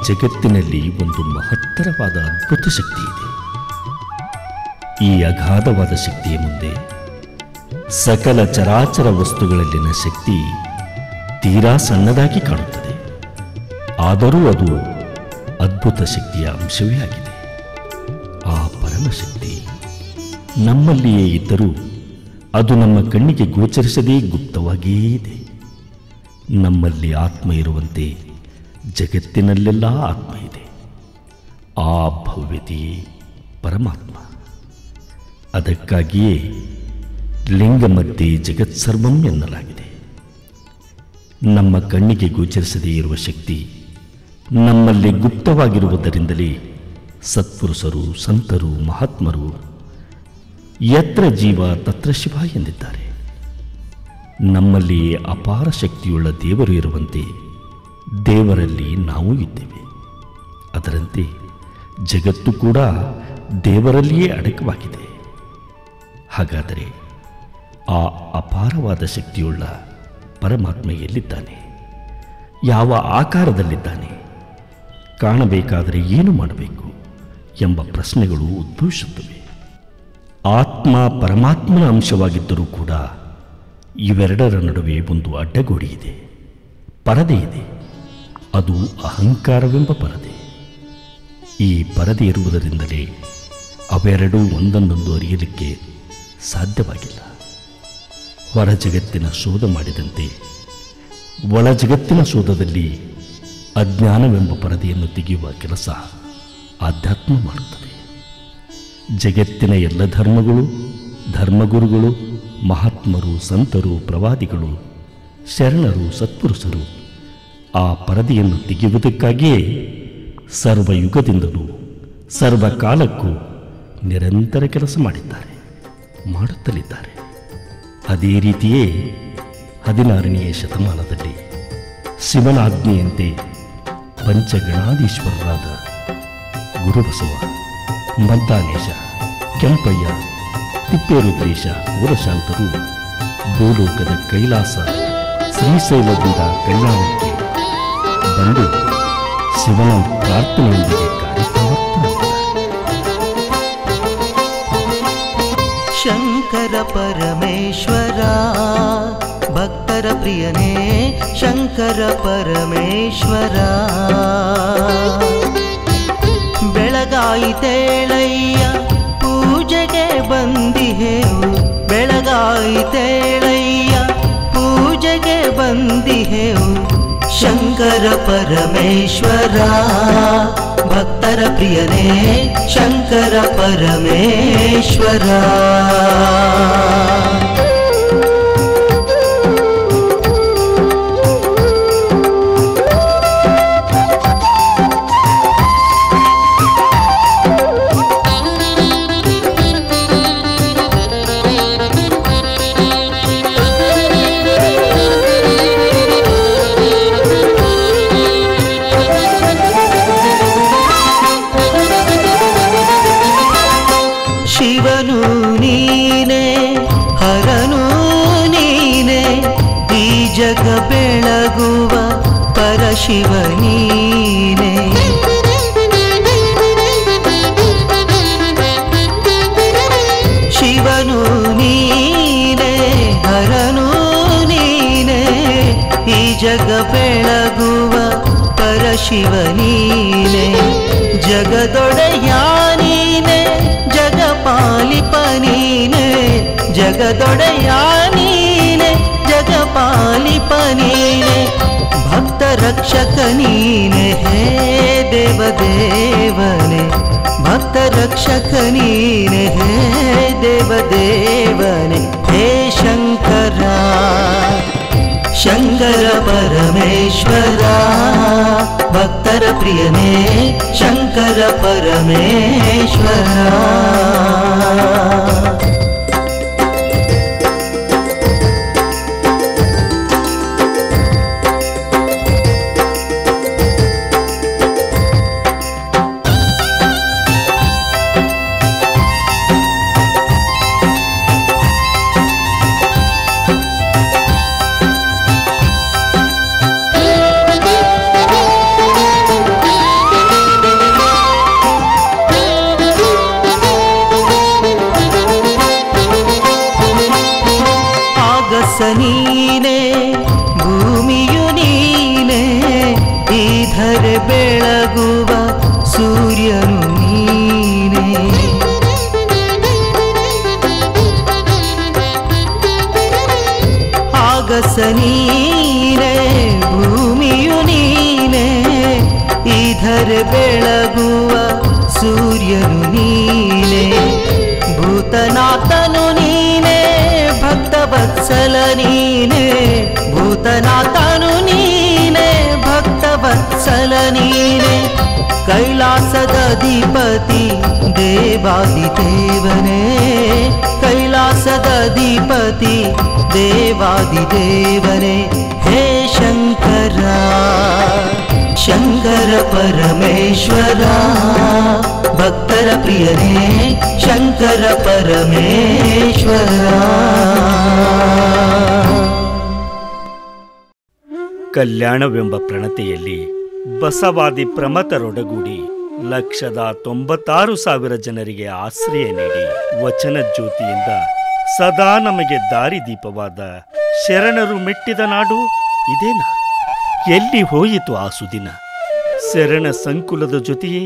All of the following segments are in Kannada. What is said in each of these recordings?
ಜಗತ್ತಿನಲ್ಲಿ ಒಂದು ಮಹತ್ತರವಾದ ಅದ್ಭುತ ಶಕ್ತಿ ಇದೆ. ಈ ಅಗಾಧವಾದ ಶಕ್ತಿಯ ಮುಂದೆ ಸಕಲ ಚರಾಚರ ವಸ್ತುಗಳಲ್ಲಿನ ಶಕ್ತಿ ತೀರಾ ಸಣ್ಣದಾಗಿ ಕಾಣುತ್ತದೆ. ಆದರೂ ಅದು ಅದ್ಭುತ ಶಕ್ತಿಯ ಅಂಶವೇ ಆಗಿದೆ. ಆ ಪರಮಶಕ್ತಿ ನಮ್ಮಲ್ಲಿಯೇ ಇದ್ದರೂ ಅದು ನಮ್ಮ ಕಣ್ಣಿಗೆ ಗೋಚರಿಸದೇ ಗುಪ್ತವಾಗಿಯೇ ಇದೆ. ನಮ್ಮಲ್ಲಿ ಆತ್ಮ ಇರುವಂತೆ ಜಗತ್ತಿನಲ್ಲೆಲ್ಲ ಆತ್ಮ ಇದೆ. ಆ ಭವ್ಯತೆಯೇ ಪರಮಾತ್ಮ. ಅದಕ್ಕಾಗಿಯೇ ಲಿಂಗಮಧ್ಯೆ ಜಗತ್ಸರ್ವಂ ಎನ್ನಲಾಗಿದೆ. ನಮ್ಮ ಕಣ್ಣಿಗೆ ಗೋಚರಿಸದೇ ಇರುವ ಶಕ್ತಿ ನಮ್ಮಲ್ಲಿ ಗುಪ್ತವಾಗಿರುವುದರಿಂದಲೇ ಸತ್ಪುರುಷರು, ಸಂತರು, ಮಹಾತ್ಮರು ಯತ್ರ ಜೀವ ತತ್ರ ಶಿವ ಎಂದಿದ್ದಾರೆ. ನಮ್ಮಲ್ಲಿ ಅಪಾರ ಶಕ್ತಿಯುಳ್ಳ ದೇವರು ಇರುವಂತೆ ದೇವರಲ್ಲಿ ನಾವು ಇದ್ದೇವೆ. ಅದರಂತೆ ಜಗತ್ತು ಕೂಡ ದೇವರಲ್ಲಿಯೇ ಅಡಕವಾಗಿದೆ. ಹಾಗಾದರೆ ಆ ಅಪಾರವಾದ ಶಕ್ತಿಯುಳ್ಳ ಪರಮಾತ್ಮ ಎಲ್ಲಿದ್ದಾನೆ? ಯಾವ ಆಕಾರದಲ್ಲಿದ್ದಾನೆ? ಕಾಣಬೇಕಾದರೆ ಏನು ಮಾಡಬೇಕು ಎಂಬ ಪ್ರಶ್ನೆಗಳು ಉದ್ಭವಿಸುತ್ತವೆ. ಆತ್ಮ ಪರಮಾತ್ಮನ ಅಂಶವಾಗಿದ್ದರೂ ಕೂಡ ಇವೆರಡರ ನಡುವೆ ಒಂದು ಅಡ್ಡಗೋಡಿ ಇದೆ, ಪರದೆ ಇದೆ. ಅದು ಅಹಂಕಾರವೆಂಬ ಪರದೆ. ಈ ಪರದೆ ಇರುವುದರಿಂದಲೇ ಅವೆರಡೂ ಒಂದನ್ನೊಂದು ಅರಿಯಲಿಕ್ಕೆ ಸಾಧ್ಯವಾಗಿಲ್ಲ. ಹೊರ ಜಗತ್ತಿನ ಶೋಧ ಮಾಡಿದಂತೆ ಒಳ ಜಗತ್ತಿನ ಶೋಧದಲ್ಲಿ ಅಜ್ಞಾನವೆಂಬ ಪರದೆಯನ್ನು ತೆಗೆಯುವ ಕೆಲಸ ಆಧ್ಯಾತ್ಮ ಮಾಡುತ್ತದೆ. ಜಗತ್ತಿನ ಎಲ್ಲ ಧರ್ಮಗಳು, ಧರ್ಮಗುರುಗಳು, ಮಹಾತ್ಮರು, ಸಂತರು, ಪ್ರವಾದಿಗಳು, ಶರಣರು, ಸತ್ಪುರುಷರು ಆ ಪರದೆಯನ್ನು ತೆಗೆಯುವುದಕ್ಕಾಗಿಯೇ ಸರ್ವಯುಗದಿಂದಲೂ ಸರ್ವಕಾಲಕ್ಕೂ ನಿರಂತರ ಕೆಲಸ ಮಾಡಿದ್ದಾರೆ, ಮಾಡುತ್ತಲಿದ್ದಾರೆ. ಅದೇ ರೀತಿಯೇ 16ನೇ ಶತಮಾನದಲ್ಲಿ ಶಿವನಾಜ್ಞೆಯಂತೆ ಪಂಚಗಣಾಧೀಶ್ವರರಾದ ಗುರುಬಸವ, ಮಂತಾನೇಶ, ಕೆಂಪಯ್ಯ, ತಿಪ್ಪೇರುದ್ರೇಶ, ಊರಶಾಂತರು ಭೂಲೋಕದ ಕೈಲಾಸ ಶ್ರೀಶೈಲದಿಂದ ಕಲ್ಯಾಣಕ್ಕೆ ಬಂದು ಶಿವನ ಪ್ರಾರ್ಥನೆಯೊಂದಿಗೆ ಕಾರ್ಯಪ್ರವರ್ತರಾಗಿದ್ದಾರೆ. ಶಂಕರ ಪರಮೇಶ್ವರ ಭಕ್ತರ ಪ್ರಿಯನೇ ಶಂಕರ ಪರಮೇಶ್ವರ. ಬೆಳಗಾಯಿತೇಳಯ್ಯ ಪೂಜೆಗೆ ಬಂದಿಹೇವು, ಬೆಳಗಾಯಿತೇಳಯ್ಯ ಪೂಜೆಗೆ ಬಂದಿಹೇವು. ಶಂಕರ ಪರಮೇಶ್ವರ ಭಕ್ತರ ಪ್ರಿಯನೇ ಶಂಕರ ಪರಮೇಶ್ವರ. ಶಿವನು ನೀನೆ ಹರನು ನೀನೆ, ಈ ಜಗ ಬೆಳಗುವ ಪರಶಿವ ನೀನೆ. ಶಿವನು ನೀನೆ ಹರನು ನೀನೆ, ಈ ಜಗ ಬೆಳಗುವ ಪರಶಿವ ನೀನೆ. ಜಗದೊಡೆಯ ನೀನೆ ಜಗಪಾಲಿಪ ನೀನೆ, ಜಗದೊಡೆಯ ನೀನೆ ಜಗಪಾಲಿಪ ನೀನೆ. ಭಕ್ತ ರಕ್ಷಕ ನೀನೆ ಹೇ ದೇವದೇವನೆ, ಭಕ್ತ ರಕ್ಷಕ ನೀನೆ ಹೇ ದೇವದೇವನೆ. ಹೇ ಶಂಕರ ಶಂಕರ ಪರಮೇಶ್ವರ ಭಕ್ತರ ಪ್ರಿಯನೇ ಶಂಕರ ಪರಮೇಶ್ವರ. ಕಂಡರೆ ಬೆಳಗುವ ಸೂರ್ಯನು ನೀನೇ, ಭೂತನಾಥನು ನೀನೇ, ಭಕ್ತವತ್ಸಲ ನೀನೇ, ಭೂತನಾಥನು ನೀನೇ, ಭಕ್ತವತ್ಸಲ ನೀನೇ, ಕೈಲಾಸದ ಅಧಿಪತಿ ದೇವಾದಿದೇವನೇ, ಕೈಲಾಸದ ಅಧಿಪತಿ ದೇವಾದಿದೇವನೇ, ಹೇ ಶಂಕರ ಶಂಕರ ಪರಮೇಶ್ವರ, ಭಕ್ತರ ಪ್ರಿಯನೇ ಶಂಕರ ಪರಮೇಶ್ವರ. ಕಲ್ಯಾಣವೆಂಬ ಪ್ರಣತೆಯಲ್ಲಿ ಬಸವಾದಿ ಪ್ರಮತರೊಡಗೂಡಿ 196,000 ಜನರಿಗೆ ಆಶ್ರಯ ನೀಡಿ ವಚನ ಜ್ಯೋತಿಯಿಂದ ಸದಾ ನಮಗೆ ದಾರಿದೀಪವಾದ ಶರಣರು ಮೆಟ್ಟಿದ ನಾಡು ಇದೇನಾ? ಎಲ್ಲಿ ಹೋಯಿತು ಆ ಸುದಿನ? ಶರಣ ಸಂಕುಲದ ಜೊತೆಯೇ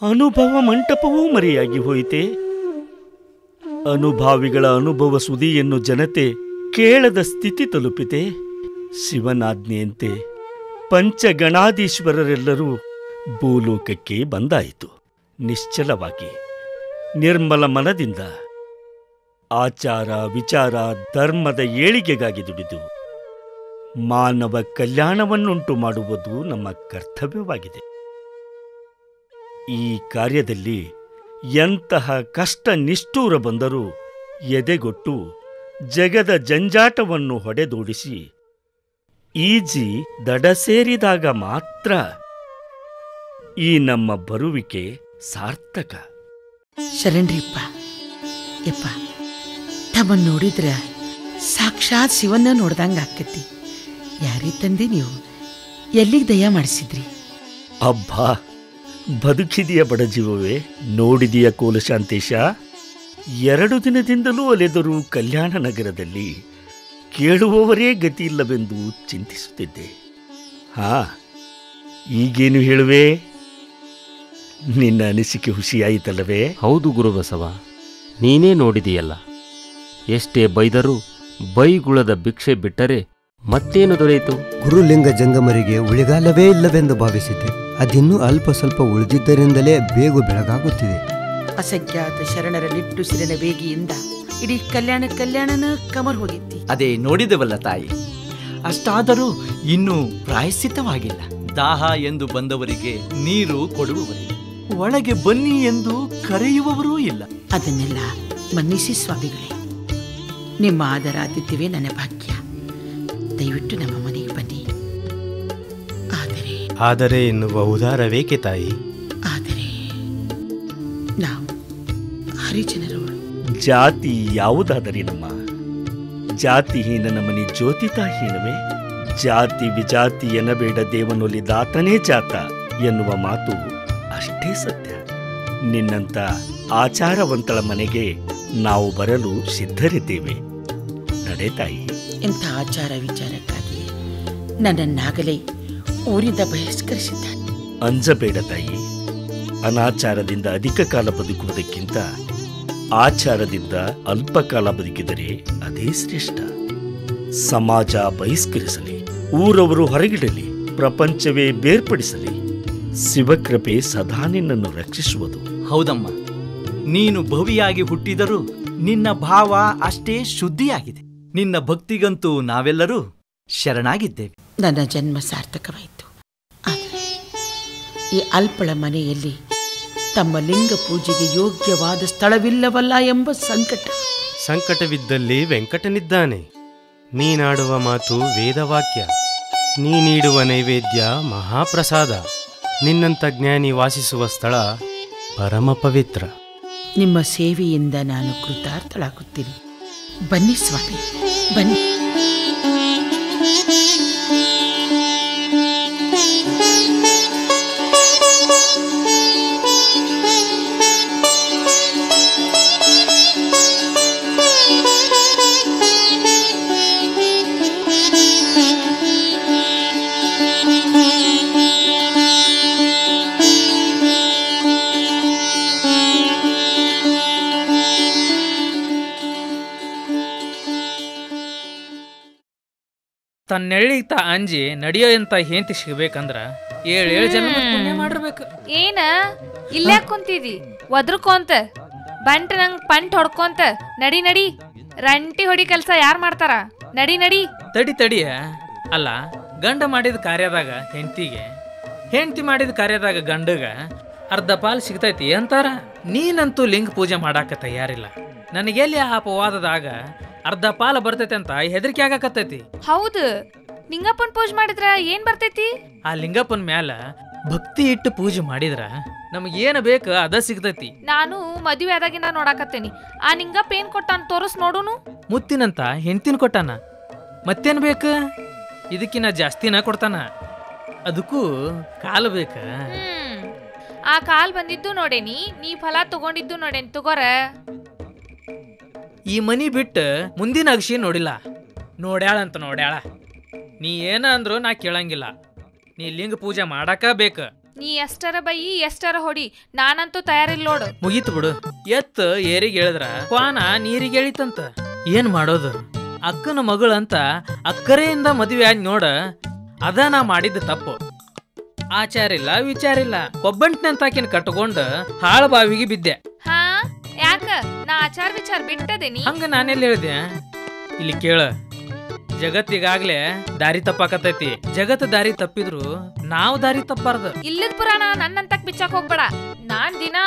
ಅನುಭವ ಮಂಟಪವೂ ಮರೆಯಾಗಿ ಹೋಯಿತೆ. ಅನುಭಾವಿಗಳ ಅನುಭವ ಸುದಿಯನ್ನು ಜನತೆ ಕೇಳದ ಸ್ಥಿತಿ ತಲುಪಿತೆ. ಶಿವನಾಜ್ಞೆಯಂತೆ ಪಂಚಗಣಾಧೀಶ್ವರರೆಲ್ಲರೂ ಭೂಲೋಕಕ್ಕೆ ಬಂದಾಯಿತು. ನಿಶ್ಚಲವಾಗಿ ನಿರ್ಮಲ ಮನದಿಂದ ಆಚಾರ ವಿಚಾರ ಧರ್ಮದ ಏಳಿಗೆಗಾಗಿ ದುಡಿದು ಮಾನವ ಕಲ್ಯಾಣವನ್ನುಂಟು ಮಾಡುವುದು ನಮ್ಮ ಕರ್ತವ್ಯವಾಗಿದೆ. ಈ ಕಾರ್ಯದಲ್ಲಿ ಎಂತಹ ಕಷ್ಟ ನಿಷ್ಠೂರ ಬಂದರೂ ಎದೆಗೊಟ್ಟು ಜಗದ ಜಂಜಾಟವನ್ನು ಹೊಡೆದೋಡಿಸಿ ಈಜಿ ದಡ ಸೇರಿದಾಗ ಮಾತ್ರ ಈ ನಮ್ಮ ಬರುವಿಕೆ ಸಾರ್ಥಕ. ಶರಣ್ರಿಪ್ಪ ಯಪ್ಪ, ತಮ್ಮನ್ನು ನೋಡಿದ್ರ ಸಾಕ್ಷಾತ್ ಶಿವನ್ನ ನೋಡ್ದಂಗ ಆಕತಿ. ಯಾರೇ ತಂದೆ ನೀವು? ಎಲ್ಲಿಗೆ ದಯ ಮಾಡಿಸಿದ್ರಿ? ಅಬ್ಬಾ, ಬದುಕಿದೆಯ ಬಡಜೀವವೇ, ನೋಡಿದೆಯ ಕೋಲಶಾಂತೇಶ. 2 ದಿನದಿಂದಲೂ ಅಲೆದರೂ ಕಲ್ಯಾಣ ನಗರದಲ್ಲಿ ಕೇಳುವವರೇ ಗತಿಯಿಲ್ಲವೆಂದು ಚಿಂತಿಸುತ್ತಿದ್ದೆ. ಈಗೇನು ಹೇಳುವೆ? ನಿನ್ನ ಅನಿಸಿಕೆ ಹುಸಿಯಾಯಿತಲ್ಲವೇ? ಹೌದು ಗುರುಬಸವ, ನೀನೇ ನೋಡಿದೆಯಲ್ಲ. ಎಷ್ಟೇ ಬೈದರೂ ಬೈಗುಳದ ಭಿಕ್ಷೆ ಬಿಟ್ಟರೆ ಮತ್ತೇನು ದೊರೆಯಿತು? ಗುರುಲಿಂಗ ಜಂಗಮರಿಗೆ ಉಳಿಗಾಲವೇ ಇಲ್ಲವೆಂದು ಭಾವಿಸಿದ್ದೆ. ಅದಿನ್ನೂ ಅಲ್ಪ ಸ್ವಲ್ಪ ಉಳಿದಿದ್ದರಿಂದಲೇ ಬೇಗ ಬೆಳಗಾಗುತ್ತಿದೆ. ಅಸಂಖ್ಯಾತ ಶರಣರ ನಿಟ್ಟುಸಿರಿನ ವೇಗಿಯಿಂದ ಇಡೀ ಕಲ್ಯಾಣನ ಕಮರ್ ಹೋಗಿತ್ತಿ. ಅದೇ ನೋಡಿದೆವಲ್ಲ ತಾಯಿ. ಅಷ್ಟಾದರೂ ಇನ್ನೂ ಪ್ರಾಯಶ್ಚಿತ್ತವಾಗಿಲ್ಲ. ದಾಹ ಎಂದು ಬಂದವರಿಗೆ ನೀರು ಕೊಡುವವರಿಗೆ, ಒಳಗೆ ಬನ್ನಿ ಎಂದು ಕರೆಯುವವರೂ ಇಲ್ಲ. ಅದನ್ನೆಲ್ಲ ಮನ್ನಿಸಿ ಸ್ವಾಮಿಗಳೇ, ನಿಮ್ಮ ಆದರಾತಿಥ್ಯವೇ ನನ್ನ ಭಾಗ್ಯ. ದಯವಿಟ್ಟು ನಮ್ಮ ಮನೆಗೆ ಬನ್ನಿ. ಆದರೆ ಎನ್ನುವ ಉದಾರವೇಕೆ ತಾಯಿ? ಆದರೆ ನಾವು ಹರಿಜನರವಳು. ಜಾತಿ ಯಾವುದಾದರೆ ನಮ್ಮ ಜಾತಿಹೀನನ ಮನೆ ಜ್ಯೋತಿತಾಹೀನವೇ? ಜಾತಿ ವಿಜಾತಿ ಎನ್ನಬೇಡ ದೇವನೊಲಿದಾತನೇ ಜಾತ ಎನ್ನುವ ಮಾತು ಅಷ್ಟೇ ಸತ್ಯ. ನಿನ್ನಂತ ಆಚಾರವಂತಳ ಮನೆಗೆ ನಾವು ಬರಲು ಸಿದ್ಧರಿದ್ದೇವೆ. ನಡೆ ತಾಯಿ. ಇಂಥ ಆಚಾರ ವಿಚಾರಕ್ಕಾಗಿ ನನ್ನನ್ನಾಗಲೇ ಊರಿಂದ ಬಹಿಷ್ಕರಿಸಿದ್ದಾನೆ. ಅಂಜಬೇಡ ತಾಯಿ. ಅನಾಚಾರದಿಂದ ಅಧಿಕ ಕಾಲ ಬದುಕುವುದಕ್ಕಿಂತ ಆಚಾರದಿಂದ ಅಲ್ಪ ಕಾಲ ಬದುಕಿದರೆ ಅದೇ ಶ್ರೇಷ್ಠ. ಸಮಾಜ ಬಹಿಷ್ಕರಿಸಲಿ, ಊರವರು ಹೊರಗಿಡಲಿ, ಪ್ರಪಂಚವೇ ಬೇರ್ಪಡಿಸಲಿ, ಶಿವಕೃಪೆ ಸದಾ ನಿನ್ನನ್ನು ರಕ್ಷಿಸುವುದು. ಹೌದಮ್ಮ, ನೀನು ಭವಿಯಾಗಿ ಹುಟ್ಟಿದರೂ ನಿನ್ನ ಭಾವ ಅಷ್ಟೇ ಶುದ್ಧಿಯಾಗಿದೆ. ನಿನ್ನ ಭಕ್ತಿಗಂತೂ ನಾವೆಲ್ಲರೂ ಶರಣಾಗಿದ್ದೇವೆ. ನನ್ನ ಜನ್ಮ ಸಾರ್ಥಕವಾಯಿತು. ಆದರೆ ಈ ಅಲ್ಪಳ ಮನೆಯಲ್ಲಿ ತಮ್ಮ ಲಿಂಗ ಪೂಜೆಗೆ ಯೋಗ್ಯವಾದ ಸ್ಥಳವಿಲ್ಲವಲ್ಲ ಎಂಬ ಸಂಕಟವಿದ್ದಲ್ಲಿ ವೆಂಕಟನಿದ್ದಾನೆ. ನೀನಾಡುವ ಮಾತು ವೇದವಾಕ್ಯ, ನೀ ನೀಡುವ ನೈವೇದ್ಯ ಮಹಾಪ್ರಸಾದ. ನಿನ್ನಂಥ ಜ್ಞಾನಿ ವಾಸಿಸುವ ಸ್ಥಳ ಪರಮ ಪವಿತ್ರ. ನಿಮ್ಮ ಸೇವೆಯಿಂದ ನಾನು ಕೃತಾರ್ಥಳಾಗುತ್ತೀನಿ. ಬನ್ನಿ ಸ್ವಾಮಿ, ಬನ್ನಿ. ತನ್ನೆಳ್ಳಿಗೆ ತಾ ಅಂಜಿ ನಡೆಯೋ ಅಂತ ಹೆಂಡತಿ ಸಿಗ್ಬೇಕಂದ್ರ 7 ಜನ್ಮ ಪುಣ್ಯ ಮಾಡಿರ್ಬೇಕು. ಏನ ಇಲ್ಲೇ ಕುಂತಿದಿ ಒದ್ರಕೊಂತ ಬಂಟ ನಂಗ್ ಪಂಟ್ ಹೊಡ್ಕೊಂತ ನಡಿ ನಡಿ. ರಂಟಿ ಹೊಡಿ ಕೆಲ್ಸ ಯಾರ್ ಮಾಡ್ತಾರ? ನಡಿ ನಡಿ. ತಡಿಯ ಅಲ್ಲ, ಗಂಡ ಮಾಡಿದ ಕಾರ್ಯದಾಗ ಹೆಂಡತಿಗೆ, ಹೆಂಡತಿ ಮಾಡಿದ ಕಾರ್ಯದಾಗ ಗಂಡಗ ಅರ್ಧ ಪಾಲ್ ಸಿಗ್ತೈತಿ ಅಂತಾರ. ನೀನಂತೂ ಲಿಂಗ ಪೂಜೆ ಮಾಡಾಕ ತಯಾರಿಲ್ಲ. ನನಗೆಲ್ಲಿ ಆ ಅಪವಾದದಾಗ ಅರ್ಧ ಪಾಲ ಬರ್ತೈತಿ ಅಂತ ಹೆದರಿಕೆ ಆಗಾಕತ್ತೈತಿ. ಹೌದು, ಲಿಂಗಪ್ಪನ್ ಪೂಜೆ ಮಾಡಿದ್ರ ಏನ್ ಬರ್ತೈತಿ? ಆ ಲಿಂಗಪ್ಪನ ಮ್ಯಾಲ ಭಕ್ತಿ ಇಟ್ಟು ಪೂಜೆ ಮಾಡಿದ್ರ ನಮಗೇನು ಬೇಕು ಅದ ಸಿಗ್ತೈತಿ. ನಾನು ಮದುವೆ ಆದಾಗಿಂದ ನೋಡಾಕತ್ತೇನಿ. ಆ ಲಿಂಗಪ್ಪ ಏನ್ ಕೊಟ್ಟಾನ ತೋರಿಸ್ ನೋಡುನು. ಮುತ್ತಿನಂತ ಹೆಂಡತಿನ ಕೊಟ್ಟಾನ, ಮತ್ತೇನ್ ಬೇಕು? ಇದಕ್ಕಿನ್ನ ಜಾಸ್ತಿನ ಕೊಡ್ತಾನ. ಅದಕ್ಕೂ ಕಾಲು ಬೇಕ. ಆ ಕಾಲ್ ಬಂದಿದ್ದು ನೋಡೇನಿ, ನೀ ಫಲ ತಗೊಂಡಿದ್ದು ನೋಡೇನಿ. ತಗೋರ. ಈ ಮನಿ ಬಿಟ್ಟು ಮುಂದಿನ ಅಗಶಿ ನೋಡಿಲ್ಲ. ನೋಡ್ಯಾಳಂತ ನೋಡ್ಯಾಳ. ನೀ ಏನ ಅಂದ್ರು ನಾ ಕೇಳಂಗಿಲ್ಲ. ನೀ ಲಿಂಗ ಪೂಜೆ ಮಾಡಾಕ ಬೇಕು. ನೀ ಎಷ್ಟರ ಬೈಯಿ ಎಷ್ಟರ ಹೊಡಿ, ನಾನಂತೂ ತಯಾರಿಲ್ಲ ನೋಡು. ಮುಗೀತು ಬಿಡು. ಎತ್ತ ಏರಿಗೆ ಹೇಳಿದ್ರ ಕ್ವಾನ ನೀರಿಗೆ ಎಳಿತಂತ. ಏನ್ ಮಾಡೋದು? ಅಕ್ಕನ ಮಗಳಂತ ಅಕ್ಕರೆಯಿಂದ ಮದುವೆ ಆಗಿ ನೋಡ, ಅದ ನಾ ಮಾಡಿದ್ದ ತಪ್ಪು. ಆಚಾರ ಇಲ್ಲ ವಿಚಾರ ಇಲ್ಲ, ಒಬ್ಬಂಟಿನಂತಾಕಿನ ಕಟ್ಕೊಂಡ ಹಾಳ ಬಾವಿಗೆ ಬಿದ್ದೆ. ಹಾ, ಯಾಕ? ನಾ ಆಚಾರ ವಿಚಾರ ಬಿಟ್ಟದೇನಿ. ಹಂಗ ನಾನೆಲ್ಲ ಹೇಳ್ದೆ? ಇಲ್ಲಿ ಕೇಳ, ಜಗತ್ತಿಗಾಗ್ಲೇ ದಾರಿ ತಪ್ಪಾಕತೈತಿ. ಜಗತ್ ದಾರಿ ತಪ್ಪಿದ್ರು ನಾವು ದಾರಿ ತಪ್ಪಾರ್ದು. ಇಲ್ಲದ ಪುರಾಣ ನನ್ನಂತಕ್ ಬಿಚ್ಚಾಕ್ ಹೋಗ್ಬೇಡ. ನಾನ್ ದಿನ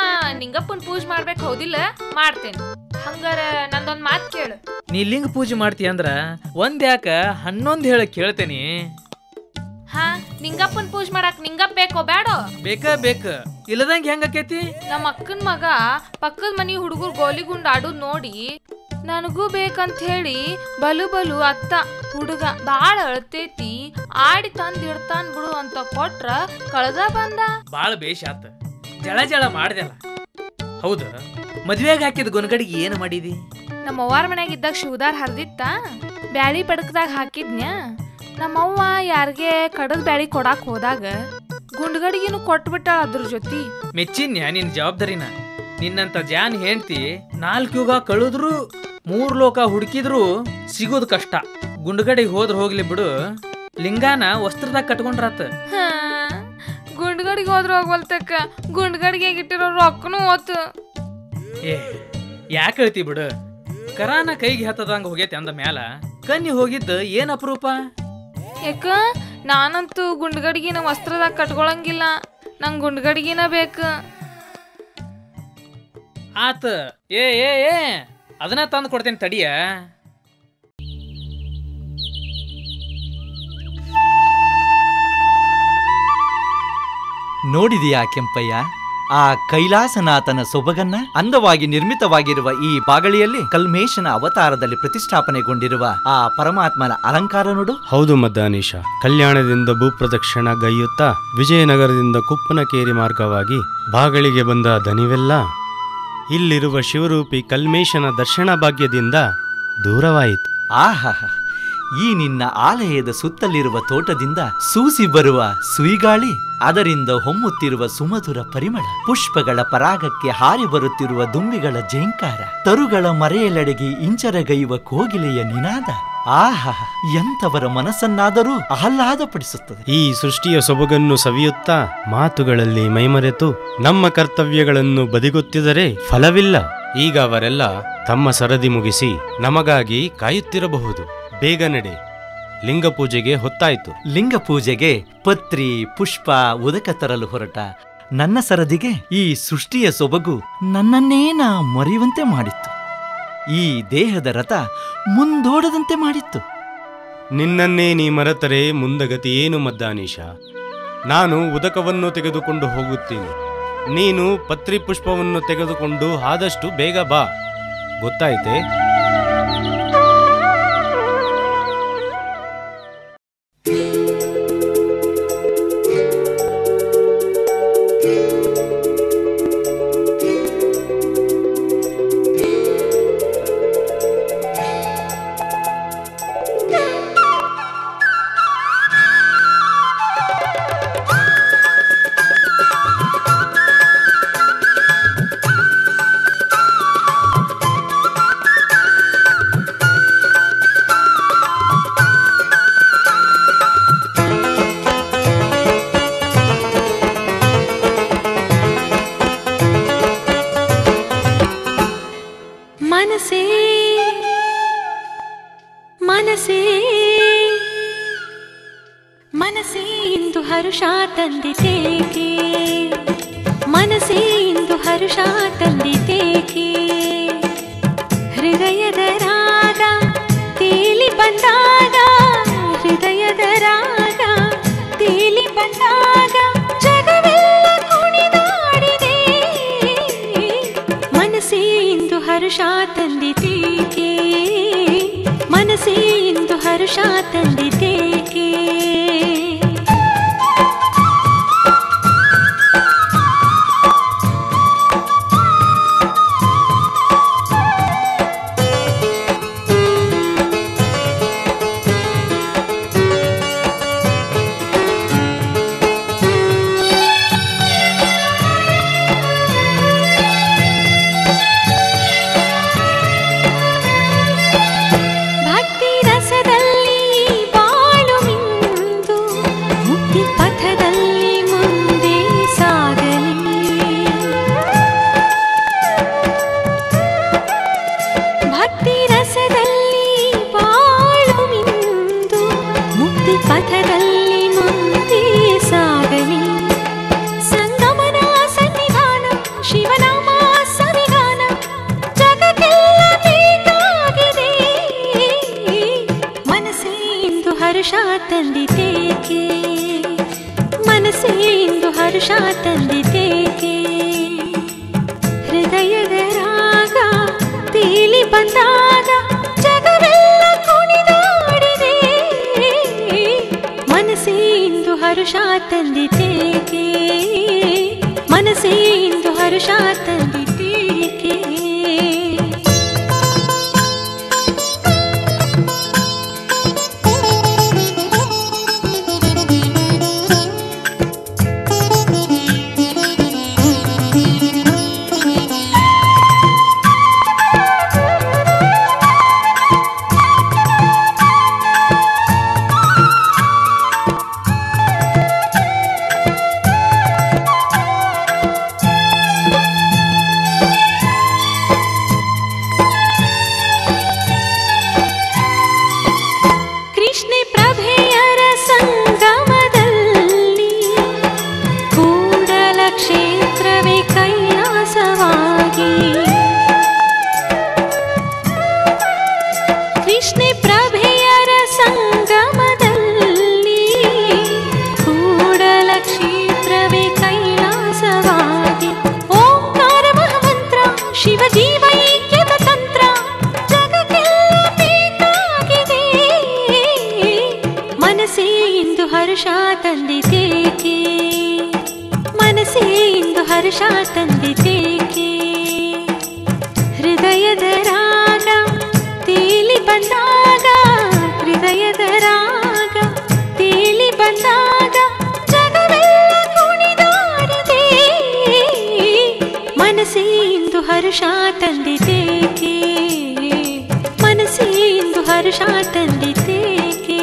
ಲಿಂಗಪ್ಪನ್ ಪೂಜೆ ಮಾಡ್ಬೇಕು, ಹೌದಿಲ್ಲ? ಮಾಡ್ತೇನೆ. ಹಂಗಾರ ನಂದೊಂದ್ ಮಾತ್ ಕೇಳು. ನೀ ಲಿಂಗ ಪೂಜೆ ಮಾಡ್ತೀಯ ಅಂದ್ರ ಒಂದ್ ಯಾಕ 11 ಹೇಳ ಕೇಳ್ತೇನಿ. ಹಾ, ಲಿಂಗಪ್ಪನ್ ಪೂಜೆ ಮಾಡಾಕ್ ಲಿಂಗಪ್ಪ ಬೇಕೋ ಬೇಡೋ? ಬೇಕ. ಇಲ್ಲದಂಗ ಹೆಂಗಕೈತಿ? ನಮ್ಮ ಅಕ್ಕನ್ ಮಗ ಪಕ್ಕದ ಮನಿ ಹುಡುಗರು ಗೋಲಿಗುಂಡ್ ಆಡುದ್ ನೋಡಿ ನನಗೂ ಬೇಕಂತ ಹೇಳಿ ಬಲು ಅತ್ತ ಹುಡುಗ ಬಾಳ ಅಳ್ತೈತಿ, ಆಡಿ ತಂದ್ ಇಡ್ತಾನ್ ಬಿಡು ಅಂತ ಕೊಟ್ರ ಕಳ್ದ ಬಂದ. ಬಾಳ ಬೇಷ್ ಆತ. ಜಳ ಮಾಡ್ದಲ್ಲ. ಹೌದು, ಮದ್ವೆಗೆ ಹಾಕಿದ ಗೊನಗಡಿಗೆ ಏನು ಮಾಡಿದಿ? ನಮ್ಮ ಅವ್ವಾರ ಮನ್ಯಾಗ ಇದ್ದಾಗ ಶಿವದಾರ್ ಹರಿದಿತ್ತ, ಬ್ಯಾಳಿ ಪಡಕದಾಗ ಹಾಕಿದ್ನ್ಯ. ನಮ್ಮವ್ವ ಯಾರಿಗೆ ಕಡದ್ ಬ್ಯಾಳಿ ಕೊಡಾಕ್ ಹೋದಾಗ ಗುಂಡ್ಗಡಿಗಿನು ಕೊಟ್ಬಿಟ್ಟಾಳ ಅದ್ರ ಜೊತೆ. ಮೆಚ್ಚಿನ್ಯಾ ನಿನ್ ಜವಾಬ್ದಾರಿನ. ನಿನ್ನಂತ ಜಾನ್ ಹೆಂಡ್ತಿ 4 ಯುಗ ಕಳುದ್ರು 3 ಲೋಕ ಹುಡುಕಿದ್ರು ಸಿಗೋದು ಕಷ್ಟ. ಗುಂಡ್ಗಡಿಗೆ ಹೋದ್ರ ಹೋಗ್ಲಿ ಬಿಡು, ಲಿಂಗಾನ ವಸ್ತ್ರದಾಗ ಕಟ್ಕೊಂಡ್ರಾತ. ಗುಂಡ್ಗಡಿಗೆ ಹೋದ್ರ ಹೋಗ್ವಲ್ತಕ್ಕ, ಗುಂಡ್ಗಡಿಗೆ ಇಟ್ಟಿರೋ ರೊಕ್ಕನು ಹೋತು. ಯಾಕೆ ಹೇಳ್ತಿ ಬಿಡು. ಕರಾನ ಕೈಗೆ ಹತ್ತದಂಗ ಹೋಗೈತಿ ಅಂದ ಮ್ಯಾಲ ಕನ್ನಿ ಹೋಗಿದ್ದ ಏನ್ ಅಪರೂಪ? ಯಾಕ? ನಾನಂತೂ ಗುಂಡ್ಗಡಿಗಿನ ವಸ್ತ್ರದಾಗ ಕಟ್ಕೊಳಂಗಿಲ್ಲ, ನಂಗ್ ಗುಂಡ್ಗಡಿಗಿನ ಬೇಕು. ಆತ, ಏ ಅದನ್ನ ತಂದು ಕೊಡ್ತೇನೆ ತಡಿಯ. ನೋಡಿದೆಯಾ ಕೆಂಪಯ್ಯ, ಆ ಕೈಲಾಸನಾಥನ ಸೊಬಗನ್ನ? ಅಂದವಾಗಿ ನಿರ್ಮಿತವಾಗಿರುವ ಈ ಬಾಗಳಿಯಲ್ಲಿ ಕಲ್ಮೇಶನ ಅವತಾರದಲ್ಲಿ ಪ್ರತಿಷ್ಠಾಪನೆಗೊಂಡಿರುವ ಆ ಪರಮಾತ್ಮನ ಅಲಂಕಾರ ನೋಡು. ಹೌದು ಮದ್ದಾನೀಶ. ಕಲ್ಯಾಣದಿಂದ ಭೂಪ್ರದಕ್ಷಿಣ ಗೈಯುತ್ತಾ ವಿಜಯನಗರದಿಂದ ಕುಪ್ಪನಕೇರಿ ಮಾರ್ಗವಾಗಿ ಬಾಗಳಿಗೆ ಬಂದ ದನಿವೆಲ್ಲ ಇಲ್ಲಿರುವ ಶಿವರೂಪಿ ಕಲ್ಮೇಶನ ದರ್ಶನ ಭಾಗ್ಯದಿಂದ ದೂರವಾಯಿತು. ಆಹಾ, ಈ ನಿನ್ನ ಆಲಯದ ಸುತ್ತಲಿರುವ ತೋಟದಿಂದ ಸೂಸಿ ಬರುವ ಸುಯಿಗಾಳಿ, ಅದರಿಂದ ಹೊಮ್ಮುತ್ತಿರುವ ಸುಮಧುರ ಪರಿಮಳ, ಪುಷ್ಪಗಳ ಪರಾಗಕ್ಕೆ ಹಾರಿ ಬರುತ್ತಿರುವ ದುಂಬಿಗಳ ಜೇಂಕಾರ, ತರುಗಳ ಮರೆಯಲೆಡೆಗೆ ಇಂಚರಗೈಯುವ ಕೋಗಿಲೆಯ ನಿನಾದ, ಆಹಾ, ಎಂಥವರ ಮನಸ್ಸನ್ನಾದರೂ ಆಹ್ಲಾದಪಡಿಸುತ್ತದೆ. ಈ ಸೃಷ್ಟಿಯ ಸೊಬಗನ್ನು ಸವಿಯುತ್ತಾ ಮಾತುಗಳಲ್ಲಿ ಮೈಮರೆತು ನಮ್ಮ ಕರ್ತವ್ಯಗಳನ್ನು ಬದಿಗೊತ್ತಿದರೆ ಫಲವಿಲ್ಲ. ಈಗ ಅವರೆಲ್ಲ ತಮ್ಮ ಸರದಿ ಮುಗಿಸಿ ನಮಗಾಗಿ ಕಾಯುತ್ತಿರಬಹುದು. ಬೇಗ ನಡೆ, ಲಿಂಗ ಪೂಜೆಗೆ ಹೊತ್ತಾಯಿತು. ಲಿಂಗ ಪೂಜೆಗೆ ಪತ್ರಿ ಪುಷ್ಪ ಉದಕ ತರಲು ಹೊರಟ ನನ್ನ ಸರದಿಗೆ ಈ ಸೃಷ್ಟಿಯ ಸೊಬಗು ನನ್ನನ್ನೇ ನಾ ಮರೆಯುವಂತೆ ಮಾಡಿತ್ತು. ಈ ದೇಹದ ರಥ ಮುಂದೋಡದಂತೆ ಮಾಡಿತ್ತು. ನಿನ್ನನ್ನೇ ನೀ ಮರೆತರೆ ಮುಂದಗತಿ ಏನು ಮದ್ದಾನೀಶ? ನಾನು ಉದಕವನ್ನು ತೆಗೆದುಕೊಂಡು ಹೋಗುತ್ತೇನೆ, ನೀನು ಪತ್ರಿ ಪುಷ್ಪವನ್ನು ತೆಗೆದುಕೊಂಡು ಆದಷ್ಟು ಬೇಗ ಬಾ. ಗೊತ್ತಾಯ್ತೆ? ಮನಸ್ಸೇ ಇಂದು ಹರುಷ ತಂದಿತೇಕೆ, ಮನಸ್ಸೇ ಇಂದು ಹರುಷ ತಂದಿತೇಕೆ, ಹೃದಯದ ರಾಗ ತೇಲಿ ಬಂದಾಗ, ಹೃದಯದ ರಾಗ ತೇಲಿ ಬಂದಾಗ ಜಗವೆಲ್ಲ ಕುಣಿದಾಡಿದೆ, ಮನಸ್ಸೇ ಇಂದು ಹರುಷ ತಂದಿತೇಕೆ, ಮನಸ್ಸೇ ಇಂದು ಹರುಷ ತಂದಿತೇಕೆ. ತಂದಿತೇಕೆ, ಹೃದಯದ ರಾಗ ತೇಲಿ ಬಂದಾಗ ಜಗವೆಲ್ಲ ಕುಣಿದಾಡಿದೆ, ಮನಸ್ಸೇ ಇಂದು ಹರುಷ ತಂದಿತೇಕೆ, ಮನಸ್ಸೇ ಇಂದು ಹರುಷ ತಂದಿತೇಕೆ. ಹರುಷ ತಂದಿತೇಕೆ, ಮನಸ್ಸೇ ಇಂದು ಹರುಷ ತಂದಿತೇಕೆ, ಹೃದಯದ ರಾಗ ತೇಲಿ ಬಂದಾಗ, ಹೃದಯದ ರಾಗ ತೇಲಿ ಬಂದಾಗ ಜಗವೆಲ್ಲ ಕುಣಿದಾಡಿದೆ, ಮನಸ್ಸೇ ಇಂದು ಹರುಷ ತಂದಿತೇಕೆ, ಮನಸ್ಸೇ ಇಂದು ಹರುಷ ತಂದಿತೇಕೆ.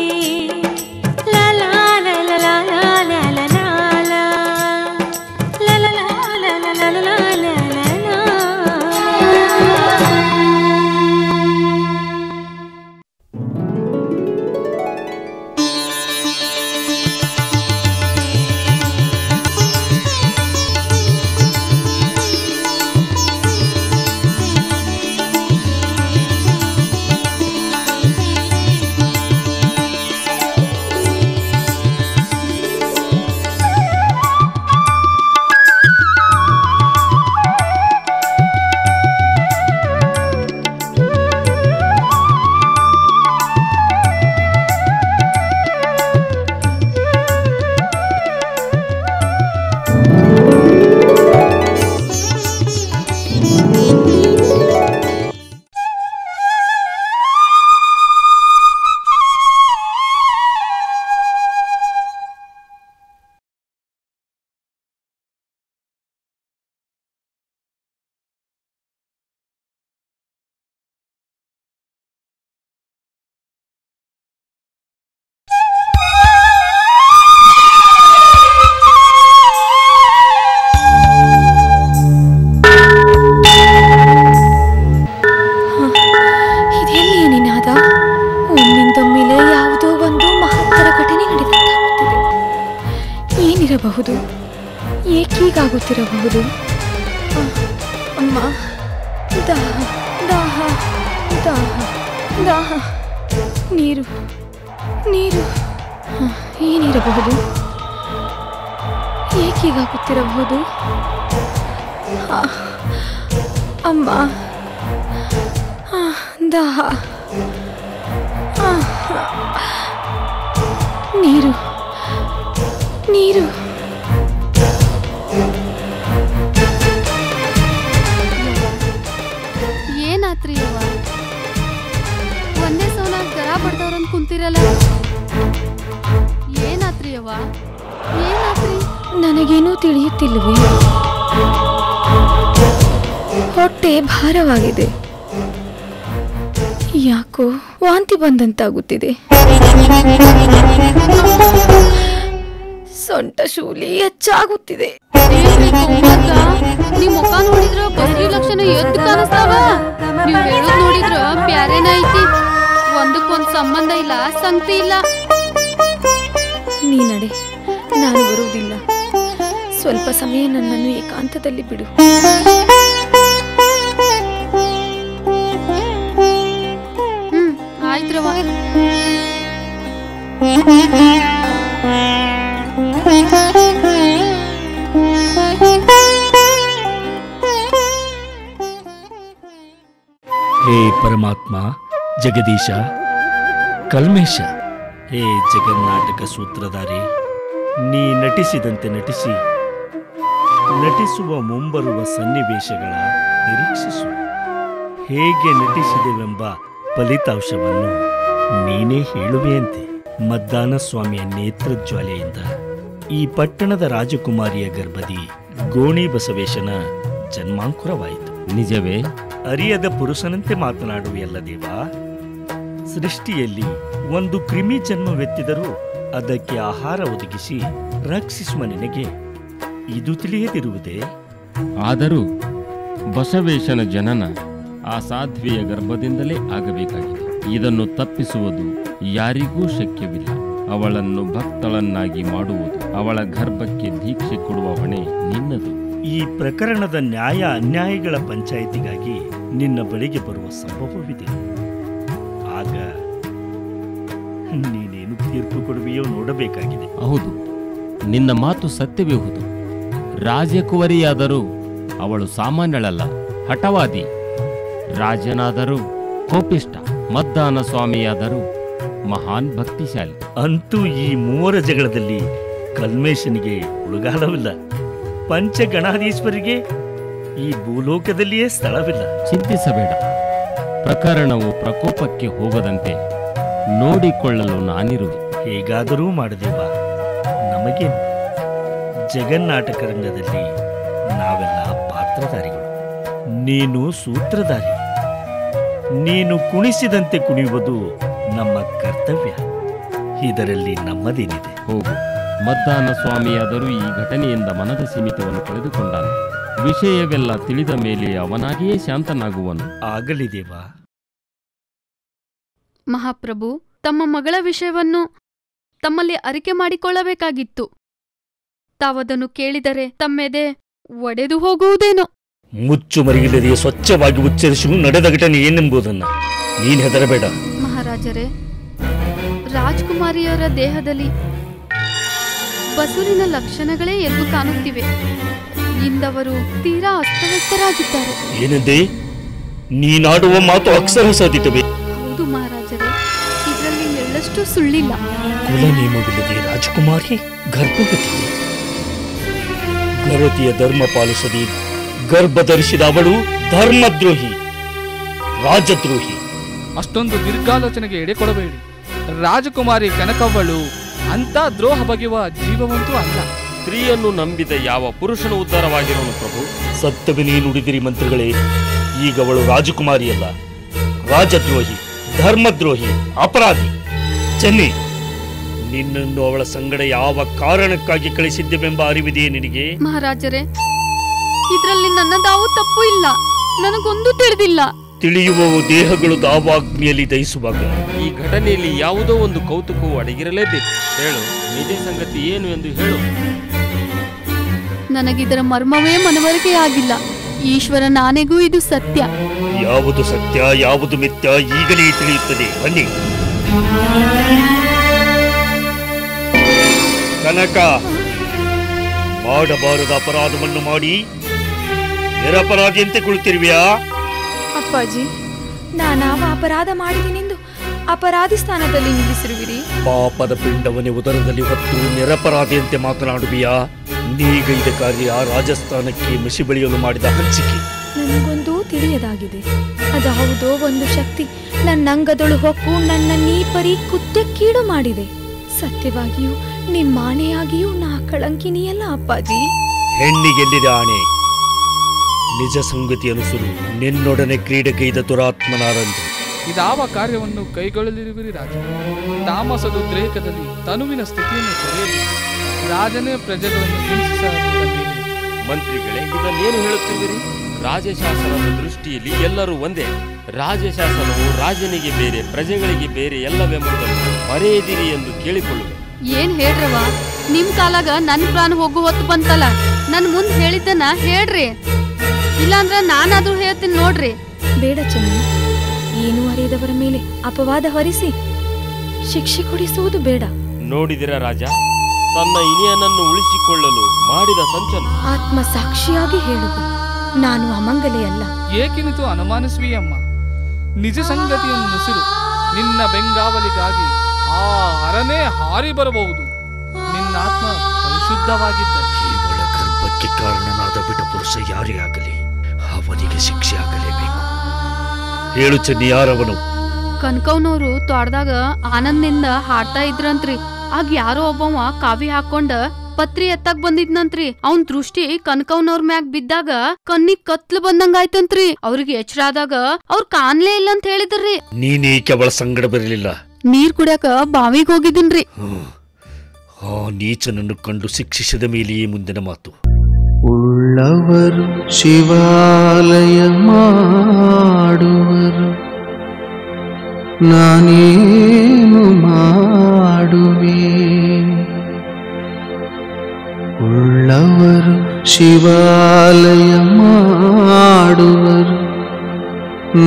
ಏನಿರಬಹುದು? ಏಕೀಗಾಗುತ್ತಿರಬಹುದು? ಅಮ್ಮ, ದಾಹ ದಾಹ ದಾಹ ದಾಹ, ನೀರು ನೀರು. ಏನಿರಬಹುದು? ಏಕೀಗಾಗುತ್ತಿರಬಹುದು? ಅಮ್ಮ, ದಾಹ, ನೀರು ನೀರು. ಏನಾತ್ರಿ ಯವ್ವ? ಒಂದೇ ಸೌನಾಗ ಗರ ಬಡ್ದವ್ರಂತ ಕುಂತಿರಲ್ಲ, ಏನಾತ್ರಿ ಯವ್ವ? ಏನಾತ್ರಿ? ನನಗೇನೂ ತಿಳಿಯುತ್ತಿಲ್ಲವೇ? ಹೊಟ್ಟೆ ಭಾರವಾಗಿದೆ. ಯಾಕೋ ವಾಂತಿ ಬಂದಂತಾಗುತ್ತಿದೆ. ಸೊಂಟ ಶೂಲಿ ಹೆಚ್ಚಾಗುತ್ತಿದೆ. ನಿಮ್ ಮುಖ ನೋಡಿದ್ರ ಬಸ್ರಿ ಲಕ್ಷಣ ಎದ್ದು ಕಾಣಿಸ್ತಾವ. ನೀವ್ ಹೇಳೋದ್ ನೋಡಿದ್ರ ಬ್ಯಾರೇನ ಐತಿ. ಒಂದಕ್ಕೊಂದ್ ಸಂಬಂಧ ಇಲ್ಲ, ಸಂಗತಿ ಇಲ್ಲ. ನೀ ನಡೆ, ನಾನು ಬರುವುದಿಲ್ಲ. ಸ್ವಲ್ಪ ಸಮಯ ನನ್ನನ್ನು ಏಕಾಂತದಲ್ಲಿ ಬಿಡು. ಆಯ್ತ್ರವ. ಹೇ ಪರಮಾತ್ಮ, ಜಗದೀಶ, ಕಲ್ಮೇಶ, ಹೇ ಜಗನ್ನಾಟಕ ಸೂತ್ರಧಾರಿ, ನೀ ನಟಿಸಿದಂತೆ ನಟಿಸಿ ನಟಿಸುವ ಮುಂಬರುವ ಸನ್ನಿವೇಶಗಳ ನಿರೀಕ್ಷಿಸು. ಹೇಗೆ ನಟಿಸಿದೆವೆಂಬ ಫಲಿತಾಂಶವನ್ನು ನೀನೇ ಹೇಳುವೆಯಂತೆ. ಮದ್ದಾನ ಸ್ವಾಮಿಯ ನೇತ್ರಜ್ವಾಲೆಯಿಂದ ಈ ಪಟ್ಟಣದ ರಾಜಕುಮಾರಿಯ ಗರ್ಭದಿ ಗೋಣಿ ಬಸವೇಶನ ಜನ್ಮಾಂಕುರವಾಯಿತು. ನಿಜವೇ? ಅರಿಯದ ಪುರುಷನಂತೆ ಮಾತನಾಡುವೆಯಲ್ಲ ದೇವ. ಸೃಷ್ಟಿಯಲ್ಲಿ ಒಂದು ಕ್ರಿಮಿ ಜನ್ಮವೆತ್ತಿದರೂ ಅದಕ್ಕೆ ಆಹಾರ ಒದಗಿಸಿ ರಕ್ಷಿಸುವ ನಿನಗೆ ಇದು ತಿಳಿಯದಿರುವುದೇ? ಆದರೂ ಬಸವೇಶನ ಜನನ ಆ ಸಾಧ್ವಿಯ ಗರ್ಭದಿಂದಲೇ ಆಗಬೇಕಾಗಿದೆ. ಇದನ್ನು ತಪ್ಪಿಸುವುದು ಯಾರಿಗೂ ಶಕ್ಯವಿಲ್ಲ. ಅವಳನ್ನು ಭಕ್ತಳನ್ನಾಗಿ ಮಾಡುವುದು, ಅವಳ ಗರ್ಭಕ್ಕೆ ದೀಕ್ಷೆ ಕೊಡುವ ಹೊಣೆ ನಿನ್ನದು. ಈ ಪ್ರಕರಣದ ನ್ಯಾಯ ಅನ್ಯಾಯಗಳ ಪಂಚಾಯಿತಿಗಾಗಿ ನಿನ್ನ ಬಳಿಗೆ ಬರುವ ಸಂಭವವಿದೆ. ಆಗ ನೀನೇನು ತೀರ್ಪು ಕೊಡುವೆಯೋ ನೋಡಬೇಕಾಗಿದೆ. ಹೌದು, ನಿನ್ನ ಮಾತು ಸತ್ಯವೇ ಹೌದು. ರಾಜಕುವರಿಯಾದರೂ ಅವಳು ಸಾಮಾನ್ಯಳಲ್ಲ, ಹಠವಾದಿ. ರಾಜನಾದರೂ ಕೋಪಿಷ್ಟ, ಮದ್ದಾನ ಸ್ವಾಮಿಯಾದರೂ ಮಹಾನ್ ಭಕ್ತಿಶಾಲಿ. ಅಂತೂ ಈ ಮೂವರ ಜಗಳದಲ್ಲಿ ಕಲ್ಮೇಶನಿಗೆ ಉಳುಗಾಲವಿಲ್ಲ. ಪಂಚಗಣಾಧೀಶ್ವರಿಗೆ ಈ ಭೂಲೋಕದಲ್ಲಿಯೇ ಸ್ಥಳವಿಲ್ಲ. ಚಿಂತಿಸಬೇಡ, ಪ್ರಕರಣವು ಪ್ರಕೋಪಕ್ಕೆ ಹೋಗದಂತೆ ನೋಡಿಕೊಳ್ಳಲು ನಾನಿರುವೆ. ಹೇಗಾದರೂ ಮಾಡದೇವ, ನಮಗೇನು? ಜಗನ್ನಾಟಕ ರಂಗದಲ್ಲಿ ನಾವೆಲ್ಲ ಪಾತ್ರಧಾರಿಗಳು. ನೀನು ಸೂತ್ರಧಾರಿ. ನೀನು ಕುಣಿಸಿದಂತೆ ಕುಣಿಯುವುದು ನಮ್ಮ ಕರ್ತವ್ಯ. ಇದರಲ್ಲಿ ನಮ್ಮದೇನಿದೆ? ಹೋಗು. ಮದ್ದಾನ ಸ್ವಾಮಿಯಾದರೂ ಈ ಘಟನೆಯಿಂದ ಮನದ ಸೀಮಿತವನ್ನು ಕಳೆದುಕೊಂಡಾನು. ವಿಷಯವೆಲ್ಲ ತಿಳಿದ ಮೇಲೆ ಅವನಾಗಿಯೇ ಶಾಂತನಾಗುವನು. ಆಗಲಿ ದೇವ. ಮಹಾಪ್ರಭು, ತಮ್ಮ ಮಗಳ ವಿಷಯವನ್ನು ತಮ್ಮಲ್ಲಿ ಅರಿಕೆ ಮಾಡಿಕೊಳ್ಳಬೇಕಾಗಿತ್ತು. ತಾವದನ್ನು ಕೇಳಿದರೆ ತಮ್ಮೆದೆ ಒಡೆದು ಹೋಗುವುದೇನೋ. ಮುಚ್ಚು ಮರಿಗಿಲ್ಲದೆಯೇ ಸ್ವಚ್ಛವಾಗಿ ಉಚ್ಚರಿಸು ನಡೆದ ಘಟನೆ ಏನೆಂಬುದನ್ನು. ನೀನು ಹೆದರಬೇಡ. ಮಹಾರಾಜರೇ, ರಾಜ್ಕುಮಾರಿಯರ ದೇಹದಲ್ಲಿ ಬಸುರಿನ ಲಕ್ಷಣಗಳೇ ಎದ್ದು ಕಾಣುತ್ತಿವೆ. ಇಂದವರು ತೀರಾ ಅಸ್ತವ್ಯಸ್ತರಾಗಿದ್ದಾರೆ. ಏನೆಂದೇ? ನೀನಾಡುವ ಮಾತು ಅಕ್ಷರಸಾಧಿತವೇ? ಹೌದು ಮಹಾರಾಜರೇ, ಇದರಲ್ಲಿ ಎಳ್ಳಷ್ಟು ಸುಳ್ಳಿಲ್ಲ. ಕುಲ ನಿಯಮವಿಲ್ಲದೆ ರಾಜಕುಮಾರಿ ಗರ್ಭವತಿ. ಗರತಿಯ ಧರ್ಮ ಪಾಲಿಸದೆ ಗರ್ಭ ಧರಿಸಿದ ಅವಳು ಧರ್ಮದ್ರೋಹಿ, ರಾಜದ್ರೋಹಿ. ಅಷ್ಟೊಂದು ದೀರ್ಘಾಲೋಚನೆಗೆ ಎಡೆ ಕೊಡಬೇಡಿ. ರಾಜಕುಮಾರಿ ಕನಕವ್ವಳು ಅಂತ ದ್ರೋಹ ಬಗೆಯುವ ಜೀವವಂತೂ ಅಲ್ಲ. ಸ್ತ್ರೀಯನ್ನು ನಂಬಿದ ಯಾವ ಪುರುಷನು ಉದ್ಧಾರವಾಗಿರೋನು ಪ್ರಭು? ಸತ್ಯವೇ ನೀನು ನುಡಿದಿರಿ ಮಂತ್ರಿಗಳೇ. ಈಗ ಅವಳು ರಾಜಕುಮಾರಿಯಲ್ಲ, ರಾಜದ್ರೋಹಿ, ಧರ್ಮದ್ರೋಹಿ, ಅಪರಾಧಿ. ಚೆನ್ನಿ, ನಿನ್ನನ್ನು ಅವಳ ಸಂಗಡ ಯಾವ ಕಾರಣಕ್ಕಾಗಿ ಕಳಿಸಿದ್ದೆವೆಂಬ ಅರಿವಿದೆಯೇ ನಿನಗೆ? ಮಹಾರಾಜರೇ, ಇದರಲ್ಲಿ ನನ್ನದಾವು ತಪ್ಪು ಇಲ್ಲ. ನನಗೊಂದು ತಿಳಿದಿಲ್ಲ. ತಿಳಿಯುವವು ದೇಹಗಳು ದಾವಾಗ್ನಿಯಲ್ಲಿ ದಹಿಸುವಾಗ. ಈ ಘಟನೆಯಲ್ಲಿ ಯಾವುದೋ ಒಂದು ಕೌತುಕವು ಅಡಗಿರಲೇಬೇಕು. ಹೇಳು, ನಿಜ ಸಂಗತಿ ಏನು ಎಂದು ಹೇಳು. ನನಗಿದರ ಮರ್ಮವೇ ಮನವರಿಕೆ ಆಗಿಲ್ಲ. ಈಶ್ವರ ನಾನೆಗೂ ಇದು ಸತ್ಯ. ಯಾವುದು ಸತ್ಯ ಯಾವುದು ಮಿಥ್ಯ ಈಗಲೇ ತಿಳಿಯುತ್ತದೆ. ಬನ್ನಿ. ಕನಕ, ಮಾಡಬಾರದ ಅಪರಾಧವನ್ನು ಮಾಡಿ ನಿರಪರಾಧಿಯಂತೆ ಕುಳಿತಿರುವೆಯಾ? ಅಪ್ಪಾಜಿ, ನಾನಾವ ಅಪರಾಧ ಮಾಡಿದೆನೆಂದು ಅಪರಾಧಿ ಸ್ಥಾನದಲ್ಲಿ ನಿಲ್ಲಿಸಿರುವಿರಿ? ಪಾಪದ ಪಿಂಡವನೇ ಉದರದಲ್ಲಿ ಹೊತ್ತು ನಿರಪರಾಧಿಯಂತೆ ಮಾತನಾಡುವಿಯಾ? ನೀಗೈದ ಕಾರ್ಯ ರಾಜಸ್ಥಾನಕ್ಕೆ ಮಿಷಿ ಬೆಳೆಯಲು ಮಾಡಿದ ಹಂಚಿಕೆ ನನಗೊಂದು ತಿಳಿಯದಾಗಿದೆ. ಅದಾವುದೋ ಒಂದು ಶಕ್ತಿ ನನ್ನಂಗದೊಳು ಹೊಕ್ಕು ನನ್ನ ನೀಪರಿ ಕುತ್ತಕ್ಕೀಡು ಮಾಡಿದೆ. ಸತ್ಯವಾಗಿಯೂ ನಿಮ್ಮಾಣೆಯಾಗಿಯೂ ನಾ ಕಳಂಕಿನಿಯಲ್ಲ ಅಪ್ಪಾಜಿ. ಹೆಣ್ಣಿಗೆಲ್ಲಿದೆ ಆಣೆ? ನಿಜ ಸಂಗತಿ ಅನುಸರು ನಿನ್ನೊಡನೆ ಕ್ರೀಡೆಗೈದ ದುರಾತ್ಮನಾರಂದು ಇದಾವ ಕಾರ್ಯವನ್ನು ಕೈಗೊಳ್ಳಲಿರುವಿರಿ ರಾಜ? ತಾಮಸದ ಉದ್ರೇಕದಲ್ಲಿ ತನುವಿನ ಸ್ಥಿತಿಯನ್ನು ತೊರೆಯಲಿ. ರಾಜನೇ ಪ್ರಜೆಗಳನ್ನು ಹಿಂಸಿಸಲಿಲ್ಲ. ಮಂತ್ರಿಗಳೇ, ಇದನ್ನೇನು ಹೇಳುತ್ತಿರುವಿರಿ? ರಾಜಶಾಸನದ ದೃಷ್ಟಿಯಲ್ಲಿ ಎಲ್ಲರೂ ಒಂದೇ. ರಾಜಶಾಸನವು ರಾಜನಿಗೆ ಬೇರೆ, ಪ್ರಜೆಗಳಿಗೆ ಬೇರೆ ಎಲ್ಲವೆಂಬುದನ್ನು ಮರೆಯದಿರಿ ಎಂದು ಕೇಳಿಕೊಳ್ಳುವೆ. ಏನ್ ಹೇಳ್ರವ, ನಿಮ್ ಕಾಲಾಗ ನನ್ ಪ್ರಾಣ ಹೋಗು ಹೊತ್ತು ಬಂತಲ್ಲ. ನನ್ ಮುಂದ್ ಹೇಳಿದ್ದನ್ನ ಹೇಳ್ರಿ, ಇಲ್ಲಾಂದ್ರ ನಾನಾದ್ರೂ ಹೇಳ್ತೀನಿ ನೋಡ್ರಿ. ಬೇಡ ಚೆನ್ನಿ, ಏನು ಅರಿಯದವರ ಮೇಲೆ ಅಪವಾದ ಹೊರಿಸಿ ಶಿಕ್ಷೆ ಕೊಡಿಸುವುದು ಬೇಡ. ನೋಡಿದಿರ ರಾಜ, ತನ್ನ ಇನಿಯನನ್ನು ಉಳಿಸಿಕೊಳ್ಳಲು ಮಾಡಿದ ಸಂಚನ. ಆತ್ಮ ಸಾಕ್ಷಿಯಾಗಿ ಹೇಳುವುದು, ನಾನು ಅಮಂಗಲೆಯಲ್ಲ. ಏಕಿನಿತು ಅನುಮಾನಿಸುವಿಯಮ್ಮ? ನಿಜ ಸಂಗತಿಯನ್ನು ನುಸಿರು. ನಿನ್ನ ಬೆಂಗಾವಲಿಗಾಗಿ ಆ ಅರನೇ ಹಾರಿ ಬರಬಹುದು. ನಿನ್ನ ಆತ್ಮ ಪರಿಶುದ್ಧವಾಗಿದ್ದ ಕೇವಲ ಗರ್ಭಕ್ಕೆ ಕಾರಣನಾದ ಬಿಟ ಪುರುಷ ಯಾರೇ ಆಗಲಿ ಅವನಿಗೆ ಶಿಕ್ಷೆ ಆಗಲೇಬೇಕು. ಹೇಳು ಚೆನ್ನಿ, ಯಾರವನು? ಕನಕವ್ನವ್ರು ತೋಟದಾಗ ಆನಂದದಿಂದ ಹಾಡ್ತಾ ಇದ್ರಂತ್ರಿ. ಆಗ ಯಾರೋ ಒಬ್ಬವ ಕಾವಿ ಹಾಕೊಂಡ ಪತ್ರಿ ಎತ್ತಾಗ ಬಂದಿದ್ನಂತ್ರಿ. ಅವನ್ ದೃಷ್ಟಿ ಕನಕವ್ನವ್ರ ಮ್ಯಾಗ್ ಬಿದ್ದಾಗ ಕಣ್ಣಿಗ್ ಕತ್ಲು ಬಂದಂಗಾಯ್ತಂತ್ರಿ. ಅವ್ರಿಗೆ ಎಚ್ಚರ ಆದಾಗ ಅವ್ರ ಕಾಣ್ಲೇ ಇಲ್ಲ ಅಂತ ಹೇಳಿದ್ರಿ. ನೀನೇಕೆ ಅವಳ ಸಂಗಡ ಬರಲಿಲ್ಲ? ನೀರ್ ಕುಡಿಯಾಕ ಬಾವಿಗೆ ಹೋಗಿದ್ದೀನ್ರಿ. ಆ ನೀಚನನ್ನು ಕಂಡು ಶಿಕ್ಷಿಸಿದ ಮೇಲೆಯೇ ಮುಂದಿನ ಮಾತು. ಉಳ್ಳವರು ಶಿವಾಲಯ ಮಾಡುವರು, ನಾನೇನು ಮಾಡುವೆ? ಉಳ್ಳವರು ಶಿವಾಲಯ ಮಾಡುವರು,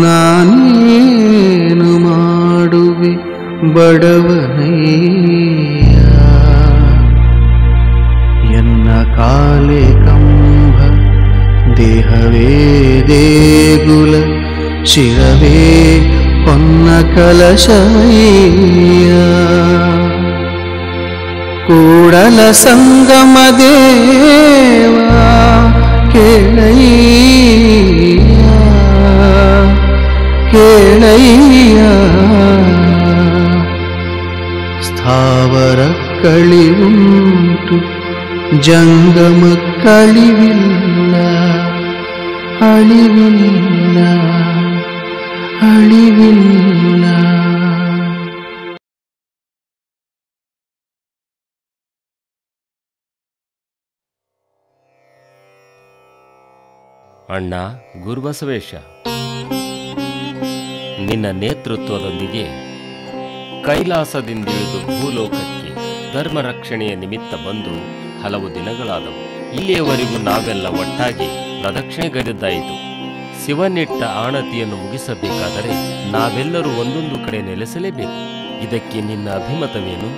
ನಾನೇನು ಮಾಡುವೆ? ಬಡವನಯ್ಯ ಎನ್ನ ಕಾಲೆ ಕಂಬ, ದೇಹವೇ ದೇಗುಲ, ಶಿರವೇ ಹೊನ್ನ ಕಲಶವಯ್ಯ. ಕೂಡಲ ಸಂಗಮ ದೇವ ಕೇಳಯ್ಯ, ಕೇಳಯ್ಯ. ಸ್ಥಾವರ ಕಳಿವುಂಟು, ಜಂಗಮ ಕಳಿವಿಲ್ಲ, ಅಳಿವಿಲ್ಲ, ಅಳಿವಿಲ್ಲ. ಅಣ್ಣ ಗುರುಬಸವೇಶ, ನಿನ್ನ ನೇತೃತ್ವದೊಂದಿಗೆ ಕೈಲಾಸದಿಂದಿಳಿದು ಭೂಲೋಕಕ್ಕೆ ಧರ್ಮ ರಕ್ಷಣೆಯ ನಿಮಿತ್ತ ಬಂದು ಹಲವು ದಿನಗಳಾದವು. ಇಲ್ಲಿಯವರೆಗೂ ನಾವೆಲ್ಲ ಒಟ್ಟಾಗಿ ಪ್ರದಕ್ಷಿಣೆಗೈದಿದ್ದಾಯಿತು. ಶಿವನಿಟ್ಟ ಆಣತಿಯನ್ನು ಮುಗಿಸಬೇಕಾದರೆ ನಾವೆಲ್ಲರೂ ಒಂದೊಂದು ಕಡೆ ನೆಲೆಸಲೇಬೇಕು. ಇದಕ್ಕೆ ನಿನ್ನ ಅಭಿಮತವೇನು?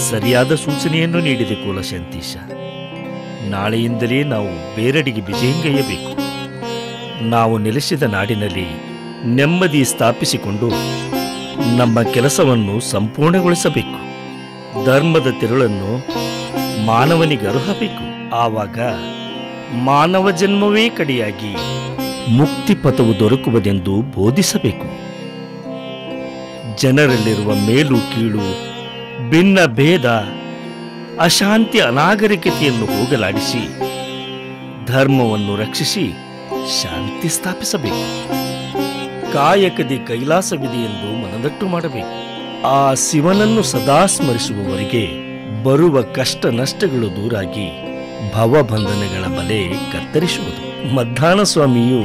ಸರಿಯಾದ ಸೂಚನೆಯನ್ನು ನೀಡಿದೆ ಕುಲಶಾಂತೀಶ. ನಾಳೆಯಿಂದಲೇ ನಾವು ಬೇರೆಡೆಗೆ ಬಿಜೆಂಗೈಯಬೇಕು. ನಾವು ನೆಲೆಸಿದ ನಾಡಿನಲ್ಲಿ ನೆಮ್ಮದಿ ಸ್ಥಾಪಿಸಿಕೊಂಡು ನಮ್ಮ ಕೆಲಸವನ್ನು ಸಂಪೂರ್ಣಗೊಳಿಸಬೇಕು. ಧರ್ಮದ ತಿರುಳನ್ನು ಮಾನವನಿಗೆ ಅರುಹಬೇಕು. ಆವಾಗ ಮಾನವ ಜನ್ಮವೇ ಕಡೆಯಾಗಿ ಮುಕ್ತಿ ಪಥವು ದೊರಕುವುದೆಂದು ಬೋಧಿಸಬೇಕು. ಜನರಲ್ಲಿರುವ ಮೇಲು ಕೀಳು, ಭಿನ್ನ ಭೇದ, ಅಶಾಂತಿ, ಅನಾಗರಿಕತೆಯನ್ನು ಹೋಗಲಾಡಿಸಿ ಧರ್ಮವನ್ನು ರಕ್ಷಿಸಿ ಶಾಂತಿ ಸ್ಥಾಪಿಸಬೇಕು. ಕಾಯಕದಿ ಕೈಲಾಸವಿದೆ ಎಂದು ಮನದಟ್ಟು ಮಾಡಬೇಕು. ಆ ಶಿವನನ್ನು ಸದಾ ಸ್ಮರಿಸುವವರಿಗೆ ಬರುವ ಕಷ್ಟ ನಷ್ಟಗಳು ದೂರಾಗಿ ಭವಬಂಧನಗಳ ಬಲೆ ಕತ್ತರಿಸುವುದು. ಮಧ್ಯಾಹ್ನ ಸ್ವಾಮಿಯು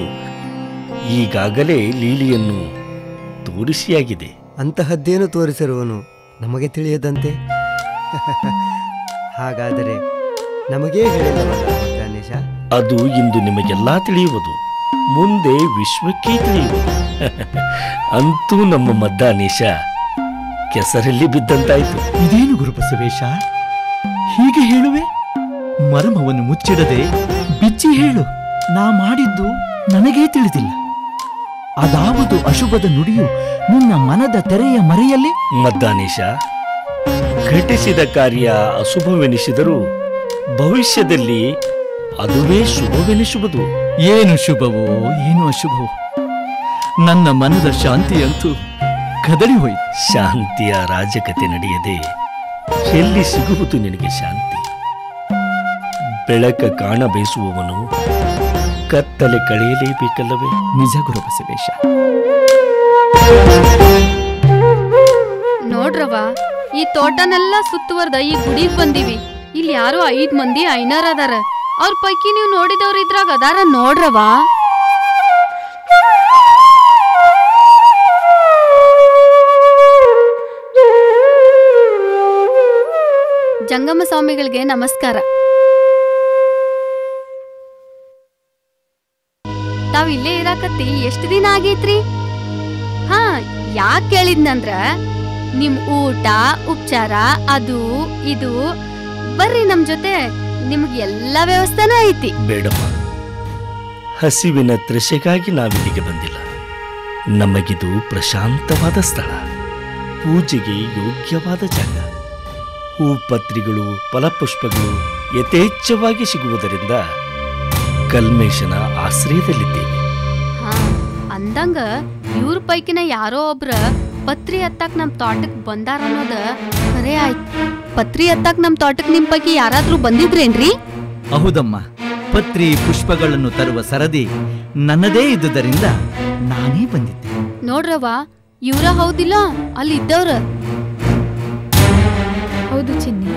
ಈಗಾಗಲೇ ಲೀಲೆಯನ್ನು ತೋರಿಸಿಯಾಗಿದೆ. ಅಂತಹದ್ದೇನು ತೋರಿಸಿರುವನು ನಮಗೆ ತಿಳಿಯದಂತೆ? ಹಾಗಾದರೆ ನಮಗೇ ಹೇಳಿಲ್ಲವಲ್ಲ ಮದ್ದಾನೇಶ? ಅದು ಇಂದು ನಿಮಗೆಲ್ಲ ತಿಳಿಯುವುದು, ಮುಂದೆ ವಿಶ್ವಕ್ಕೆ ತಿಳಿಯುವುದು. ಅಂತೂ ನಮ್ಮ ಮದ್ದಾನೇಶ ಕೆಸರಲ್ಲಿ ಬಿದ್ದಂತಾಯ್ತು. ಇದೇನು ಗುರುಬಸವೇಶ, ಹೀಗೆ ಹೇಳುವೆ? ಮರ್ಮವನ್ನು ಮುಚ್ಚಿಡದೆ ಬಿಚ್ಚಿ ಹೇಳು. ನಾ ಮಾಡಿದ್ದು ನನಗೇ ತಿಳಿದಿಲ್ಲ. ಅದಾವುದು ಅಶುಭದ ನುಡಿಯು ನಿನ್ನ ಮನದ ತೆರೆಯ ಮರೆಯಲ್ಲಿ? ಮದ್ದಾನೇಶ, ಘಟಿಸಿದ ಕಾರ್ಯ ಅಶುಭವೆನಿಸಿದರೂ ಭವಿಷ್ಯದಲ್ಲಿ ಅದುವೇ ಶುಭವೆನಿಸುವುದು. ಏನು ಶುಭವೋ ಏನು ಅಶುಭವೋ, ನನ್ನ ಮನದ ಶಾಂತಿಯಂತೂ ಕದಡಿ ಹೋಯಿತು. ಶಾಂತಿಯ ರಾಜಕತೆ ನಡೆಯದೆ ಎಲ್ಲಿ ಸಿಗುವುದು ನಿನಗೆ ಶಾಂತಿ? ಬೆಳಕ ಕಾಣ ಬಯಸುವವನು ಕತ್ತಲೆ ಕಳೆಯಲೇಬೇಕಲ್ಲವೇ? ನಿಜ ಗುರುಬಸವೇಶ. ನೋಡ್ರವ, ಈ ತೋಟನೆಲ್ಲ ಸುತ್ತುವರ್ದ ಈ ಗುಡಿಗ್ ಬಂದೀವಿ. ಇಲ್ಲಿ ಯಾರೋ 5 ಮಂದಿ ಐನರ್ ಅದಾರ. ಅವ್ರ ಪೈಕಿ ನೀವು ನೋಡಿದವ್ರ ಇದ್ರಾಗ ಅದಾರ ನೋಡ್ರವ. ಜಂಗಮ ಸ್ವಾಮಿಗಳಿಗೆ ನಮಸ್ಕಾರ. ತಾವ್ ಇಲ್ಲೇ ಇರಾಕತ್ತಿ ಎಷ್ಟು ದಿನ ಆಗೈತ್ರಿ? ಹಾ, ಯಾಕೆ ಕೇಳಿದ್ನಂದ್ರ ನಿಮ್ ಊಟ ಉಪಚಾರ ಅದು ಇದು, ಬರ್ರಿ ನಮ್ ಜೊತೆ, ನಿಮ್ಗೆ ಎಲ್ಲ ವ್ಯವಸ್ಥೆನೂ ಐತಿ. ಬೇಡಮ್ಮ, ಹಸಿವಿನ ತೃಷೆಗಾಗಿ ನಾವಿಲ್ಲಿಗೆ ಬಂದಿಲ್ಲ. ನಮಗಿದು ಪ್ರಶಾಂತವಾದ ಸ್ಥಳ, ಪೂಜೆಗೆ ಯೋಗ್ಯವಾದ ಜಾಗ. ಹೂಪತ್ರಿಗಳು ಫಲಪುಷ್ಪಗಳು ಯಥೇಚ್ಛವಾಗಿ ಸಿಗುವುದರಿಂದ ಕಲ್ಮೇಶನ ಆಶ್ರಯದಲ್ಲಿದ್ದೇವೆ. ಹಾ, ಅಂದಂಗ ಇವ್ರ ಪೈಕಿನ ಯಾರೋ ಒಬ್ರ ಪತ್ರಿ ಹತ್ತಾಕ್ ನಮ್ ತೋಟಕ್ ಬಂದಾರ ಅನ್ನೋದ ಖರೆ ಆಯ್ತು. ಪತ್ರಿ ಹತ್ತಾಕ್ ನಮ್ ತೋಟಕ್ ನಿಮ್ ಪೈಕಿ ಯಾರಾದ್ರೂ ಬಂದಿದ್ರೇನ್ರಿ? ಹೌದಮ್ಮ, ಪತ್ರಿ ಪುಷ್ಪಗಳನ್ನು ತರುವ ಸರದಿ ನನ್ನದೇ ಇದ್ದುದರಿಂದ ನಾನೇ ಬಂದಿದ್ದೆ. ನೋಡ್ರವ, ಇವ್ರ ಹೌದಿಲ್ಲ ಅಲ್ಲಿ ಇದ್ದವ್ರ? ಹೌದು ಚಿನ್ನಿ,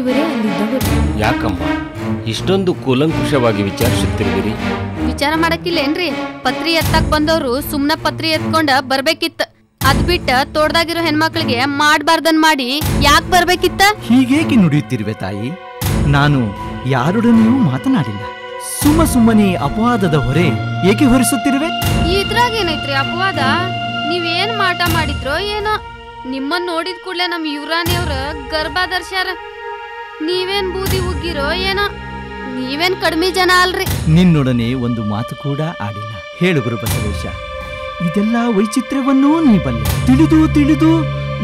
ಇವರೇ ಅಲ್ಲಿದ್ದವರು. ಯಾಕಮ್ಮ ಇಷ್ಟೊಂದು ಕೂಲಂಕುಷವಾಗಿ ವಿಚಾರಿಸುತ್ತಿರುವಿರಿ? ವಿಚಾರ ಮಾಡಕ್ಕಿಲ್ಲೇನ್ರಿ? ಪತ್ರಿ ಎತ್ತಾಕ್ ಬಂದವ್ರು ಸುಮ್ನ ಪತ್ರಿ ಎತ್ಕೊಂಡ ಬರ್ಬೇಕಿತ್ತ. ಅದ್ ಬಿಟ್ಟ ತೋಟದಾಗಿರೋ ಹೆಣ್ಮಕ್ಳಿಗೆ ಮಾಡ್ಬಾರ್ದನ್ ಮಾಡಿ ಯಾಕೆ ಬರ್ಬೇಕಿತ್ತ? ಹೀಗೇಕೆ ನುಡಿಯುತ್ತಿರುವೆ ತಾಯಿ? ನಾನು ಯಾರೊಡನೆಯೂ ಮಾತನಾಡಿಲ್ಲ. ಸುಮ್ಮನೆ ಅಪವಾದದ ಹೊರೆ ಏಕೆ ಹೊರಿಸುತ್ತಿರುವೆ? ಇದ್ರಾಗ ಏನೈತ್ರಿ ಅಪವಾದ? ನೀವೇನ್ ಮಾಟ ಮಾಡಿದ್ರೋ ಏನೋ, ನಿಮ್ಮನ್ ನೋಡಿದ ಕೂಡ್ಲೆ ನಮ್ ಯುವರಾಣಿಯವ್ರ ಗರ್ಭಾಧರ್ಸ್ಯಾರ. ನೀವೇನ್ ಬೂದಿ ಉಗ್ಗಿರೋ ಏನೋ, ನೀವೇನ್ ಕಡಿಮೆ ಜನ ಅಲ್ರಿ. ನಿನ್ನೊಡನೆ ಒಂದು ಮಾತು ಕೂಡ ಆಡಿಲ್ಲ. ಹೇಳು ಗುರುಬಸವೇಶ, ಇದೆಲ್ಲ ವೈಚಿತ್ರ್ಯವನ್ನೂ ನೀ ಬಲ್ಲೆ. ತಿಳಿದು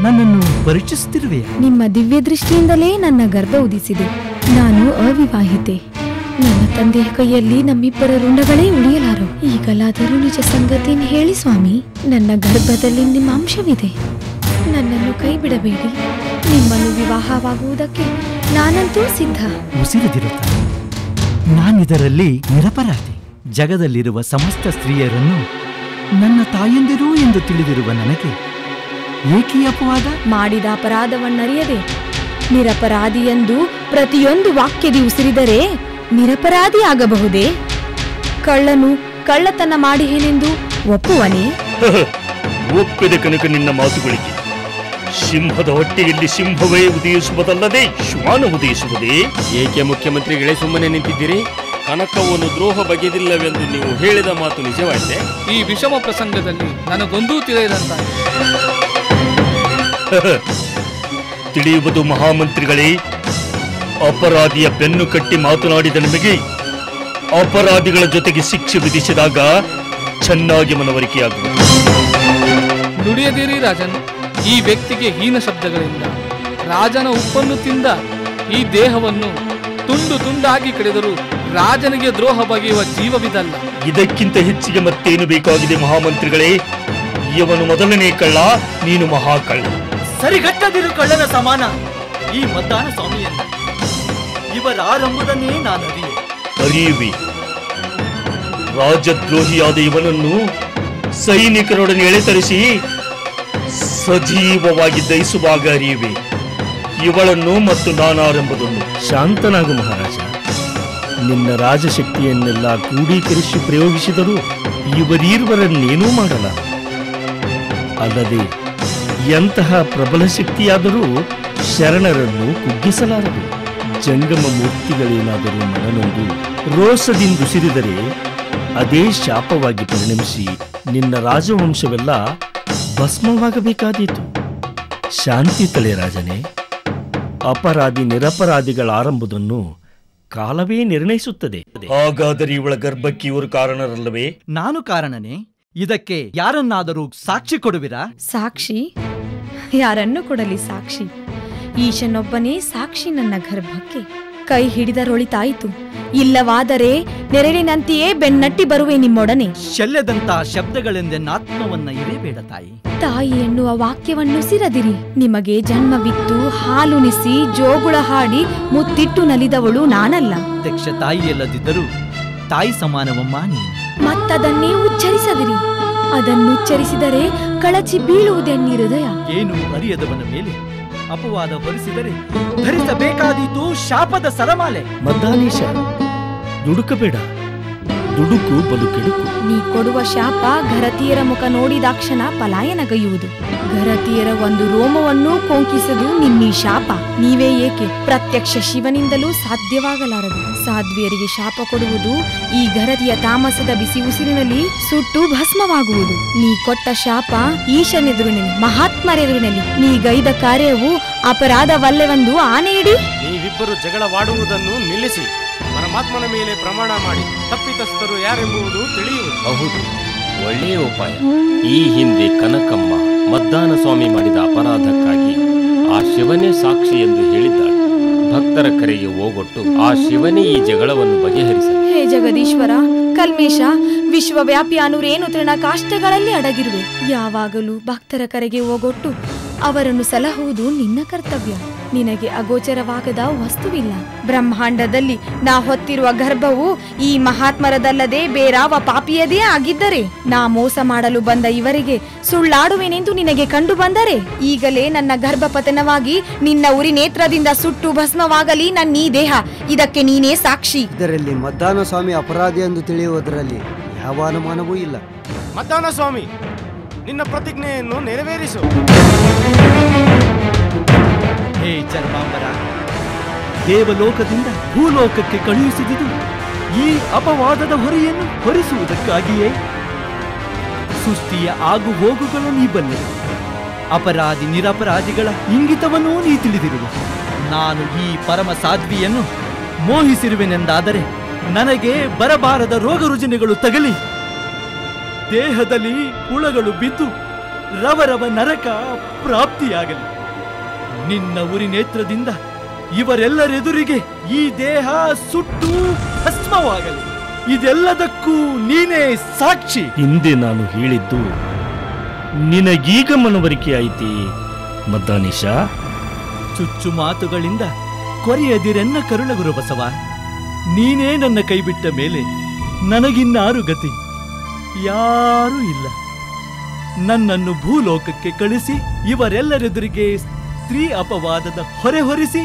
ನನ್ನನ್ನು ಪರೀಕ್ಷಿಸುತ್ತಿರುವೆಯಾ? ನಿಮ್ಮ ದಿವ್ಯ ದೃಷ್ಟಿಯಿಂದಲೇ ನನ್ನ ಗರ್ಭ ಉದಿಸಿದೆ. ನಾನು ಅವಿವಾಹಿತೆ. ನನ್ನ ತಂದೆಯ ಕೈಯಲ್ಲಿ ನಮ್ಮಿಬ್ಬರ ಋಣಗಳೇ ಉಳಿಯಲಾರು. ಈಗಲಾದರೂ ನಿಜ ಸಂಗತಿಯನ್ನು ಹೇಳಿ ಸ್ವಾಮಿ. ನನ್ನ ಗರ್ಭದಲ್ಲಿ ನಿಮ್ಮ ಅಂಶವಿದೆ. ನನ್ನನ್ನು ಕೈ ಬಿಡಬೇಡಿ. ನಿಮ್ಮನ್ನು ವಿವಾಹವಾಗುವುದಕ್ಕೆ ನಾನಂತೂ ಸಿದ್ಧ. ಉಸಿರದಿರುತ್ತಾರೆ. ನಾನಿದರಲ್ಲಿ ನಿರಪರಾಧಿ. ಜಗದಲ್ಲಿರುವ ಸಮಸ್ತ ಸ್ತ್ರೀಯರನ್ನು ನನ್ನ ತಾಯಂದಿರು ಎಂದು ತಿಳಿದಿರುವ ನನಗೆ ಏಕೆ ಅಪವಾದ? ಮಾಡಿದ ಅಪರಾಧವನ್ನರಿಯದೆ ನಿರಪರಾಧಿ ಎಂದು ಪ್ರತಿಯೊಂದು ವಾಕ್ಯದಿ ಉಸಿರಿದರೆ ನಿರಪರಾಧಿ ಆಗಬಹುದೇ? ಕಳ್ಳನು ಕಳ್ಳತನ ಮಾಡಿಹೇನೆಂದು ಒಪ್ಪುವನೇ? ಒಪ್ಪಿದ ಕನಕ ನಿನ್ನ ಮಾತುಗಳಿಗೆ. ಸಿಂಹದ ಹೊಟ್ಟೆಯಲ್ಲಿ ಸಿಂಹವೇ ಉದಯಿಸುವುದಲ್ಲದೆ ಶ್ವಾನ ಉದಯಿಸುವುದೇ? ಏಕೆ ಮುಖ್ಯಮಂತ್ರಿಗಳೇ ಸುಮ್ಮನೆ ನಿಂತಿದ್ದೀರಿ? ಕನಕವನ್ನು ದ್ರೋಹ ಬಗೆದಿಲ್ಲವೆಂದು ನೀವು ಹೇಳಿದ ಮಾತು ನಿಜವಾಯಿತೆ? ಈ ವಿಷಮ ಪ್ರಸಂಗದಲ್ಲಿ ನನಗೊಂದೂ ತಿಳಿಯದಂತ ತಿಳಿಯುವುದು ಮಹಾಮಂತ್ರಿಗಳೇ. ಅಪರಾಧಿಯ ಬೆನ್ನು ಕಟ್ಟಿ ಮಾತನಾಡಿದ ನಿಮಗೆ ಅಪರಾಧಿಗಳ ಜೊತೆಗೆ ಶಿಕ್ಷೆ ವಿಧಿಸಿದಾಗ ಚೆನ್ನಾಗಿ ಮನವರಿಕೆಯಾಗುವುದು. ನುಡಿಯದಿರಿ ರಾಜನ್. ಈ ವ್ಯಕ್ತಿಗೆ ಹೀನ ಶಬ್ದಗಳಿಂದ ರಾಜನ ಉಪ್ಪನ್ನು ತಿಂದ ಈ ದೇಹವನ್ನು ತುಂಡು ತುಂಡಾಗಿ ಕಡಿದರೂ ರಾಜನಿಗೆ ದ್ರೋಹ ಬಗೆಯುವ ಜೀವವಿದಲ್ಲ. ಇದಕ್ಕಿಂತ ಹೆಚ್ಚಿಗೆ ಮತ್ತೇನು ಬೇಕಾಗಿದೆ ಮಹಾಮಂತ್ರಿಗಳೇ? ಇವನು ಮೊದಲನೇ ಕಳ್ಳ, ನೀನು ಮಹಾಕಳ್ಳ. ಸರಿಗಟ್ಟದಿರು ಕಳ್ಳನ ಸಮಾನ ಈ ಮದ್ದಾನ ಸ್ವಾಮಿಯನ್ನ. ಇವರಾರೆಂಬುದನ್ನೇ ನಾನು ಅರಿಯುವೆ. ರಾಜದ್ರೋಹಿಯಾದ ಇವನನ್ನು ಸೈನಿಕರೊಡನೆ ಎಳೆತರಿಸಿ ಸಜೀವವಾಗಿ ದಹಿಸುವಾಗ ಅರಿಯುವೆ ಇವಳನ್ನು ಮತ್ತು ನಾನಾರೆಂಬುದನ್ನು. ಶಾಂತನಾಗು ಮಹಾರಾಜ. ನಿನ್ನ ರಾಜಶಕ್ತಿಯನ್ನೆಲ್ಲ ಕ್ರೋಢೀಕರಿಸಿ ಪ್ರಯೋಗಿಸಿದರೂ ಇವರೀರ್ವರನ್ನೇನೂ ಮಾಡಲ್ಲ. ಅಲ್ಲದೆ ಎಂತಹ ಪ್ರಬಲ ಶಕ್ತಿಯಾದರೂ ಶರಣರನ್ನು ಕುಗ್ಗಿಸಲಾರದು. ಜಂಗಮ ಮೂರ್ತಿಗಳೇನಾದರೂ ಮನನೊಂದು ರೋಷದಿಂದುಸಿರಿದರೆ ಅದೇ ಶಾಪವಾಗಿ ಪರಿಣಮಿಸಿ ನಿನ್ನ ರಾಜವಂಶವೆಲ್ಲ ಭಸ್ಮವಾಗಬೇಕಾದೀತು. ಶಾಂತಿ ತಲೆ ರಾಜನೇ. ಅಪರಾಧಿ ನಿರಪರಾಧಿಗಳ ಆರಂಭವನ್ನು ಕಾಲವೇ ನಿರ್ಣಯಿಸುತ್ತದೆ. ಹಾಗಾದರೆ ಇವಳ ಗರ್ಭಕ್ಕೆ ಇವರು ಕಾರಣರಲ್ಲವೇ? ನಾನು ಕಾರಣನೇ. ಇದಕ್ಕೆ ಯಾರನ್ನಾದರೂ ಸಾಕ್ಷಿ ಕೊಡುವಿರಾ? ಸಾಕ್ಷಿ? ಯಾರನ್ನು ಕೊಡಲಿ ಸಾಕ್ಷಿ? ಈಶನೊಬ್ಬನೇ ಸಾಕ್ಷಿ ನನ್ನ ಗರ್ಭಕ್ಕೆ. ಕೈ ಹಿಡಿದರೊಳಿತಾಯಿತು, ಇಲ್ಲವಾದರೆ ನೆರಳಿನಂತೆಯೇ ಬೆನ್ನಟ್ಟಿ ಬರುವೆ ನಿಮ್ಮೊಡನೆ. ಶಲ್ಯದಂತ ಶಬ್ದಗಳೆಂದೆನ್ನಾತ್ಮವನ್ನ ಇರೇಬೇಡ ತಾಯಿ. ತಾಯಿ ಎನ್ನುವ ವಾಕ್ಯವನ್ನು ಸಿರದಿರಿ. ನಿಮಗೆ ಜನ್ಮವಿತ್ತು ಹಾಲುಣಿಸಿ ಜೋಗುಳ ಹಾಡಿ ಮುತ್ತಿಟ್ಟು ನಲಿದವಳು ನಾನಲ್ಲ. ದಕ್ಷ ತಾಯಿಯಲ್ಲದಿದ್ದರೂ ತಾಯಿ ಸಮಾನವಮ್ಮ ನೀನು. ಮತ್ತದನ್ನೇ ಉಚ್ಚರಿಸದಿರಿ. ಅದನ್ನುಚ್ಚರಿಸಿದರೆ ಕಳಚಿ ಬೀಳುವುದೆನ್ನಿ ಹೃದಯ. ಏನು ಅರಿಯದವನ ಮೇಲೆ ಅಪವಾದ ಹೊರಿಸಿದರೆ ಧರಿಸಬೇಕಾದೀತು ಶಾಪದ ಸರಮಾಲೆ. ಮದ್ದಾನೀಶ, ದುಡುಕಬೇಡ. ದುಡುಕು ಬಲು ಕೆಡುಕು. ನೀ ಕೊಡುವ ಶಾಪ ಘರತಿಯರ ಮುಖ ನೋಡಿದಾಕ್ಷಣ ಪಲಾಯನಗೈಯುವುದು. ಘರತಿಯರ ಒಂದು ರೋಮವನ್ನೂ ಕೊಂಕಿಸದು ನಿಮ್ಮೀ ಶಾಪ. ನೀವೇ ಏಕೆ, ಪ್ರತ್ಯಕ್ಷ ಶಿವನಿಂದಲೂ ಸಾಧ್ಯವಾಗಲಾರದು. ಸಾಧ್ವಿಯರಿಗೆ ಶಾಪ ಕೊಡುವುದು ಈ ಘರತಿಯ ತಾಮಸದ ಬಿಸಿ ಉಸಿರಿನಲ್ಲಿ ಸುಟ್ಟು ಭಸ್ಮವಾಗುವುದು. ನೀ ಕೊಟ್ಟ ಶಾಪ ಈಶನೆದುರಿನಲ್ಲಿ, ಮಹಾತ್ಮರೆದುರಿನಲ್ಲಿ ನೀ ಗೈದ ಕಾರ್ಯವು ಅಪರಾಧವಲ್ಲವೆಂದು ಆನೆ ಇಡಿ. ನೀವಿಬ್ಬರು ಜಗಳವಾಡುವುದನ್ನು ನಿಲ್ಲಿಸಿ ಪರಮಾತ್ಮನ ಮೇಲೆ ಪ್ರಮಾಣ ಮಾಡಿ ತಪ್ಪಿತಸ್ಥರು ಯಾರೆಂಬುದು ತಿಳಿಯುವುದು. ಹೌದು, ಒಳ್ಳೆಯ ಉಪಾಯ. ಈ ಹಿಂದೆ ಕನಕಮ್ಮ ಮದ್ದಾನ ಸ್ವಾಮಿ ಮಾಡಿದ ಅಪರಾಧಕ್ಕಾಗಿ ಆ ಶಿವನೇ ಸಾಕ್ಷಿ ಎಂದು ಹೇಳಿದ್ದಾಳೆ. ಭಕ್ತರ ಕರೆಗೆ ಹೋಗೊಟ್ಟು ಆ ಶಿವನೇ ಈ ಜಗಳವನ್ನು ಬಗೆಹರಿಸಲಿ. ಹೇ ಜಗದೀಶ್ವರ, ಕಲ್ಮೇಶ, ವಿಶ್ವವ್ಯಾಪಿ ಅನುರೇನು ತೃಣ ಕಾಷ್ಟಗಳಲ್ಲಿ ಅಡಗಿರುವೆ. ಯಾವಾಗಲೂ ಭಕ್ತರ ಕರೆಗೆ ಹೋಗೊಟ್ಟು ಅವರನ್ನು ಸಲಹುವುದು ನಿನ್ನ ಕರ್ತವ್ಯ. ನಿನಗೆ ಅಗೋಚರವಾಗದ ವಸ್ತುವಿಲ್ಲ. ಬ್ರಹ್ಮಾಂಡದಲ್ಲಿ ನಾ ಹೊತ್ತಿರುವ ಗರ್ಭವು ಈ ಮಹಾತ್ಮರದಲ್ಲದೆ ಬೇರಾವ ಪಾಪಿಯದೇ ಆಗಿದ್ದರೆ, ನಾ ಮೋಸ ಮಾಡಲು ಬಂದ ಇವರಿಗೆ ಸುಳ್ಳಾಡುವೆನೆಂದು ನಿನಗೆ ಕಂಡು ಬಂದರೆ, ಈಗಲೇ ನನ್ನ ಗರ್ಭಪತನವಾಗಿ ನಿನ್ನ ಉರಿ ನೇತ್ರದಿಂದ ಸುಟ್ಟು ಭಸ್ಮವಾಗಲಿ ನನ್ನೀ ದೇಹ. ಇದಕ್ಕೆ ನೀನೇ ಸಾಕ್ಷಿ. ಇದರಲ್ಲಿ ಮದ್ದಾನ ಸ್ವಾಮಿ ಅಪರಾಧಿ ಎಂದು ತಿಳಿಯುವುದರಲ್ಲಿ ಯಾವ ಅನುಮಾನವೂ ಇಲ್ಲ. ಮದ್ದಾನ ಸ್ವಾಮಿ, ನಿನ್ನ ಪ್ರತಿಜ್ಞೆಯನ್ನು ನೆರವೇರಿಸು. ಹೇ ಜನ್ಮಾಂಬರ, ದೇವಲೋಕದಿಂದ ಭೂಲೋಕಕ್ಕೆ ಕಳುಹಿಸಿದುದು ಈ ಅಪವಾದದ ಹೊರೆಯನ್ನು ಹೊರಿಸುವುದಕ್ಕಾಗಿಯೇ. ಸೃಷ್ಟಿಯ ಆಗು ಹೋಗುಗಳು ನೀ ಬಲ್ಲೆ. ಅಪರಾಧಿ ನಿರಪರಾಧಿಗಳ ಇಂಗಿತವನ್ನೂ ನೀ ತಿಳಿದಿರುವೆ. ನಾನು ಈ ಪರಮ ಸಾಧ್ವಿಯನ್ನು ಮೋಹಿಸಿರುವೆನೆಂದಾದರೆ ನನಗೆ ಬರಬಾರದ ರೋಗ ರುಜಿನಗಳು ತಗಲಿ, ದೇಹದಲ್ಲಿ ಹುಳಗಳು ಬಿದ್ದು ರವರವ ನರಕ ಪ್ರಾಪ್ತಿಯಾಗಲಿ. ನಿನ್ನ ಉರಿ ನೇತ್ರದಿಂದ ಇವರೆಲ್ಲರೆದುರಿಗೆ ಈ ದೇಹ ಸುಟ್ಟು ಭಸ್ಮವಾಗಲಿ. ಇದೆಲ್ಲದಕ್ಕೂ ನೀನೇ ಸಾಕ್ಷಿ. ಹಿಂದೆ ನಾನು ಹೇಳಿದ್ದು ನಿನಗೀಗ ಮನವರಿಕೆ ಆಯಿತಿ ಮದ್ದಾನೀಶ? ಚುಚ್ಚು ಮಾತುಗಳಿಂದ ಕೊರೆಯದಿರೆನ್ನ ಕರುಣಗುರು ಬಸವ. ನೀನೇ ನನ್ನ ಕೈಬಿಟ್ಟ ಮೇಲೆ ನನಗಿನ್ನಾರು ಗತಿ, ಯಾರೂ ಇಲ್ಲ. ನನ್ನನ್ನು ಭೂಲೋಕಕ್ಕೆ ಕಳಿಸಿ ಇವರೆಲ್ಲರೆದುರಿಗೆ ಸ್ತ್ರೀ ಅಪವಾದದ ಹೊರೆ ಹೊರಿಸಿ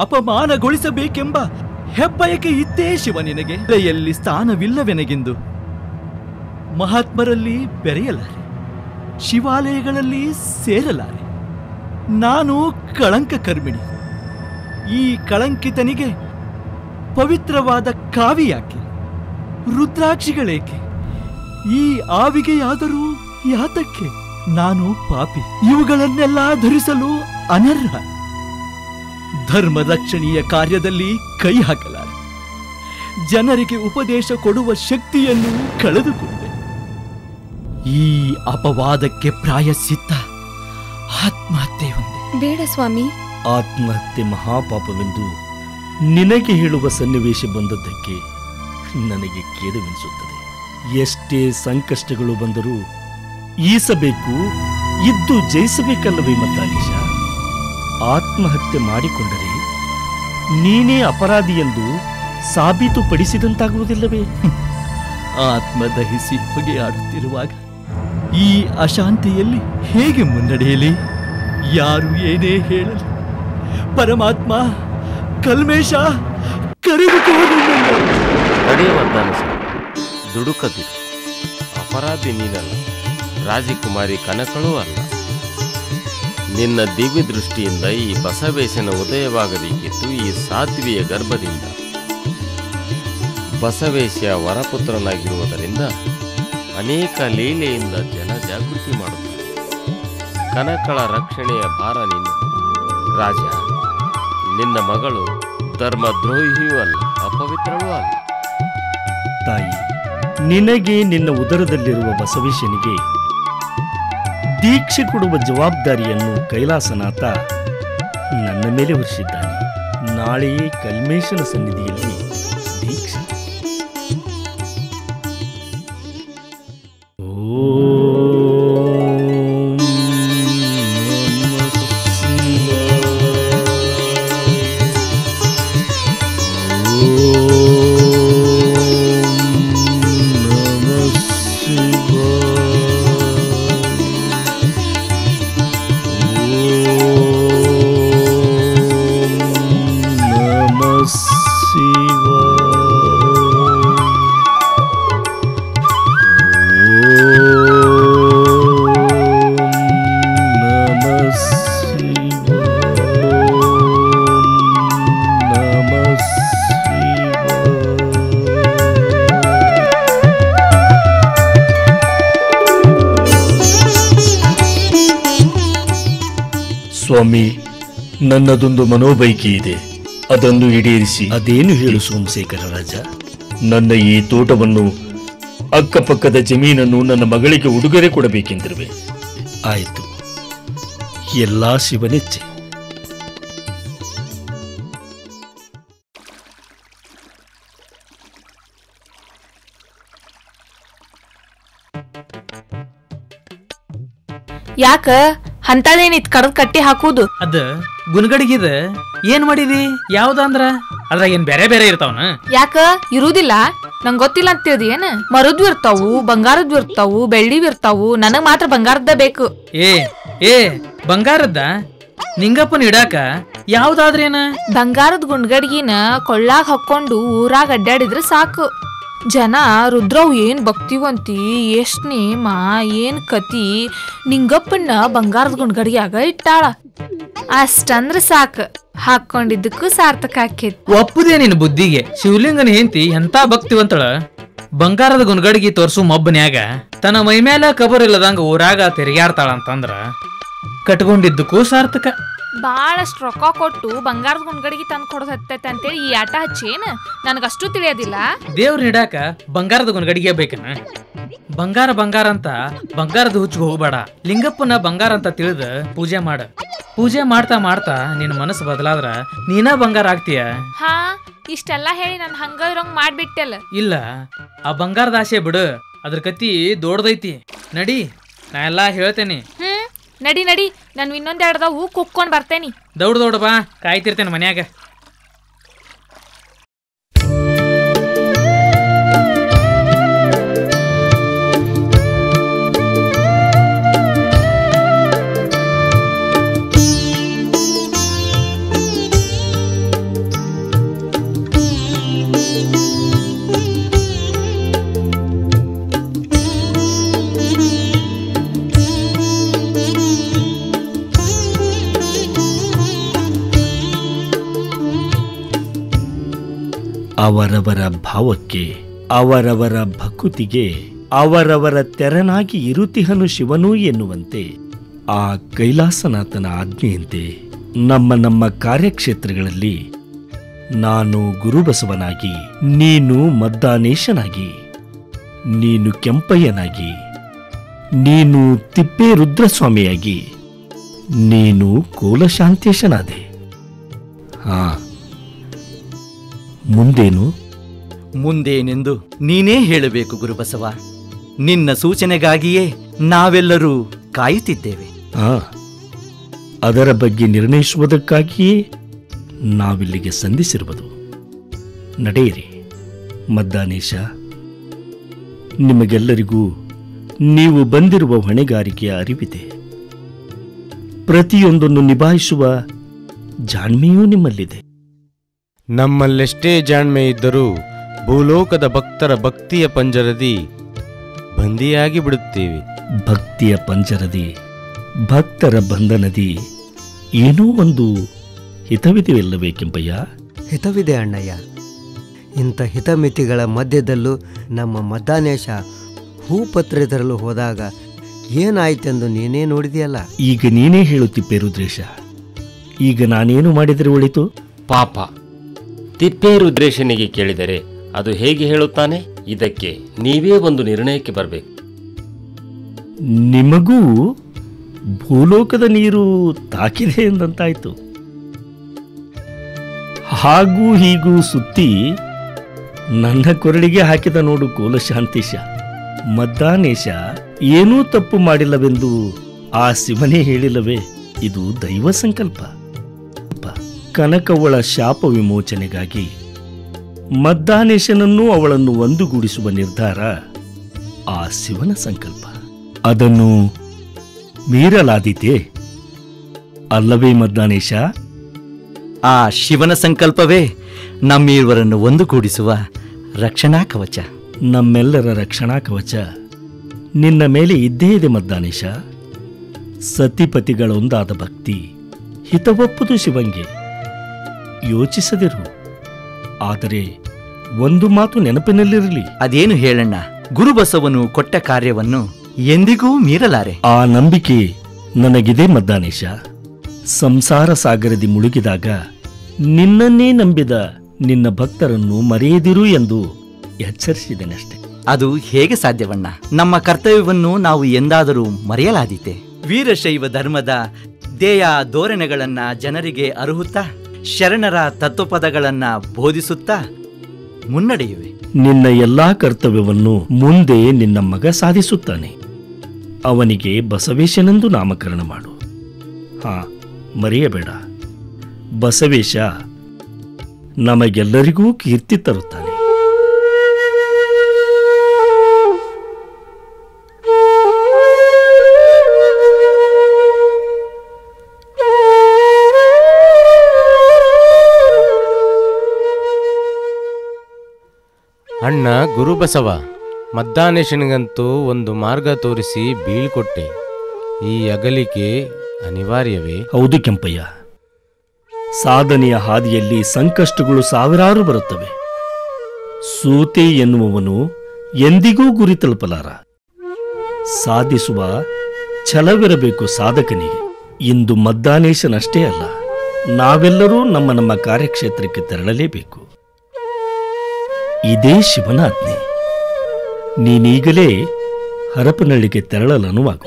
ಅಪಮಾನಗೊಳಿಸಬೇಕೆಂಬ ಹೆಬ್ಬಯಕೆ ಇದ್ದೇ ಶಿವ ನಿನಗೆ. ಎಲ್ಲಿ ಸ್ಥಾನವಿಲ್ಲವೆನಗೆಂದು ಮಹಾತ್ಮರಲ್ಲಿ ಬೆರೆಯಲಾರೆ, ಶಿವಾಲಯಗಳಲ್ಲಿ ಸೇರಲಾರೆ. ನಾನು ಕಳಂಕ ಕರ್ಮಿಣಿ. ಈ ಕಳಂಕಿತನಿಗೆ ಪವಿತ್ರವಾದ ಕಾವಿ ಯಾಕೆ, ರುದ್ರಾಕ್ಷಿಗಳೇಕೆ, ಈ ಆವಿಗೆಯಾದರೂ ಯಾತಕ್ಕೆ? ನಾನು ಪಾಪಿ, ಇವುಗಳನ್ನೆಲ್ಲ ಧರಿಸಲು ಅನರ್ಹ. ಧರ್ಮ ರಕ್ಷಣೀಯ ಕಾರ್ಯದಲ್ಲಿ ಕೈ ಹಾಕಲಾರೆ. ಜನರಿಗೆ ಉಪದೇಶ ಕೊಡುವ ಶಕ್ತಿಯನ್ನು ಕಳೆದುಕೊಂಡೆ. ಈ ಅಪವಾದಕ್ಕೆ ಪ್ರಾಯಶ್ಚಿತ್ತ ಆತ್ಮಹತ್ಯೆ ಒಂದೇ. ಬೇಡ ಸ್ವಾಮಿ. ಆತ್ಮಹತ್ಯೆ ಮಹಾಪಾಪವೆಂದು ನಿನಗೆ ಹೇಳುವ ಸನ್ನಿವೇಶ ಬಂದದ್ದಕ್ಕೆ ನನಗೆ ಖೇದವೆನಿಸುತ್ತದೆ. ಎಷ್ಟೇ ಸಂಕಷ್ಟಗಳು ಬಂದರೂ ಈಸಬೇಕು, ಇದ್ದು ಜಯಿಸಬೇಕಲ್ಲವೇ ಮದ್ದಾನೀಶ? ಆತ್ಮಹತ್ಯೆ ಮಾಡಿಕೊಂಡರೆ ನೀನೇ ಅಪರಾಧಿ ಎಂದು ಸಾಬೀತುಪಡಿಸಿದಂತಾಗುವುದಿಲ್ಲವೇ? ಆತ್ಮದಹಿಸಿ ಹೊಗೆಯಾಡುತ್ತಿರುವಾಗ ಈ ಅಶಾಂತಿಯಲ್ಲಿ ಹೇಗೆ ಮುನ್ನಡೆಯಲಿ? ಯಾರು ಏನೇ ಹೇಳಲಿ, ಪರಮಾತ್ಮ ಕಲ್ಮೇಶ ಕರೆದುಕೊಂಡು ದುಡುಕದಿ. ಅಪರಾಧಿ ನೀನಲ್ಲ, ರಾಜಕುಮಾರಿ ಕನಕಳೂ ಅಲ್ಲ. ನಿನ್ನ ದಿವ್ಯ ದೃಷ್ಟಿಯಿಂದ ಈ ಬಸವೇಶನ ಉದಯವಾಗಬೇಕಿತ್ತು ಈ ಸಾಧ್ವಿಯ ಗರ್ಭದಿಂದ ಬಸವೇಶ ವರಪುತ್ರನಾಗಿರುವುದರಿಂದ ಅನೇಕ ಲೀಲೆಯಿಂದ ಜನ ಜಾಗೃತಿ ಮಾಡುತ್ತಾರೆ. ಕನಕಳ ರಕ್ಷಣೆಯ ಭಾರ ನಿನ್ನ. ರಾಜ, ನಿನ್ನ ಮಗಳು ಧರ್ಮದ್ರೋಹಿಯೂ ಅಲ್ಲ, ಅಪವಿತ್ರಳೂ ಅಲ್ಲ. ತಾಯಿ, ನಿನಗೆ ನಿನ್ನ ಉದರದಲ್ಲಿರುವ ಬಸವೇಶನಿಗೆ ದೀಕ್ಷೆ ಕೊಡುವ ಜವಾಬ್ದಾರಿಯನ್ನು ಕೈಲಾಸನಾಥ ನನ್ನ ಮೇಲೆ ಹೊರಿಸಿದ್ದಾನೆ. ನಾಳೆಯೇ ಕಲ್ಮೇಶನ ಸನ್ನಿಧಿಯಲ್ಲಿ ದೀಕ್ಷೆ. ಸ್ವಾಮಿ, ನನ್ನದೊಂದು ಮನೋಬೈಕಿ ಇದೆ, ಅದನ್ನು ಈಡೇರಿಸಿ. ಅದೇನು ಹೇಳು ಸೋಮಶೇಖರ ರಾಜ? ನನ್ನ ಈ ತೋಟವನ್ನು, ಅಕ್ಕಪಕ್ಕದ ಜಮೀನನ್ನು ನನ್ನ ಮಗಳಿಗೆ ಉಡುಗೊರೆ ಕೊಡಬೇಕೆಂದಿರುವೆ. ಆಯಿತು, ಎಲ್ಲಾ ಶಿವನೆಚ್ಚೆ. ಯಾಕ ಅಂತದೇನಿತ್ ಕಡದ್ ಕಟ್ಟಿ ಹಾಕುದು? ಅದ ಗುನ್ಗಡಿಗಿದ ಏನ್ ಮಾಡಿದಿ? ಯಾವ್ದಂದ್ರ ಅದ್ರಾಗ ಏನ್ ಬೇರೆ ಬೇರೆ ಇರ್ತಾವನ? ಯಾಕ ಇರುದಿಲ್ಲ? ನಂಗ್ ಗೊತ್ತಿಲ್ಲ ಅಂತ ತಿಳಿದಿ ಏನ? ಮರದ್ವು ಇರ್ತಾವು, ಬಂಗಾರದ್ವು ಇರ್ತಾವು, ಬೆಳ್ಳಿವ್ ಇರ್ತಾವು. ನನಗ್ ಮಾತ್ರ ಬಂಗಾರದ್ದ ಬೇಕು. ಏ ಬಂಗಾರದ್ದ ನಿಂಗಪ್ಪನ ಇಡಾಕ ಯಾವ್ದಾದ್ರೇನ? ಬಂಗಾರದ ಗುಂಡ್ಗಡಿಗಿನ ಕೊಳ್ಳಾಗ ಹಾಕೊಂಡು ಊರಾಗ ಅಡ್ಡಾಡಿದ್ರೆ ಸಾಕು. ಜನ ರುದ್ರವ್ ಏನ್ ಭಕ್ತಿವಂತಿ, ಎಷ್ಟ್ ನೇಮ, ಏನ್ ಕತಿ, ನಿಂಗಪ್ಪನ ಬಂಗಾರದ ಗುಂಡ್ಗಡಿಯಾಗ ಇಟ್ಟಾಳ ಅಷ್ಟಂದ್ರ ಸಾಕು. ಹಾಕೊಂಡಿದ್ದಕ್ಕೂ ಸಾರ್ಥಕ ಆಕೇತಿ. ಒಪ್ಪುದೇ ನಿನ್ ಬುದ್ಧಿಗೆ. ಶಿವಲಿಂಗನ ಹೆಂಡತಿ ಎಂತ ಭಕ್ತಿವಂತಳ. ಬಂಗಾರದ ಗುಂಡ್ಗಡಿಗೆ ತೋರ್ಸು ಮಬ್ಬನ್ಯಾಗ ತನ್ನ ಮೈಮೇಲ ಕಬರ್ ಇಲ್ಲದಂಗ ಊರಾಗ ತಿರುಗಾಡ್ತಾಳ ಅಂತಂದ್ರ ಕಟ್ಕೊಂಡಿದ್ದಕ್ಕೂ ಸಾರ್ಥಕ. ಬಾಳಷ್ಟು ರೊಕ್ಕ ಕೊಟ್ಟು ಬಂಗಾರದ ಗುಂಡ್ಗಡಿಗೆ ತಂದು ಕೊಡೋದ್ ಹತ್ತೈತೆ ಅಂತೇಳಿ ಈ ಆಟ ಹಚ್ಚೇನ? ನನಗಷ್ಟು ತಿಳಿಯೋದಿಲ್ಲ. ದೇವ್ರ ಹಿಡಾಕ ಬಂಗಾರದ ಗುಂಡ್ಗಡಿಗೆ ಬೇಕನ? ಬಂಗಾರ ಬಂಗಾರ ಅಂತ ಬಂಗಾರದ ಹುಚ್ಚಿಗೆ ಹೋಗ್ಬೇಡ. ಲಿಂಗಪ್ಪನ ಬಂಗಾರ ಅಂತ ತಿಳಿದ ಪೂಜೆ ಮಾಡ. ಪೂಜೆ ಮಾಡ್ತಾ ಮಾಡ್ತಾ ನಿನ್ ಮನಸ್ಸು ಬದಲಾದ್ರ ನೀನ ಬಂಗಾರ ಆಗ್ತೀಯ. ಹಾ, ಇಷ್ಟೆಲ್ಲಾ ಹೇಳಿ ನನ್ ಹಂಗ ಇರೋಂಗ್ ಮಾಡ್ಬಿಟ್ಟೆಲ್ಲ. ಇಲ್ಲ, ಆ ಬಂಗಾರದ ಆಸೆ ಬಿಡು, ಅದ್ರ ಕತಿ ದೊಡ್ಡದೈತಿ. ನಡಿ, ನಾ ಎಲ್ಲಾ ಹೇಳ್ತೇನೆ. ನಡಿ ನಡಿ, ನಾನು ಇನ್ನೊಂದೆರಡದವು ಕುಕ್ಕೊಂಡ್ ಬರ್ತೇನಿ. ದೌಡ್ ಬಾ, ಕಾಯ್ತಿರ್ತೇನೆ ಮನ್ಯಾಗ. ಅವರವರ ಭಾವಕ್ಕೆ, ಅವರವರ ಭಕುತಿಗೆ ಅವರವರ ತೆರನಾಗಿ ಇರುತಿಹನು ಶಿವನು ಎನ್ನುವಂತೆ ಆ ಕೈಲಾಸನಾಥನ ಆಜ್ಞೆಯಂತೆ ನಮ್ಮ ನಮ್ಮ ಕಾರ್ಯಕ್ಷೇತ್ರಗಳಲ್ಲಿ ನಾನು ಗುರುಬಸವನಾಗಿ, ನೀನು ಮದ್ದಾನೇಶನಾಗಿ, ನೀನು ಕೆಂಪಯ್ಯನಾಗಿ, ನೀನು ತಿಪ್ಪೇ ರುದ್ರಸ್ವಾಮಿಯಾಗಿ, ನೀನು ಕೋಲಶಾಂತೇಶನಾದೆ. ಹಾ, ಮುಂದೇನು? ಮುಂದೇನೆಂದು ನೀನೇ ಹೇಳಬೇಕು ಗುರುಬಸವ. ನಿನ್ನ ಸೂಚನೆಗಾಗಿಯೇ ನಾವೆಲ್ಲರೂ ಕಾಯುತ್ತಿದ್ದೇವೆ. ಅದರ ಬಗ್ಗೆ ನಿರ್ಣಯಿಸುವುದಕ್ಕಾಗಿಯೇ ನಾವಿಲ್ಲಿಗೆ ಸಂಧಿಸಿರುವುದು. ನಡೆಯಿರಿ ಮದ್ದಾನೇಶ. ನಿಮಗೆಲ್ಲರಿಗೂ ನೀವು ಬಂದಿರುವ ಹೊಣೆಗಾರಿಕೆಯ ಅರಿವಿದೆ. ಪ್ರತಿಯೊಂದನ್ನು ನಿಭಾಯಿಸುವ ಜಾಣ್ಮೆಯೂ ನಿಮ್ಮಲ್ಲಿದೆ. ನಮ್ಮಲ್ಲೆಷ್ಟೇ ಜಾಣ್ಮೆ ಇದ್ದರೂ ಭೂಲೋಕದ ಭಕ್ತರ ಭಕ್ತಿಯ ಪಂಜರದಿ ಬಂದಿಯಾಗಿ ಬಿಡುತ್ತೇವೆ. ಭಕ್ತಿಯ ಪಂಜರದಿ, ಭಕ್ತರ ಬಂಧನದಿ ಏನೋ ಒಂದು ಹಿತವಿದೆಯಲ್ಲವೇ ಕೆಂಪಯ್ಯ? ಹಿತವಿದೆ ಅಣ್ಣಯ್ಯ. ಇಂಥ ಹಿತಮಿತಿಗಳ ಮಧ್ಯದಲ್ಲೂ ನಮ್ಮ ಮದ್ದಾನೇಶ ಹೂಪತ್ರೆ ತರಲು ಹೋದಾಗ ಏನಾಯ್ತೆಂದು ನೀನೇ ನೋಡಿದೆಯಲ್ಲ. ಈಗ ನೀನೇ ಹೇಳುತ್ತಿಪ್ಪೆ ರುದ್ರೇಶ. ಈಗ ನಾನೇನು ಮಾಡಿದರೆ ಒಳಿತು? ಪಾಪ, ತಿಪ್ಪೇರುದ್ರೇಶನಿಗೆ ಕೇಳಿದರೆ ಅದು ಹೇಗೆ ಹೇಳುತ್ತಾನೆ? ಇದಕ್ಕೆ ನೀವೇ ಒಂದು ನಿರ್ಣಯಕ್ಕೆ ಬರಬೇಕು. ನಿಮಗೂ ಭೂಲೋಕದ ನೀರು ತಾಕಿದೆ ಎಂದಂತಾಯ್ತು. ಹಾಗೂ ಹೀಗೂ ಸುತ್ತಿ ನನ್ನ ಕೊರಳಿಗೆ ಹಾಕಿದ ನೋಡು ಕೋಲಶಾಂತೀಶ. ಮದ್ದಾನೇಶ ಏನೂ ತಪ್ಪು ಮಾಡಿಲ್ಲವೆಂದು ಆ ಶಿವನೇ ಹೇಳಿಲ್ಲವೇ? ಇದು ದೈವ ಸಂಕಲ್ಪ. ಕನಕವ್ವಳ ಶಾಪ ವಿಮೋಚನೆಗಾಗಿ ಮದ್ದಾನೇಶನನ್ನೂ ಅವಳನ್ನು ಒಂದುಗೂಡಿಸುವ ನಿರ್ಧಾರ ಆ ಶಿವನ ಸಂಕಲ್ಪ. ಅದನ್ನು ಮೀರಲಾದೀತೆ ಅಲ್ಲವೇ ಮದ್ದಾನೇಶ? ಆ ಶಿವನ ಸಂಕಲ್ಪವೇ ನಮ್ಮಿರುವರನ್ನು ಒಂದುಗೂಡಿಸುವ ರಕ್ಷಣಾ ಕವಚ. ನಮ್ಮೆಲ್ಲರ ರಕ್ಷಣಾ ಕವಚ ನಿನ್ನ ಮೇಲೆ ಇದ್ದೇ ಇದೆ ಮದ್ದಾನೇಶ. ಸತಿಪತಿಗಳೊಂದಾದ ಭಕ್ತಿ ಹಿತವಪ್ಪುದು ಶಿವಂಗೆ. ಯೋಚಿಸದಿರು. ಆದರೆ ಒಂದು ಮಾತು ನೆನಪಿನಲ್ಲಿರಲಿ. ಅದೇನು ಹೇಳಣ್ಣ? ಗುರುಬಸವನು ಕೊಟ್ಟ ಕಾರ್ಯವನ್ನು ಎಂದಿಗೂ ಮೀರಲಾರೆ. ಆ ನಂಬಿಕೆ ನನಗಿದೆ ಮದ್ದಾನೇಶ. ಸಂಸಾರ ಸಾಗರದಿ ಮುಳುಗಿದಾಗ ನಿನ್ನನ್ನೇ ನಂಬಿದ ನಿನ್ನ ಭಕ್ತರನ್ನು ಮರೆಯದಿರು ಎಂದು ಎಚ್ಚರಿಸಿದೆನಷ್ಟೆ. ಅದು ಹೇಗೆ ಸಾಧ್ಯವಣ್ಣ? ನಮ್ಮ ಕರ್ತವ್ಯವನ್ನು ನಾವು ಎಂದಾದರೂ ಮರೆಯಲಾದೀತೆ? ವೀರಶೈವ ಧರ್ಮದ ದೇಯ ಧೋರಣೆಗಳನ್ನ ಜನರಿಗೆ ಅರುಹುತ್ತಾ, ಶರಣರ ತತ್ವಪದಗಳನ್ನ ಬೋಧಿಸುತ್ತಾ ಮುನ್ನಡೆಯುವೆ. ನಿನ್ನ ಎಲ್ಲಾ ಕರ್ತವ್ಯವನ್ನು ಮುಂದೆ ನಿನ್ನ ಮಗ ಸಾಧಿಸುತ್ತಾನೆ. ಅವನಿಗೆ ಬಸವೇಶನೆಂದು ನಾಮಕರಣ ಮಾಡು. ಮರೆಯಬೇಡ, ಬಸವೇಶ ನಮಗೆಲ್ಲರಿಗೂ ಕೀರ್ತಿ ತರುತ್ತಾನೆ. ಅಣ್ಣ ಗುರುಬಸವ, ಮದ್ದಾನೇಶನಿಗಂತೂ ಒಂದು ಮಾರ್ಗ ತೋರಿಸಿ ಬೀಳ್ಕೊಟ್ಟೆ. ಈ ಅಗಲಿಕೆ ಅನಿವಾರ್ಯವೇ? ಹೌದು ಕೆಂಪಯ್ಯ. ಸಾಧನೆಯ ಹಾದಿಯಲ್ಲಿ ಸಂಕಷ್ಟಗಳು ಸಾವಿರಾರು ಬರುತ್ತವೆ. ಸೂತೆ ಎನ್ನುವವನು ಎಂದಿಗೂ ಗುರಿ ತಲುಪಲಾರ. ಸಾಧಿಸುವ ಛಲವಿರಬೇಕು ಸಾಧಕನಿಗೆ. ಇಂದು ಮದ್ದಾನೇಶನಷ್ಟೇ ಅಲ್ಲ, ನಾವೆಲ್ಲರೂ ನಮ್ಮ ನಮ್ಮ ಕಾರ್ಯಕ್ಷೇತ್ರಕ್ಕೆ ತೆರಳಲೇಬೇಕು. ಇದೇ ಶಿವನ ಆಜ್ಞೆ. ನೀನೀಗಲೇ ಹರಪನಹಳ್ಳಿಗೆ ತೆರಳಲನುವಾಗು.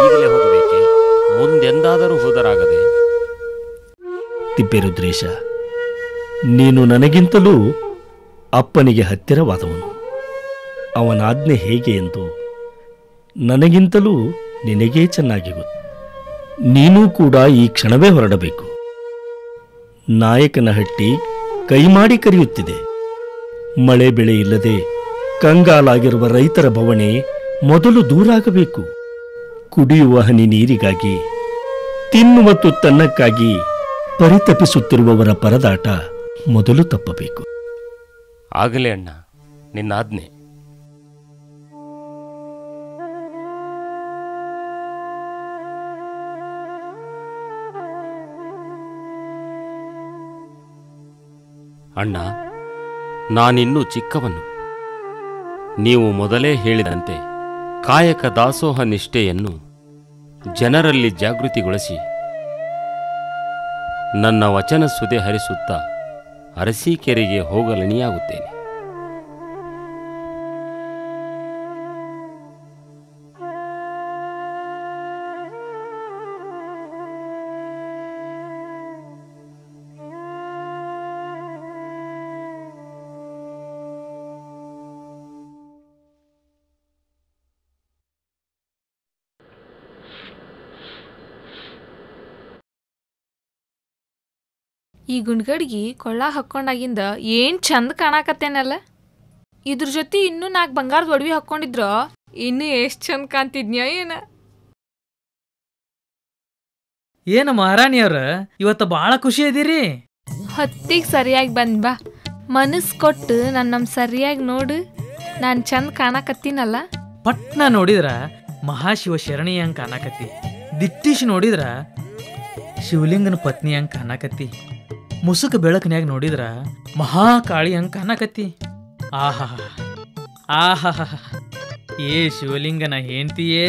ಈಗಲೇ ಹೋಗಬೇಕೆ? ಮುಂದೆಂದಾದರೂ ಹೋದರಾಗದೆ? ತಿಪ್ಪೇರುದ್ರೇಶ, ನೀನು ನನಗಿಂತಲೂ ಅಪ್ಪನಿಗೆ ಹತ್ತಿರವಾದವನು. ಅವನಾಜ್ಞೆ ಹೇಗೆ ಎಂದು ನನಗಿಂತಲೂ ನಿನಗೇ ಚೆನ್ನಾಗಿ ಗೊತ್ತು. ನೀನೂ ಕೂಡ ಈ ಕ್ಷಣವೇ ಹೊರಡಬೇಕು. ನಾಯಕನಹಟ್ಟಿ ಕೈಮಾಡಿ ಕರೆಯುತ್ತಿದೆ. ಮಳೆ ಬೆಳೆ ಇಲ್ಲದೆ ಕಂಗಾಲಾಗಿರುವ ರೈತರ ಬವಣೆ ಮೊದಲು ದೂರಾಗಬೇಕು. ಕುಡಿಯುವ ಹನಿ ನೀರಿಗಾಗಿ, ತಿನ್ನುವ ತುತ್ತನ್ನಕ್ಕಾಗಿ ಪರಿತಪಿಸುತ್ತಿರುವವರ ಪರದಾಟ ಮೊದಲು ತಪ್ಪಬೇಕು. ಆಗಲೇ ಅಣ್ಣ, ನಿನ್ನ ಆಜ್ಞೆ. ಅಣ್ಣ, ನಾನಿನ್ನೂ ಚಿಕ್ಕವನು. ನೀವು ಮೊದಲೇ ಹೇಳಿದಂತೆ ಕಾಯಕ ದಾಸೋಹ ನಿಷ್ಠೆಯನ್ನು ಜನರಲ್ಲಿ ಜಾಗೃತಿಗೊಳಿಸಿ ನನ್ನ ವಚನ ಸುದೆ ಹರಿಸುತ್ತಾ ಅರಸೀಕೆರೆಗೆ ಹೋಗಲಣಿಯಾಗುತ್ತೇನೆ. ಈ ಗುಂಡ್ಗಡ್ಗಿ ಕೊಳ್ಳ ಹಾಕ್ಕೊಂಡಾಗಿಂದ ಏನ್ ಚಂದ ಕಾಣಾಕತ್ತೇನಲ್ಲ. ಇದ್ರ ಜೊತೆ ಇನ್ನೂ 4 ಬಂಗಾರದ ಒಡವಿ ಹಾಕ್ಕೊಂಡಿದ್ರ ಇನ್ನು ಎಷ್ಟ್ ಚಂದ ಕಾಣ್ತಿದ್ನ್ಯ ಏನ. ಏನ ಮಹಾರಾಣಿಯವ್ರ, ಇವತ್ತು ಬಾಳ ಖುಷಿ ಇದೀರಿ? ಹೊತ್ತಿಗೆ ಸರಿಯಾಗಿ ಬಂದ್ ಬಾ. ಮನಸ್ಸು ಕೊಟ್ಟು ನನ್ನ ಸರಿಯಾಗಿ ನೋಡು. ನಾನು ಚಂದ ಕಾಣಕತ್ತೀನಲ್ಲ. ಪಟ್ನ ನೋಡಿದ್ರ ಮಹಾಶಿವ ಶರಣಿ ಹಂಗೆ ಕಾಣಕತ್ತಿ. ದಿಟ್ಟಿಶ್ ನೋಡಿದ್ರ ಶಿವಲಿಂಗನ ಪತ್ನಿ ಹಂಗೆ ಕಾಣಕತ್ತಿ. ಮುಸುಕ ಬೆಳಕನ್ಯಾಗ ನೋಡಿದ್ರ ಮಹಾಕಾಳಿ ಹಂಗೆ ಕಾಣಕತ್ತಿ. ಆಹಾ ಆಹಾ, ಏ ಶಿವಲಿಂಗನ ಹೆಂಡ್ತಿಯೇ,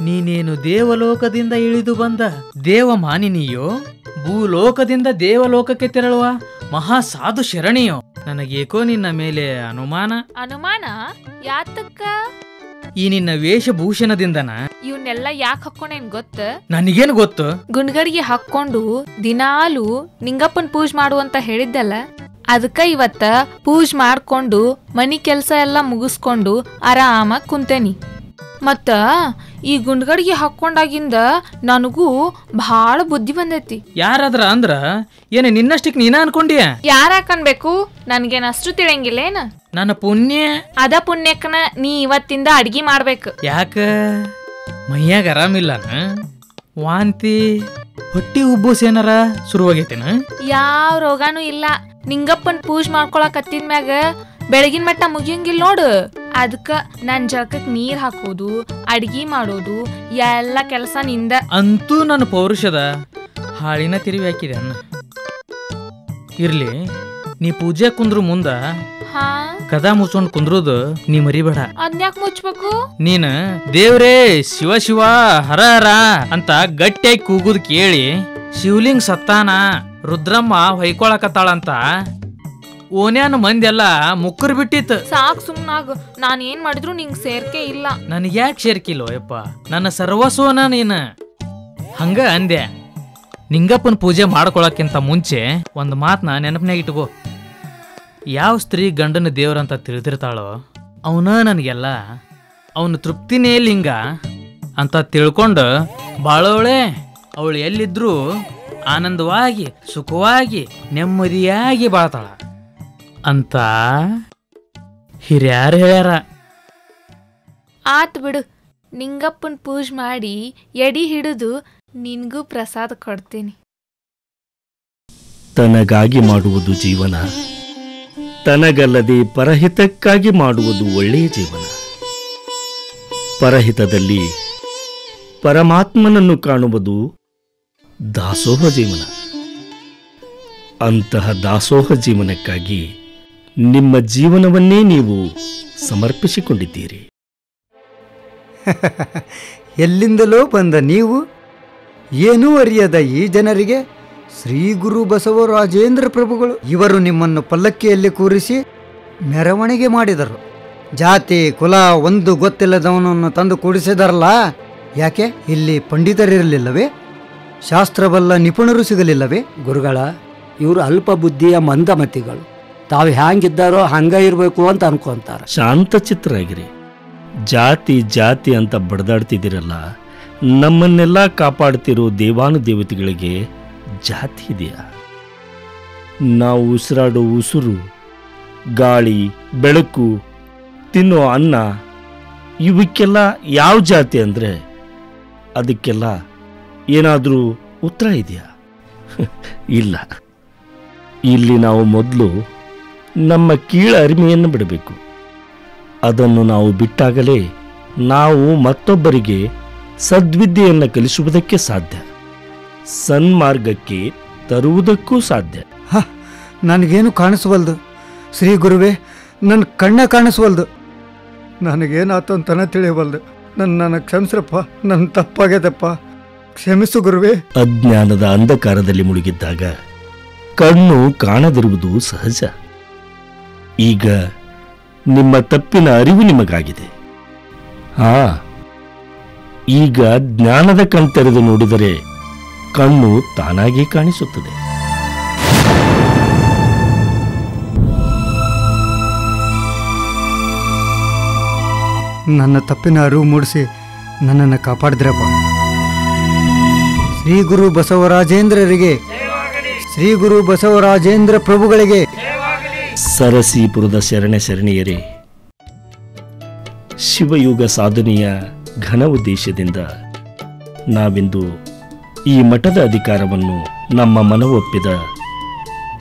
ನೀನೇನು ದೇವಲೋಕದಿಂದ ಇಳಿದು ಬಂದ ದೇವಮಾನಿನಿಯೋ, ಭೂಲೋಕದಿಂದ ದೇವಲೋಕಕ್ಕೆ ತೆರಳುವ ಮಹಾ ಸಾಧು ಶರಣಿಯೋ? ನನಗೇಕೋ ನಿನ್ನ ಮೇಲೆ ಅನುಮಾನ. ಅನುಮಾನ ಯಾತಕ್ಕ? ಈ ನಿನ್ನ ವೇಷಭೂಷಣದಿಂದನ. ಇವನ್ನೆಲ್ಲ ಯಾಕೆ ಹಾಕೊಂಡೇನ್ ಗೊತ್ತ? ನನಗೇನು ಗೊತ್ತು? ಗುಂಡ್ಗಡಿಗೆ ಹಾಕೊಂಡು ದಿನಾಲು ನಿಂಗಪ್ಪನ್ ಪೂಜೆ ಮಾಡುವಂತ ಹೇಳಿದ್ದಲ್ಲ, ಅದಕ್ಕ ಇವತ್ತ ಪೂಜೆ ಮಾಡ್ಕೊಂಡು ಮನಿ ಕೆಲಸ ಎಲ್ಲ ಮುಗಿಸ್ಕೊಂಡು ಆರಾಮಾಗಿ ಕುಂತೇನಿ. ಮತ್ತ ಈ ಗುಂಡ್ಗಡಿಗೆ ಹಾಕೊಂಡಾಗಿಂದ ನನಗೂ ಬಹಳ ಬುದ್ಧಿ ಬಂದೈತಿ. ಯಾರಾದ್ರ ಅಂದ್ರ ಏನ ನಿನ್ನಷ್ಟಕ್ಕೆ ನೀನ ಅನ್ಕೊಂಡಿಯ? ಯಾರ ಹಾಕನ್ಬೇಕು? ನನ್ಗೇನ್ ಅಷ್ಟು ತಿಳಿಯಂಗಿಲ್ಲೇನ? ನನ್ನ ಪುಣ್ಯ. ಅದ ಪುಣ್ಯಕ್ಕನ ನೀ ಇವತ್ತಿಂದ ಅಡ್ಗಿ ಮಾಡ್ಬೇಕು. ಯಾಕ? ಮೈಯಾಗ ಆರಾಮಿಲ್ಲನ? ವಾಂತಿ ಹೊಟ್ಟಿ ಉಬ್ಬೂಸ್ ಏನಾರ ಶುರುವಾಗೈತೇನ? ಯಾವ ರೋಗಾನು ಇಲ್ಲ. ನಿಂಗಪ್ಪನ್ ಪೂಜೆ ಮಾಡ್ಕೊಳಕತ್ತಿದ ಮ್ಯಾಗ ಬೆಳಗಿನ ಮಟ್ಟ ಮುಗಿಯಂಗಿಲ್ಲ ನೋಡು. ಅದಕ್ಕ ನನ್ ಜಳಕಕ್ ನೀರ್ ಹಾಕೋದು, ಅಡ್ಗಿ ಮಾಡೋದು ಎಲ್ಲ ಕೆಲಸ ನಿಂದ. ಅಂತೂ ನನ್ನ ಪೌರುಷದ ಹಾಳಿನ ತಿರುವಿ ಹಾಕಿದೆ ಅನ್ನ. ಇರ್ಲಿ, ನೀ ಪೂಜೆ ಕುಂದ್ರು ಮುಂದ ಕದಾ ಮುಚ್ಕೊಂಡ್ ಕುಂದ್ರುದು ನೀ ಮರಿಬೇಡ. ಅದ್ನ್ಯಾಕ್ ಮುಚ್ಬೇಕು? ನೀನ್ ದೇವ್ರೇ ಶಿವ ಶಿವ ಹರ ಹರ ಅಂತ ಗಟ್ಟಿಯಾಗಿ ಕೂಗುದ್ ಕೇಳಿ ಶಿವಲಿಂಗ್ ಸತ್ತಾನ, ರುದ್ರಮ್ಮ ಹೊಯ್ಕೊಳಕತ್ತಾಳಂತ ಓನ್ಯಾನ ಮಂದಿ ಎಲ್ಲ ಮುಕ್ಕರ್ ಬಿಟ್ಟಿತ್ತು. ಸಾಕ್ ಸುಮ್ನಾಗ. ನಾನ್ ಏನ್ ಮಾಡಿದ್ರು ನಿಂಗ್ ಸೇರ್ಕೆ ಇಲ್ಲ. ನನಗ್ ಯಾಕೆ ಸೇರ್ಕಿಲ್ಲೋ ಯಪ್ಪ? ನನ್ನ ಸರ್ವಸ್ವನ ನೀನ್. ಹಂಗ ಅಂದೆ. ನಿಂಗಪ್ಪನ ಪೂಜೆ ಮಾಡ್ಕೊಳಕ್ಕಿಂತ ಮುಂಚೆ ಒಂದ್ ಮಾತ್ನ ನೆನಪನ್ಯಾಗ ಇಟ್ಕೋ. ಯಾವ ಸ್ತ್ರೀ ಗಂಡನ ದೇವ್ರಂತ ತಿಳಿದಿರ್ತಾಳೋ ಅವನ ನನಗೆಲ್ಲ, ಅವನ ತೃಪ್ತಿನೇ ಲಿಂಗ ಅಂತ ತಿಳ್ಕೊಂಡು ಬಾಳೋಳೆ. ಅವಳು ಎಲ್ಲಿದ್ರು ಆನಂದವಾಗಿ ಸುಖವಾಗಿ ನೆಮ್ಮದಿಯಾಗಿ ಬಾಳ್ತಾಳ ಅಂತ ಹಿರಿಯಾರು ಹೇಳ್ಯಾರ. ಆತ್ ಬಿಡು, ನಿಂಗಪ್ಪನ್ ಪೂಜೆ ಮಾಡಿ ಎಡಿ ಹಿಡಿದು ನಿನ್ಗೂ ಪ್ರಸಾದ ಕೊಡ್ತೀನಿ. ತನಗಾಗಿ ಮಾಡುವುದು ಜೀವನ, ತನಗಲ್ಲದೆ ಪರಹಿತಕ್ಕಾಗಿ ಮಾಡುವುದು ಒಳ್ಳೆಯ ಜೀವನ. ಪರಹಿತದಲ್ಲಿ ಪರಮಾತ್ಮನನ್ನು ಕಾಣುವುದು ದಾಸೋಹ ಜೀವನ. ಅಂತಹ ದಾಸೋಹ ಜೀವನಕ್ಕಾಗಿ ನಿಮ್ಮ ಜೀವನವನ್ನೇ ನೀವು ಸಮರ್ಪಿಸಿಕೊಂಡಿದ್ದೀರಿ. ಎಲ್ಲಿಂದಲೋ ಬಂದ ನೀವು, ಏನೂ ಅರಿಯದ ಈ ಜನರಿಗೆ ಶ್ರೀ ಗುರು ಬಸವರಾಜೇಂದ್ರ ಪ್ರಭುಗಳು ಇವರು ನಿಮ್ಮನ್ನು ಪಲ್ಲಕ್ಕಿಯಲ್ಲಿ ಕೂರಿಸಿ ಮೆರವಣಿಗೆ ಮಾಡಿದರು. ಜಾತಿ ಕುಲ ಒಂದು ಗೊತ್ತಿಲ್ಲದವನನ್ನು ತಂದು ಕೂಡಿಸಿದಾರಲ್ಲ, ಯಾಕೆ ಇಲ್ಲಿ ಪಂಡಿತರಿರಲಿಲ್ಲವೇ? ಶಾಸ್ತ್ರವಲ್ಲ ನಿಪುಣರು ಸಿಗಲಿಲ್ಲವೇ? ಗುರುಗಳ, ಇವರು ಅಲ್ಪ ಬುದ್ಧಿಯ ಮಂದಮತಿಗಳು. ತಾವು ಹ್ಯಾಂಗಿದ್ದಾರೋ ಹಂಗ ಇರಬೇಕು ಅಂತ ಅನ್ಕೊಂತಾರೆ. ಶಾಂತಚಿತ್ತರಾಗಿರಿ. ಜಾತಿ ಜಾತಿ ಅಂತ ಬಡದಾಡ್ತಿದ್ದೀರಲ್ಲ, ನಮ್ಮನ್ನೆಲ್ಲ ಕಾಪಾಡ್ತಿರೋ ದೇವಾನುದೇವತೆಗಳಿಗೆ ಜಾತಿ ಇದೆಯಾ? ನಾವು ಉಸಿರಾಡೋ ಉಸಿರು, ಗಾಳಿ, ಬೆಳಕು, ತಿನ್ನೋ ಅನ್ನ, ಇವಕ್ಕೆಲ್ಲ ಯಾವ ಜಾತಿ ಅಂದರೆ ಅದಕ್ಕೆಲ್ಲ ಏನಾದರೂ ಉತ್ತರ ಇದೆಯಾ? ಇಲ್ಲ. ಇಲ್ಲಿ ನಾವು ಮೊದಲು ನಮ್ಮ ಕೀಳ ಅರಿಮೆಯನ್ನು ಬಿಡಬೇಕು. ಅದನ್ನು ನಾವು ಬಿಟ್ಟಾಗಲೇ ನಾವು ಮತ್ತೊಬ್ಬರಿಗೆ ಸದ್ವಿದ್ಯೆಯನ್ನು ಕಲಿಸುವುದಕ್ಕೆ ಸಾಧ್ಯ, ಸನ್ಮಾರ್ಗಕ್ಕೆ ತರುವುದಕ್ಕೂ ಸಾಧ್ಯ. ನನಗೇನು ಕಾಣಿಸವಲ್ದು ಶ್ರೀ ಗುರುವೇ, ನನ್ನ ಕಣ್ಣ ಕಾಣಿಸವಲ್ದು. ನನಗೇನಾತಂತನ ತಿಳಿಯವಲ್ದು. ನನ್ನ ಕ್ಷಮಿಸ್ರಪ್ಪ, ನನ್ನ ತಪ್ಪಾಗ್ಯದಪ್ಪ, ಕ್ಷಮಿಸು ಗುರುವೇ. ಅಜ್ಞಾನದ ಅಂಧಕಾರದಲ್ಲಿ ಮುಳುಗಿದ್ದಾಗ ಕಣ್ಣು ಕಾಣದಿರುವುದು ಸಹಜ. ಈಗ ನಿಮ್ಮ ತಪ್ಪಿನ ಅರಿವು ನಿಮಗಾಗಿದೆ. ಈಗ ಜ್ಞಾನದ ಕಣ್ತೆರೆದು ನೋಡಿದರೆ ಕಣ್ಣು ತಾನಾಗೇ ಕಾಣಿಸುತ್ತದೆ. ನನ್ನ ತಪ್ಪಿನ ಅರಿವು ಮೂಡಿಸಿ ನನ್ನನ್ನು ಕಾಪಾಡಿದ್ರಪ್ಪ. ಶ್ರೀ ಗುರು ಬಸವರಾಜೇಂದ್ರರಿಗೆ, ಶ್ರೀ ಗುರು ಬಸವರಾಜೇಂದ್ರ ಪ್ರಭುಗಳಿಗೆ. ಸರಸೀಪುರದ ಶರಣೆಯರೇ, ಶಿವಯುಗ ಸಾಧನೆಯ ಘನ ಉದ್ದೇಶದಿಂದ ನಾವಿಂದು ಈ ಮಠದ ಅಧಿಕಾರವನ್ನು ನಮ್ಮ ಮನವೊಪ್ಪಿದ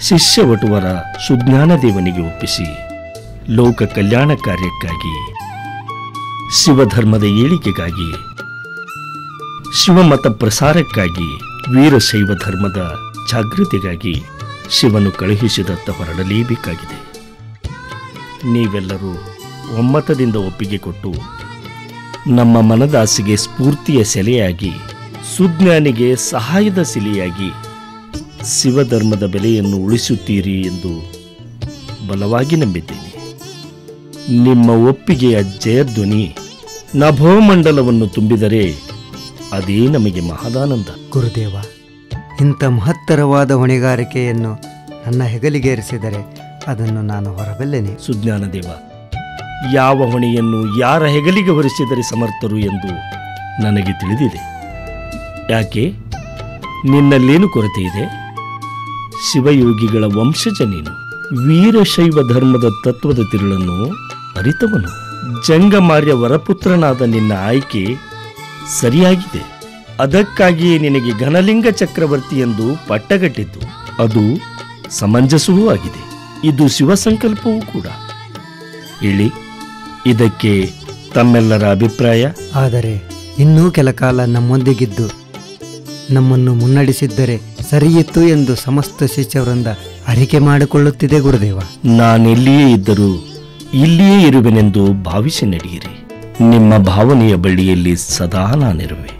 ಶಿಷ್ಯವಟುವರ ಸುಜ್ಞಾನದೇವನಿಗೆ ಒಪ್ಪಿಸಿ ಲೋಕ ಕಲ್ಯಾಣ ಕಾರ್ಯಕ್ಕಾಗಿ, ಶಿವಧರ್ಮದ ಏಳಿಗೆಗಾಗಿ, ಶಿವಮತ ಪ್ರಸಾರಕ್ಕಾಗಿ, ವೀರಶೈವ ಧರ್ಮದ ಜಾಗೃತಿಗಾಗಿ ಶಿವನು ಕಳುಹಿಸಿದತ್ತ ಹೊರಡಲೇಬೇಕಾಗಿದೆ. ನೀವೆಲ್ಲರೂ ಒಮ್ಮತದಿಂದ ಒಪ್ಪಿಗೆ ಕೊಟ್ಟು ನಮ್ಮ ಮನದಾಸೆಗೆ ಸ್ಫೂರ್ತಿಯ ಸೆಲೆಯಾಗಿ, ಸುಜ್ಞಾನಿಗೆ ಸಹಾಯದ ಸಿಲೆಯಾಗಿ ಶಿವಧರ್ಮದ ಬೆಲೆಯನ್ನು ಉಳಿಸುತ್ತೀರಿ ಎಂದು ಬಲವಾಗಿ ನಂಬಿದ್ದೇನೆ. ನಿಮ್ಮ ಒಪ್ಪಿಗೆಯ ಜಯಧ್ವನಿ ನಭೋಮಂಡಲವನ್ನು ತುಂಬಿದರೆ ಅದೇ ನಮಗೆ ಮಹದಾನಂದ. ಗುರುದೇವ, ಇಂಥ ಮಹತ್ತರವಾದ ಹೊಣೆಗಾರಿಕೆಯನ್ನು ನನ್ನ ಹೆಗಲಿಗೇರಿಸಿದರೆ ಅದನ್ನು ನಾನು ಹೊರಬಲ್ಲೆನೆ. ಸುಜ್ಞಾನದೇವ, ಯಾವ ಹೊಣೆಯನ್ನು ಯಾರ ಹೆಗಲಿಗೆ ಹೊರಿಸಿದರೆ ಸಮರ್ಥರು ಎಂದು ನನಗೆ ತಿಳಿದಿದೆ. ಯಾಕೆ, ನಿನ್ನಲ್ಲೇನು ಕೊರತೆ ಇದೆ? ಶಿವಯೋಗಿಗಳ ವಂಶಜ ನೀನು, ವೀರಶೈವ ಧರ್ಮದ ತತ್ವದ ತಿರುಳನ್ನು ಅರಿತವನು. ಜಂಗಮಾರ್ಯ ವರಪುತ್ರನಾದ ನಿನ್ನ ಆಯ್ಕೆ ಸರಿಯಾಗಿದೆ. ಅದಕ್ಕಾಗಿಯೇ ನಿನಗೆ ಘನಲಿಂಗ ಚಕ್ರವರ್ತಿ ಎಂದು ಪಟ್ಟಗಟ್ಟಿದ್ದು. ಅದು ಸಮಂಜಸವೂ ಆಗಿದೆ. ಇದು ಶಿವಸಂಕಲ್ಪವೂ ಕೂಡ. ಹೇಳಿ, ಇದಕ್ಕೆ ತಮ್ಮೆಲ್ಲರ ಅಭಿಪ್ರಾಯ? ಆದರೆ ಇನ್ನೂ ಕೆಲ ಕಾಲ ನಮ್ಮೊಂದಿಗಿದ್ದು ನಮ್ಮನ್ನು ಮುನ್ನಡೆಸಿದ್ದರೆ ಸರಿಯಿತ್ತು ಎಂದು ಸಮಸ್ತ ಶಿಷ್ಯವೃಂದ ಅರಿಕೆ ಮಾಡಿಕೊಳ್ಳುತ್ತಿದೆ ಗುರುದೇವ. ನಾನೆಲ್ಲಿಯೇ ಇದ್ದರೂ ಇಲ್ಲಿಯೇ ಇರುವೆನೆಂದು ಭಾವಿಸಿ ನಡೆಯಿರಿ. ನಿಮ್ಮ ಭಾವನೆಯ ಬಳ್ಳಿಯಲ್ಲಿ ಸದಾ ನಾನಿರುವೆ.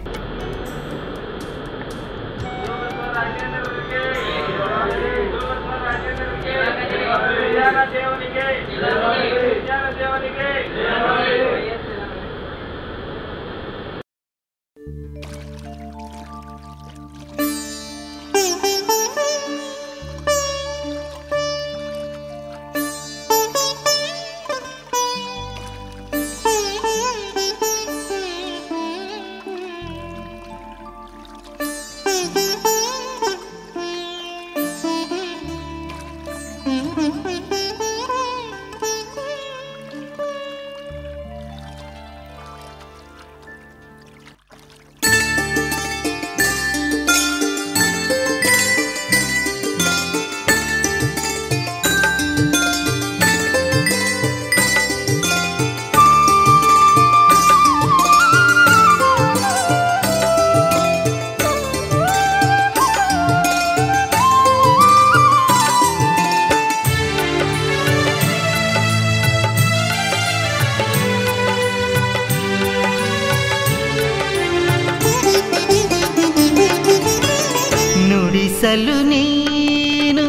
ನುಡಿಸಲು ನೀನು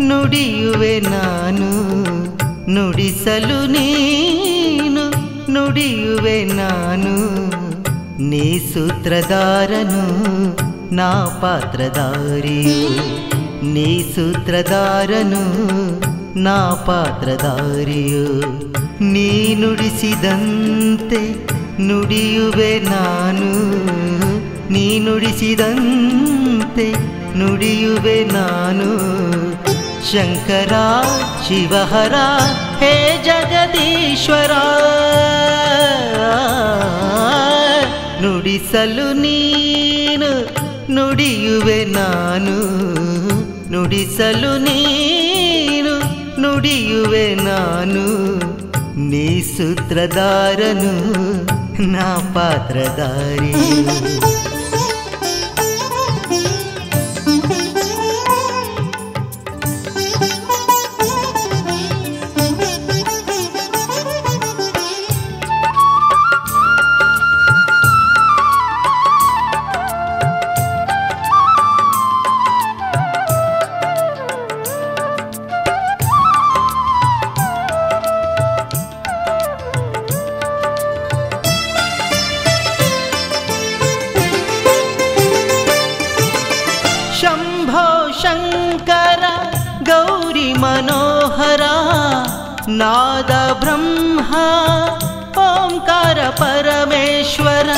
ನುಡಿಯುವೆ ನಾನು, ನುಡಿಸಲು ನೀನು ನುಡಿಯುವೆ ನಾನು. ನೀ ಸೂತ್ರಧಾರನು ನಾ ಪಾತ್ರಧಾರಿಯು, ನೀ ಸೂತ್ರಧಾರನು ನಾ ಪಾತ್ರಧಾರಿಯು. ನೀ ನುಡಿಸಿದಂತೆ ನುಡಿಯುವೆ ನಾನು, ನೀ ನುಡಿಸಿದಂತೆ ನುಡಿಯುವೆ ನಾನು. ಶಂಕರ ಶಿವಹರ ಹೇ ಜಗದೀಶ್ವರ, ನುಡಿಸಲು ನೀನು ನುಡಿಯುವೆ ನಾನು, ನುಡಿಸಲು ನೀನು ನುಡಿಯುವೆ ನಾನು. ನೀ ಸೂತ್ರಧಾರನು ನಾ ಪಾತ್ರಧಾರಿ. ಶಂಭೋ ಶಂಕರ ಗೌರಿ ಮನೋಹರ ನಾದ ಬ್ರಹ್ಮ ಓಂಕಾರ ಪರಮೇಶ್ವರ.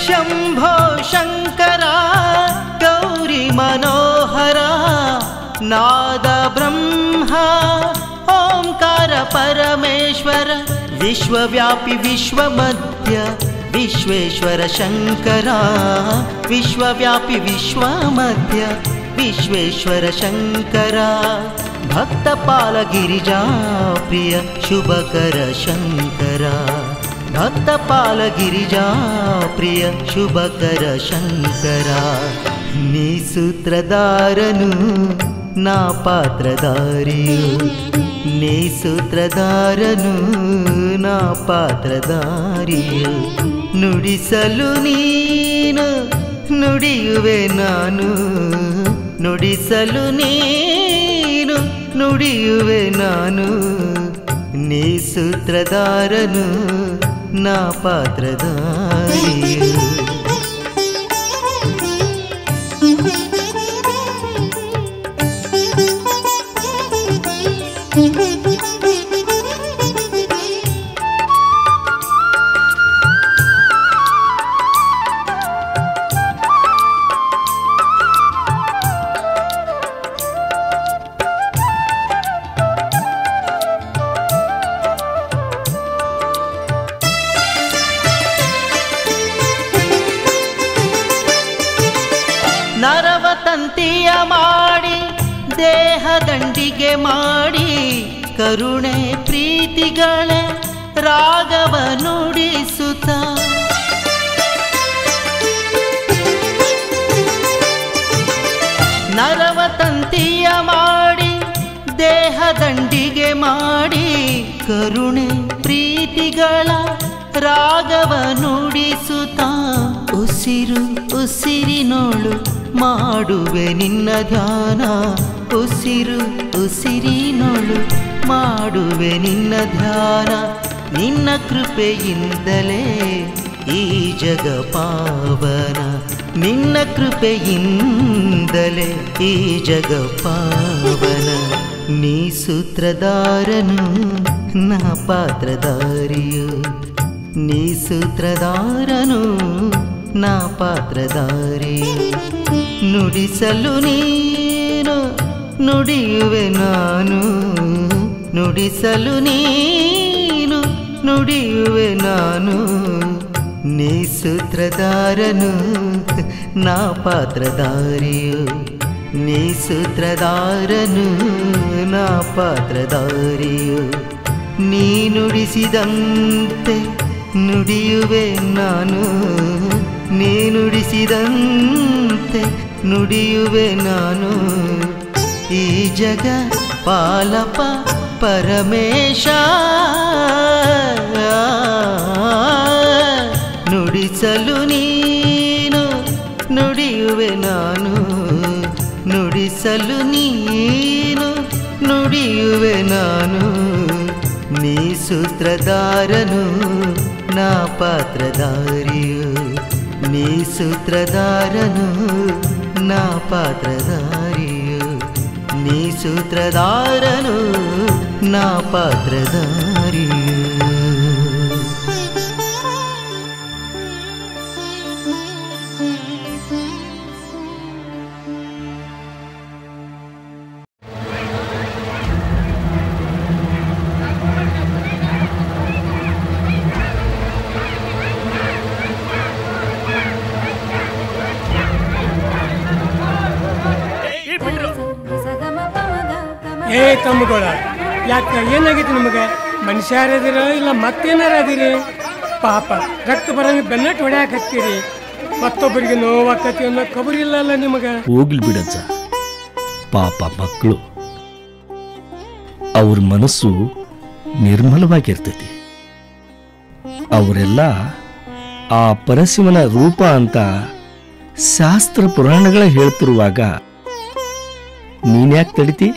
ಶಂಭೋ ಶಂಕರ ಗೌರಿ ಮನೋಹರ ನಾದ ಬ್ರಹ್ಮ ಓಂಕಾರ ಪರಮೇಶ್ವರ. ವಿಶ್ವವ್ಯಾಪಿ ವಿಶ್ವಮಧ್ಯ ವಿಶ್ವೇಶ್ವರ ಶಂಕರ ವಿಶ್ವವ್ಯಾಪಿ ವಿಶ್ವಮಧ್ಯ ವಿಶ್ವೇಶ್ವರ ಶಂಕರ ಭಕ್ತಪಾಲ ಗಿರಿಜಾ ಪ್ರಿಯ ಶುಭಕರ ಶಂಕರ ಭಕ್ತಪಾಲ ಗಿರಿಜಾ ಪ್ರಿಯ ಶುಭಕರ ಶಂಕರ ನೀ ಸೂತ್ರಧಾರನು ನಾ ಪಾತ್ರಧಾರಿಯು ನೀ ಸೂತ್ರಧಾರನು ನಾ ಪಾತ್ರಧಾರಿಯು ನುಡಿಸಲು ನೀನು ನುಡಿಯುವೆ ನಾನು ನುಡಿಸಲು ನೀನು ನುಡಿಯುವೆ ನಾನು ನೀ ಸೂತ್ರಧಾರನು ನಾ ಪಾತ್ರಧಾರಿಯು ನರವತಂತಿಯ ಮಾಡಿ ದೇಹದಂಡಿಗೆ ಮಾಡಿ ಕರುಣೆ ಪ್ರೀತಿಗಳೇ ರಾಗವ ನುಡಿಸುತ್ತ ನರವತಂತಿಯ ಮಾಡಿ ದೇಹದಂಡಿಗೆ ಮಾಡಿ ಕರುಣೆ ಪ್ರೀತಿಗಳ ರಾಗವ ನುಡಿಸುತ್ತ ಉಸಿರು ಉಸಿರಿನೋಳು ಮಾಡುವೆ ನಿನ್ನ ಧ್ಯಾನ ಉಸಿರು ಉಸಿರಿನೋಳು ಮಾಡುವೆ ನಿನ್ನ ಧ್ಯಾನ ನಿನ್ನ ಕೃಪೆಯಿಂದಲೇ ಈ ಜಗ ಪಾವನ ನಿನ್ನ ಕೃಪೆಯಿಂದಲೇ ಈ ಜಗ ಪಾವನ ನೀ ಸೂತ್ರಧಾರನು ನಾ ಪಾತ್ರಧಾರಿಯು ನೀ ಸೂತ್ರಧಾರನು ನಾ ಪಾತ್ರಧಾರಿಯು ನುಡಿಸಲು ನೀನು ನುಡಿಯುವೆ ನಾನು ನುಡಿಸಲು ನೀನು ನುಡಿಯುವೆ ನಾನು ನೀ ಸೂತ್ರಧಾರನು ನಾ ಪಾತ್ರಧಾರಿಯು ನೀ ಸೂತ್ರಧಾರನು ನಾ ಪಾತ್ರಧಾರಿಯು ನೀ ನುಡಿಸಿದಂತೆ ನುಡಿಯುವೆ ನಾನು ನೀ ನುಡಿಸಿದಂತೆ ನುಡಿಯುವೆ ನಾನು ಈ ಜಗ ಪಾಲಪ ಪರಮೇಶ ನುಡಿಸಲು ನೀನು ನುಡಿಯುವೆ ನಾನು ನುಡಿಸಲು ನೀನು ನುಡಿಯುವೆ ನಾನು ನೀ ಸೂತ್ರಧಾರನು ನಾ ಪಾತ್ರಧಾರಿಯು ನೀ ಸೂತ್ರಧಾರನು ನಾ ಪಾತ್ರಧಾರಿಯು ನೀ ಸೂತ್ರಧಾರನು ನಾ ಪಾತ್ರಧಾರಿಯು ಏ ತಮ್ಮಗಳ ಯಾಕೆ ಏನಾಗೈತಿ ನಿಮಗೆ ಮನುಷ್ಯರದಿರ ಇಲ್ಲ ಮತ್ತೇನಾರ ಅದಿರಿ ಪಾಪ ರಕ್ತ ಬರಂಗ ಬೆನ್ನಟ್ಟು ಹೊಡ್ಯಾಕ ಹತ್ತೀರಿ ಮತ್ತೊಬ್ಬರಿಗೆ ನೋವಾಕತಿ ಅನ್ನೋ ಖಬರ್ ಇಲ್ಲಲ್ಲ ನಿಮಗ ಹೋಗ್ಲಿ ಬಿಡಜ್ಜ ಪಾಪ ಮಕ್ಕಳು ಅವ್ರ ಮನಸ್ಸು ನಿರ್ಮಲವಾಗಿರ್ತೈತಿ ಅವರೆಲ್ಲ ಆ ಪರಶಿವನ ರೂಪ ಅಂತ ಶಾಸ್ತ್ರ ಪುರಾಣಗಳ ಹೇಳ್ತಿರುವಾಗ ನೀನ್ಯಾಕೆ ತಡಿತಿ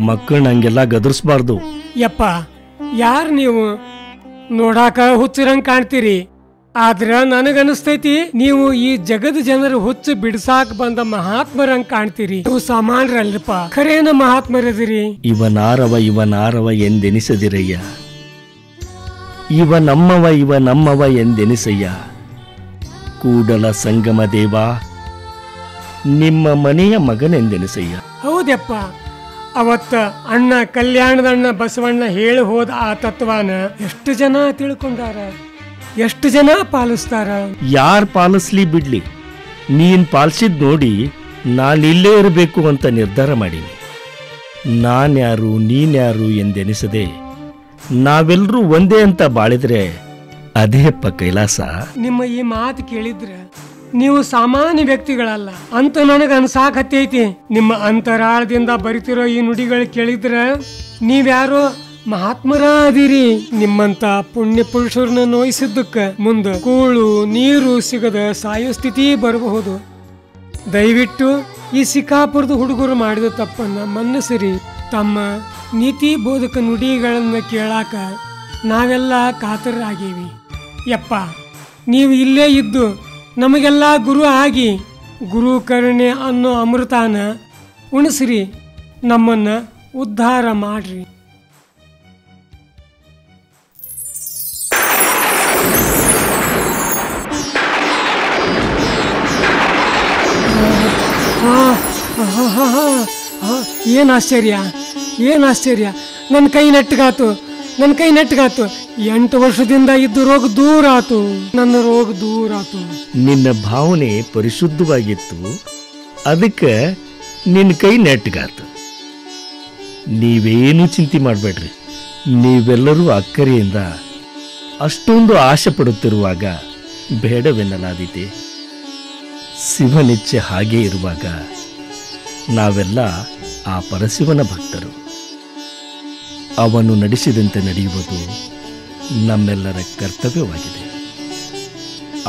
ಮಕ್ಕಳನ್ನ ಹಂಗೆಲ್ಲ ಗದರ್ಸ್ಬಾರ್ದು ಯಪ್ಪ ಯಾರು ನೀವು ನೋಡಾಕ ಹುಚ್ಚಿರಂಗ್ ಕಾಣ್ತೀರಿ ಆದ್ರ ನನಗನಿಸ್ತೈತಿ ನೀವು ಈ ಜಗದ ಜನರು ಹುಚ್ಚು ಬಿಡ್ಸಾಕ್ ಬಂದ ಮಹಾತ್ಮರಂಗ್ ಕಾಣ್ತೀರಿ ನೀವು ಸಾಮಾನ್ಯರಲ್ರಿಪ್ಪ ಖರೇನ ಮಹಾತ್ಮರದಿರಿ ಇವನಾರವ ಎಂದೆನಿಸದಿರಯ್ಯ ಇವ ನಮ್ಮವ ಎಂದೆನಿಸಯ್ಯ ಕೂಡಲ ಸಂಗಮ ದೇವ ನಿಮ್ಮ ಮನೆಯ ಮಗನೆಂದೆನಿಸಯ್ಯ ಹೌದಪ್ಪ ಅವತ್ತ ಅಣ್ಣ ಕಲ್ಯಾಣದಣ್ಣ ಬಸವಣ್ಣ ಹೇಳಿ ಹೋದ ಆ ತತ್ವನ ಎಷ್ಟು ಜನ ತಿಳ್ಕೊಂಡಾರ, ಎಷ್ಟು ಜನ ಪಾಲಿಸ್ತಾರ? ಯಾರು ಪಾಲಿಸ್ಲಿ ಬಿಡ್ಲಿ, ನೀನ್ ಪಾಲಿಸಿದ್ ನೋಡಿ ನಾನಿಲ್ಲೇ ಇರಬೇಕು ಅಂತ ನಿರ್ಧಾರ ಮಾಡೀನಿ. ನಾನ್ಯಾರು ನೀನ್ಯಾರು ಎಂದೆನಿಸದೆ ನಾವೆಲ್ಲರೂ ಒಂದೇ ಅಂತ ಬಾಳಿದ್ರೆ ಅದೇಪ್ಪ ಕೈಲಾಸ. ನಿಮ್ಮ ಈ ಮಾತು ಕೇಳಿದ್ರೆ ನೀವು ಸಾಮಾನ್ಯ ವ್ಯಕ್ತಿಗಳಲ್ಲ ಅಂತ ನನಗೆ ಅನ್ಸಾಕತ್ತೈತಿ. ನಿಮ್ಮ ಅಂತರಾಳದಿಂದ ಬರಿತಿರೋ ಈ ನುಡಿಗಳು ಕೇಳಿದ್ರೆ ನೀವ್ಯಾರೋ ಮಹಾತ್ಮರ ಅದೀರಿ. ನಿಮ್ಮಂತ ಪುಣ್ಯ ಪುರುಷರನ್ನ ನೋಯಿಸಿದ್ದಕ್ಕ ಮುಂದೆ ಕೂಳು ನೀರು ಸಿಗದ ಸಾಯೋ ಸ್ಥಿತಿ ಬರಬಹುದು. ದಯವಿಟ್ಟು ಈ ಸಿಕ್ಕಾಪುರದ ಹುಡುಗರು ಮಾಡಿದ ತಪ್ಪನ್ನ ಮನ್ನಿಸಿರಿ. ತಮ್ಮ ನೀತಿ ಬೋಧಕ ನುಡಿಗಳನ್ನ ಕೇಳಾಕ ನಾವೆಲ್ಲ ಕಾತರರಾಗೀವಿ. ಯಪ್ಪ, ನೀವು ಇಲ್ಲೇ ಇದ್ದು ನಮಗೆಲ್ಲ ಗುರು ಆಗಿ ಗುರು ಕರುಣೆ ಅನ್ನೋ ಅಮೃತಾನ ಉಣಿಸ್ರಿ, ನಮ್ಮನ್ನ ಉದ್ಧಾರ ಮಾಡ್ರಿ. ಏನ್ ಆಶ್ಚರ್ಯ, ಏನ್ ಆಶ್ಚರ್ಯ! ನನ್ನ ಕೈ ನೆಟ್ಟಗಾತು, ನನ್ನ ಕೈ ನೆಟ್ಟಗಾತು. 8 ವರ್ಷದಿಂದ ಇದ್ದು ರೋಗ ದೂರ ಆತು, ನನ್ನ ರೋಗ ದೂರ ಆತು. ನಿನ್ನ ಭಾವನೆ ಪರಿಶುದ್ಧವಾಗಿತ್ತು, ಅದಕ್ಕೆ ನಿನ್ನ ಕೈ ನೆಟ್ಟಗಾತು. ನೀವೇನು ಚಿಂತೆ ಮಾಡಬೇಡ್ರಿ. ನೀವೆಲ್ಲರೂ ಅಕ್ಕರೆಯಿಂದ ಅಷ್ಟೊಂದು ಆಶೆ ಪಡುತ್ತಿರುವಾಗ ಬೇಡವೆನ್ನಲಾದೀತೆ. ಶಿವನಿಚ್ಛೆ ಹಾಗೇ ಇರುವಾಗ ನಾವೆಲ್ಲ ಆ ಪರಶಿವನ ಭಕ್ತರು. ಅವನು ನಡೆಸಿದಂತೆ ನಡೆಯುವುದು ನಮ್ಮೆಲ್ಲರ ಕರ್ತವ್ಯವಾಗಿದೆ.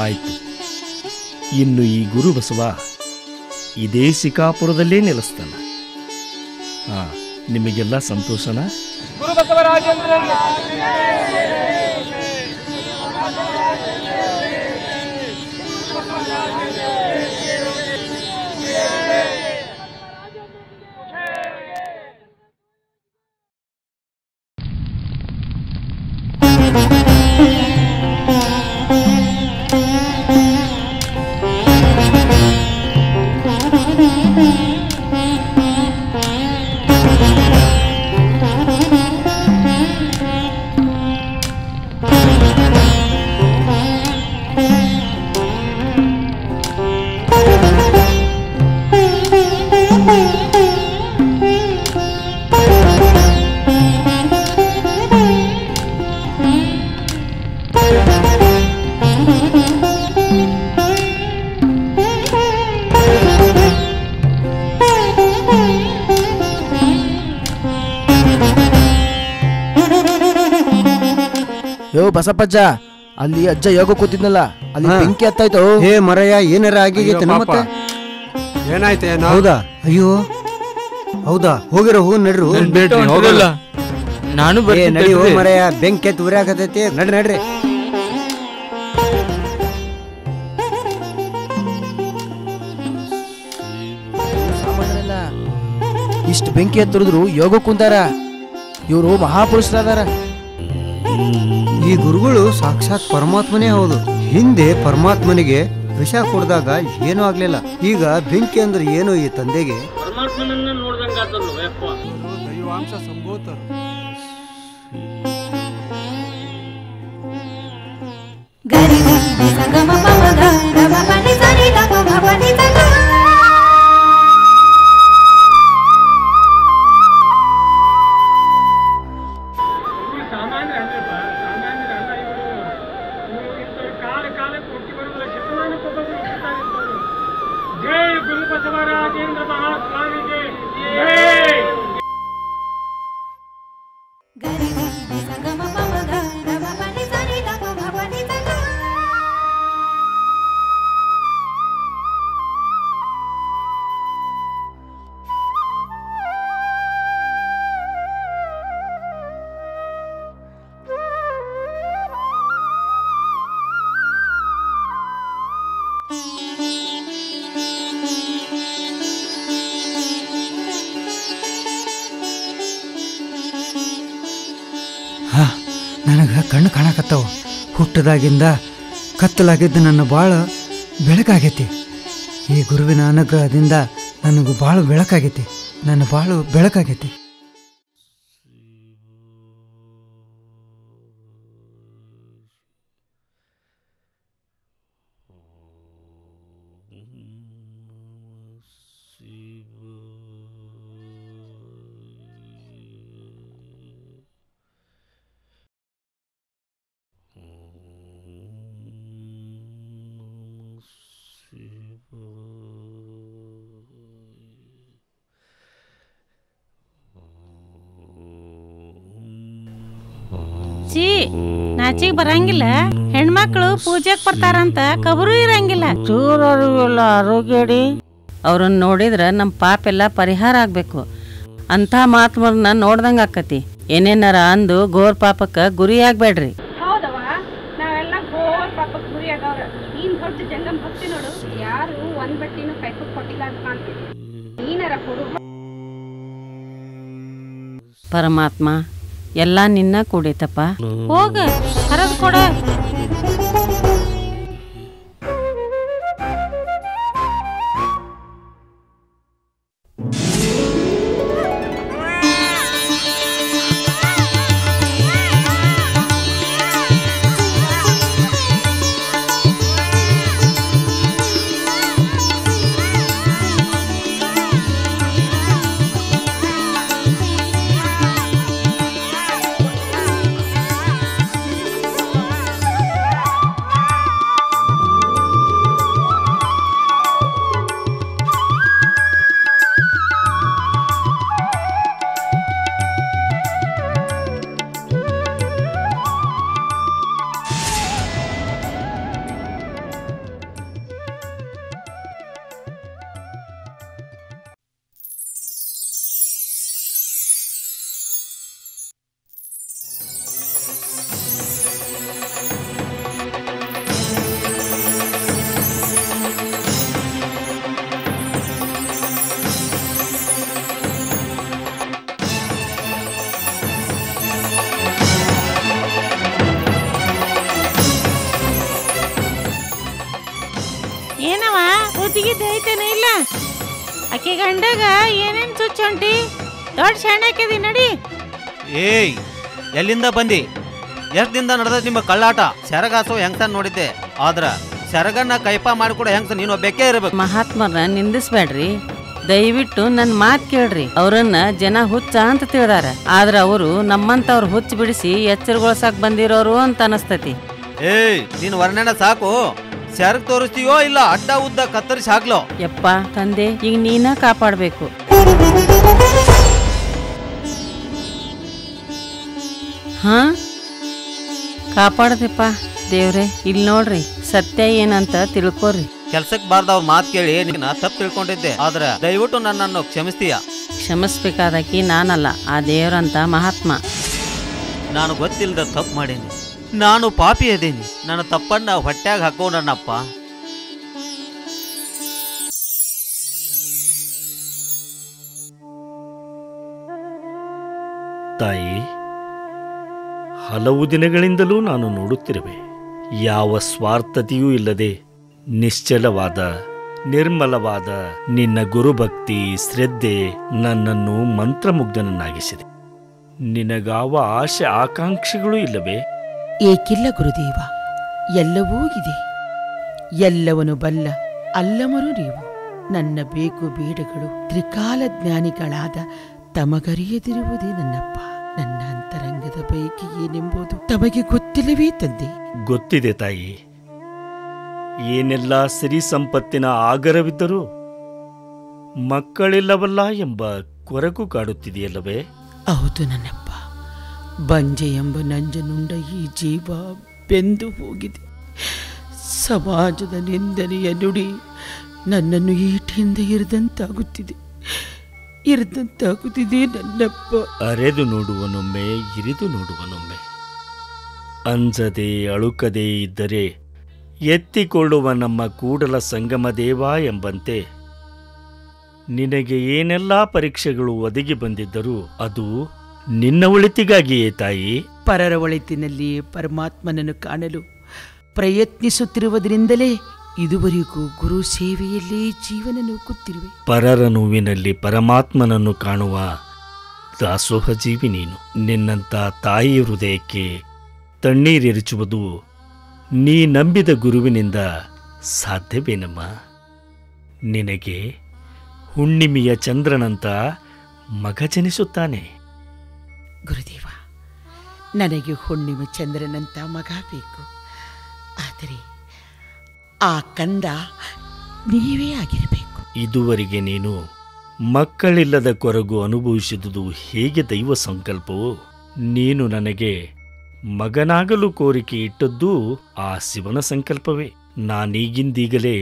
ಆಯಿತು, ಇನ್ನು ಈ ಗುರು ಬಸವ ಇದೇ ಸಿಕಾಪುರದಲ್ಲೇ ನೆಲೆಸ್ತಾನ. ನಿಮಗೆಲ್ಲ ಸಂತೋಷನಾ? ಗುರು ಬಸವರಾಜೇಂದ್ರರಿಗೆ ಬಸಪ್ಪಜ್ಜ, ಅಲ್ಲಿ ಅಜ್ಜ ಯೋಗ ಕೂತಿದ್ನಲ್ಲ, ಅಲ್ಲಿ ಬೆಂಕಿ ಹತ್ತಾಯ್ತು. ಹೇ ಮರಯ್ಯ, ಏನಾರ ಆಗಿಗೈತೆ ಮತ್ತೆ? ಏನಾಯ್ತೆ? ಹೌದಾ? ಅಯ್ಯೋ ಹೌದಾ? ಹೋಗಿರೋ ಹೂ ನಡ್ರು. ಹೋಗಲ್ಲ, ನಾನು ನಡಿ ಹೋ ಮರಯ್ಯ, ಬೆಂಕಿ ಎತ್ತು ಉರಿಯಾಕತೈತಿ. ನಡ್ರಿ. ಇಷ್ಟು ಬೆಂಕಿ ಹತ್ತಿರಿದ್ರು ಯೋಗ ಕುಂತಾರ. ಇವರು ಮಹಾಪುರುಷರಾದಾರ. ಈ ಗುರುಗಳು ಸಾಕ್ಷಾತ್ ಪರಮಾತ್ಮನೇ ಹೌದು. ಹಿಂದೆ ಪರಮಾತ್ಮನಿಗೆ ವಿಷ ಕೊಡ್ದಾಗ ಏನೂ ಆಗ್ಲಿಲ್ಲ. ಈಗ ಬೆಂಕಿ ಅಂದ್ರೆ ಏನು ಈ ತಂದೆಗೆ? ಪರಮಾತ್ಮನನ್ನ ನೋಡ್ದಂಗಾತಲ್ಲ ದೈವಾಂಶ ಸಂಭೂತರು. ಜೈ ಗುರು ಬಸವರಾಜೇಂದ್ರ ಮಹಾಸ್ವಾಮಿಗೆ ನನಗೆ ಕಣ್ಣು ಕಾಣಕತ್ತಾವ. ಹುಟ್ಟದಾಗಿಂದ ಕತ್ತಲಾಗಿದ್ದು ನನ್ನ ಭಾಳ ಬೆಳಕಾಗೈತಿ. ಈ ಗುರುವಿನ ಅನುಗ್ರಹದಿಂದ ನನಗೆ ಭಾಳ ಬೆಳಕಾಗೈತಿ. ನನ್ನ ಬಾಳು ಬೆಳಕಾಗೈತಿ. ನಾಚಿಗೆ ಬರಂಗಿಲ್ಲ, ಹೆಣ್ಮಕ್ಳು ಪೂಜೆಗೆ ಬರ್ತಾರಂತ ಕಬರು ಇರಂಗಿಲ್ಲ. ಚೂರಲ್ಲ ಆರೋಗ್ಯಡಿ ಅವ್ರನ್ನ ನೋಡಿದ್ರ ನಮ್ಮ ಪಾಪ ಎಲ್ಲ ಪರಿಹಾರ ಆಗ್ಬೇಕು. ಅಂತ ಮಾತ್ಮರನ್ನ ನೋಡ್ದಂಗ ಆಕತಿ. ಏನೇನಾರ ಅಂದು ಗೋರ್ ಪಾಪಕ್ಕ ಗುರಿ ಆಗ್ಬೇಡ್ರಿ. ಹೌದವ, ನಾವೆಲ್ಲ ಗೋರ್ ಪಾಪಕ್ಕೆ ಗುರಿ ಆಗವ್ರ. ನೀನ್ ದೊಡ್ಡ ಜಂಗಮ್ ಭಕ್ತಿ ನೋಡು, ಯಾರು ಒಂದ್ ಬಟ್ಟಿನೂ ಕೈಪಕ್ ಕೊಟ್ಟಿಲ್ಲ ಅಂತ ಕಾಣ್ತೀವಿ. ನೀನಾರ ಕೊಡು. ಪರಮಾತ್ಮ ಎಲ್ಲ ನಿನ್ನ ಕೂಡೈತಪ್ಪ, ಹೋಗ ಹರದ್ ಕೊಡ. ಏನವ ಉದ್ಗಿದ್ದೈತೇನ ಇಲ್ಲ? ಆಕೆ ಗಂಡಗ ಏನೇನ್ ಚುಚ್ಚ ಹೊಂಟಿ? ದೊಡ್ಡ ಶಾಣಕ್ಯದಿ ನಡಿ. ಏಯ್, ಎಲ್ಲಿಂದ ಬಂದಿ? ಎಷ್ಟ್ ದಿನದ ನಡೆದ ನಿಮ್ಮ ಕಳ್ಳಾಟ? ಸೆರಗಾಸೋ ಹೆಂಗ್ಸ ನೋಡಿದ್ದೆ, ಆದ್ರ ಸೆರಗನ್ನ ಕೈಪಾ ಮಾಡಿಕೊಡ ಹೆಂಗ್ಸ ನೀನು ಬೆಕ್ಕೆ ಇರಬೇಕು. ಮಹಾತ್ಮರನ್ನ ನಿಂದಿಸ್ಬೇಡ್ರಿ, ದಯವಿಟ್ಟು ನನ್ನ ಮಾತು ಕೇಳ್ರಿ. ಅವ್ರನ್ನ ಜನ ಹುಚ್ಚ ಅಂತ ತಿಳಿದಾರ, ಆದ್ರ ಅವರು ನಮ್ಮಂತವ್ರ ಹುಚ್ಚ ಬಿಡಿಸಿ ಎಚ್ಚರಗೊಳಸಾಕ್ ಬಂದಿರೋರು ಅಂತ ಅನಸ್ತತಿ. ಏಯ್, ನೀನ್ ವರ್ಣನ ಸಾಕು. ಸೆರಗ್ ತೋರಿಸ್ತೀಯೋ ಇಲ್ಲ ಅಡ್ಡ ಉದ್ದ ಕತ್ತರಿಸಿ ಹಾಕ್ಲೋ? ಯಪ್ಪ ತಂದೆ, ಈಗ ನೀನ ಕಾಪಾಡ್ಬೇಕು. ಹಾ, ಕಾಪಾಡದಪ್ಪ ದೇವ್ರೆ. ಇಲ್ಲಿ ನೋಡ್ರಿ, ಸತ್ಯ ಏನಂತ ತಿಳ್ಕೊರಿ. ಕೆಲ್ಸಕ್ ಬಾರ್ದವ್ರ ಮಾತು ಕೇಳಿ ನೀನ ತಪ್ಪು ತಿಳ್ಕೊಂಡಿದ್ದೆ, ಆದ್ರ ದಯವಿಟ್ಟು ನನ್ನನ್ನು ಕ್ಷಮಿಸ್ತೀಯ? ಕ್ಷಮಿಸ್ಬೇಕಾದಕಿ ನಾನಲ್ಲ, ಆ ದೇವ್ರಂತ ಮಹಾತ್ಮ. ನಾನು ಗೊತ್ತಿಲ್ಲದ ತಪ್ಪು ಮಾಡೀನಿ, ನಾನು ಪಾಪಿ ಅದೇನಿ. ನನ್ನ ತಪ್ಪನ್ನ ಹೊಟ್ಯಾಗ ಹಾಕೋ ನನ್ನಪ್ಪ. ತಾಯಿ, ಹಲವು ದಿನಗಳಿಂದಲೂ ನಾನು ನೋಡುತ್ತಿರುವೆ. ಯಾವ ಸ್ವಾರ್ಥತೆಯೂ ಇಲ್ಲದೆ ನಿಶ್ಚಲವಾದ ನಿರ್ಮಲವಾದ ನಿನ್ನ ಗುರುಭಕ್ತಿ ಶ್ರದ್ಧೆ ನನ್ನನ್ನು ಮಂತ್ರಮುಗ್ಧನನ್ನಾಗಿಸಿದೆ. ನಿನಗಾವ ಆಶೆ ಆಕಾಂಕ್ಷೆಗಳೂ ಇಲ್ಲವೇ? ಏಕಿಲ್ಲ ಗುರುದೇವ, ಎಲ್ಲವೂ ಇದೆ. ಎಲ್ಲವನು ಬಲ್ಲ ಅಲ್ಲಮರು ನೀವು. ನನ್ನ ಬೇಕು ಬೇಡಗಳು ತ್ರಿಕಾಲ ಜ್ಞಾನಿಗಳಾದ ತಮಗರಿಯದಿರುವುದೇ ನನ್ನಪ್ಪ. ನನ್ನ ಅಂತರಂಗದ ಬಯಕೆ ಏನೆಂಬುದು ತಮಗೆ ಗೊತ್ತಿಲ್ಲವೇ ತಂದೆ? ಗೊತ್ತಿದೆ ತಾಯಿ. ಏನೆಲ್ಲ ಸಿರಿ ಸಂಪತ್ತಿನ ಆಗರವಿದ್ದರೂ ಮಕ್ಕಳಿಲ್ಲವಲ್ಲ ಎಂಬ ಕೊರಗು ಕಾಡುತ್ತಿದೆಯಲ್ಲವೇ? ಹೌದು ನನ್ನಪ್ಪ. ಬಂಜೆ ಎಂಬ ನಂಜನುಂಡ ಈ ಜೀವ ಬೆಂದು ಹೋಗಿದೆ. ಸಮಾಜದ ನಿಂದನೆಯ ನುಡಿ ನನ್ನನ್ನು ಈಟಿಯಿಂದ ಇರದಂತಾಗುತ್ತಿದೆ ನನ್ನಪ್ಪ. ಅರೆದು ನೋಡುವನೊಮ್ಮೆ, ಇರಿದು ನೋಡುವನೊಮ್ಮೆ. ಅಂಜದೆ ಅಳುಕದೇ ಇದ್ದರೆ ಎತ್ತಿಕೊಳ್ಳುವ ನಮ್ಮ ಕೂಡಲ ಸಂಗಮ ದೇವ ಎಂಬಂತೆ ನಿನಗೆ ಏನೆಲ್ಲ ಪರೀಕ್ಷೆಗಳು ಒದಗಿ ಬಂದಿದ್ದರೂ ಅದು ನಿನ್ನ ಒಳಿತಿಗಾಗಿಯೇ ತಾಯಿ. ಪರರ ಒಳಿತಿನಲ್ಲಿ ಪರಮಾತ್ಮನನ್ನು ಕಾಣಲು ಪ್ರಯತ್ನಿಸುತ್ತಿರುವುದರಿಂದಲೇ ಇದುವರೆಗೂ ಗುರು ಸೇವೆಯಲ್ಲೇ ಜೀವನ ನೂಕುತ್ತಿರುವೆ. ಪರರ ನೋವಿನಲ್ಲಿ ಪರಮಾತ್ಮನನ್ನು ಕಾಣುವ ದಾಸೋಹ ಜೀವಿ ನೀನು. ನಿನ್ನಂಥ ತಾಯಿ ಹೃದಯಕ್ಕೆ ತಣ್ಣೀರೆರಚುವುದು ನೀ ನಂಬಿದ ಗುರುವಿನಿಂದ ಸಾಧ್ಯವೇನಮ್ಮ? ನಿನಗೆ ಹುಣ್ಣಿಮೆಯ ಚಂದ್ರನಂತ ಮಗ ಜನಿಸುತ್ತಾನೆ. ಗುರುದೇವ, ನನಗೆ ಹುಣ್ಣಿಮೆ ಚಂದ್ರನಂತ ಮಗ ಬೇಕು. ಆದರೆ ಆ ಕಂದ ನೀವೇ ಆಗಿರಬೇಕು. ಇದುವರೆಗೆ ನೀನು ಮಕ್ಕಳಿಲ್ಲದ ಕೊರಗು ಅನುಭವಿಸಿದುದು ಹೇಗೆ ದೈವ ಸಂಕಲ್ಪವೋ, ನೀನು ನನಗೆ ಮಗನಾಗಲು ಕೋರಿಕೆ ಇಟ್ಟದ್ದೂ ಆ ಶಿವನ ಸಂಕಲ್ಪವೇ. ನಾನೀಗಿಂದೀಗಲೇ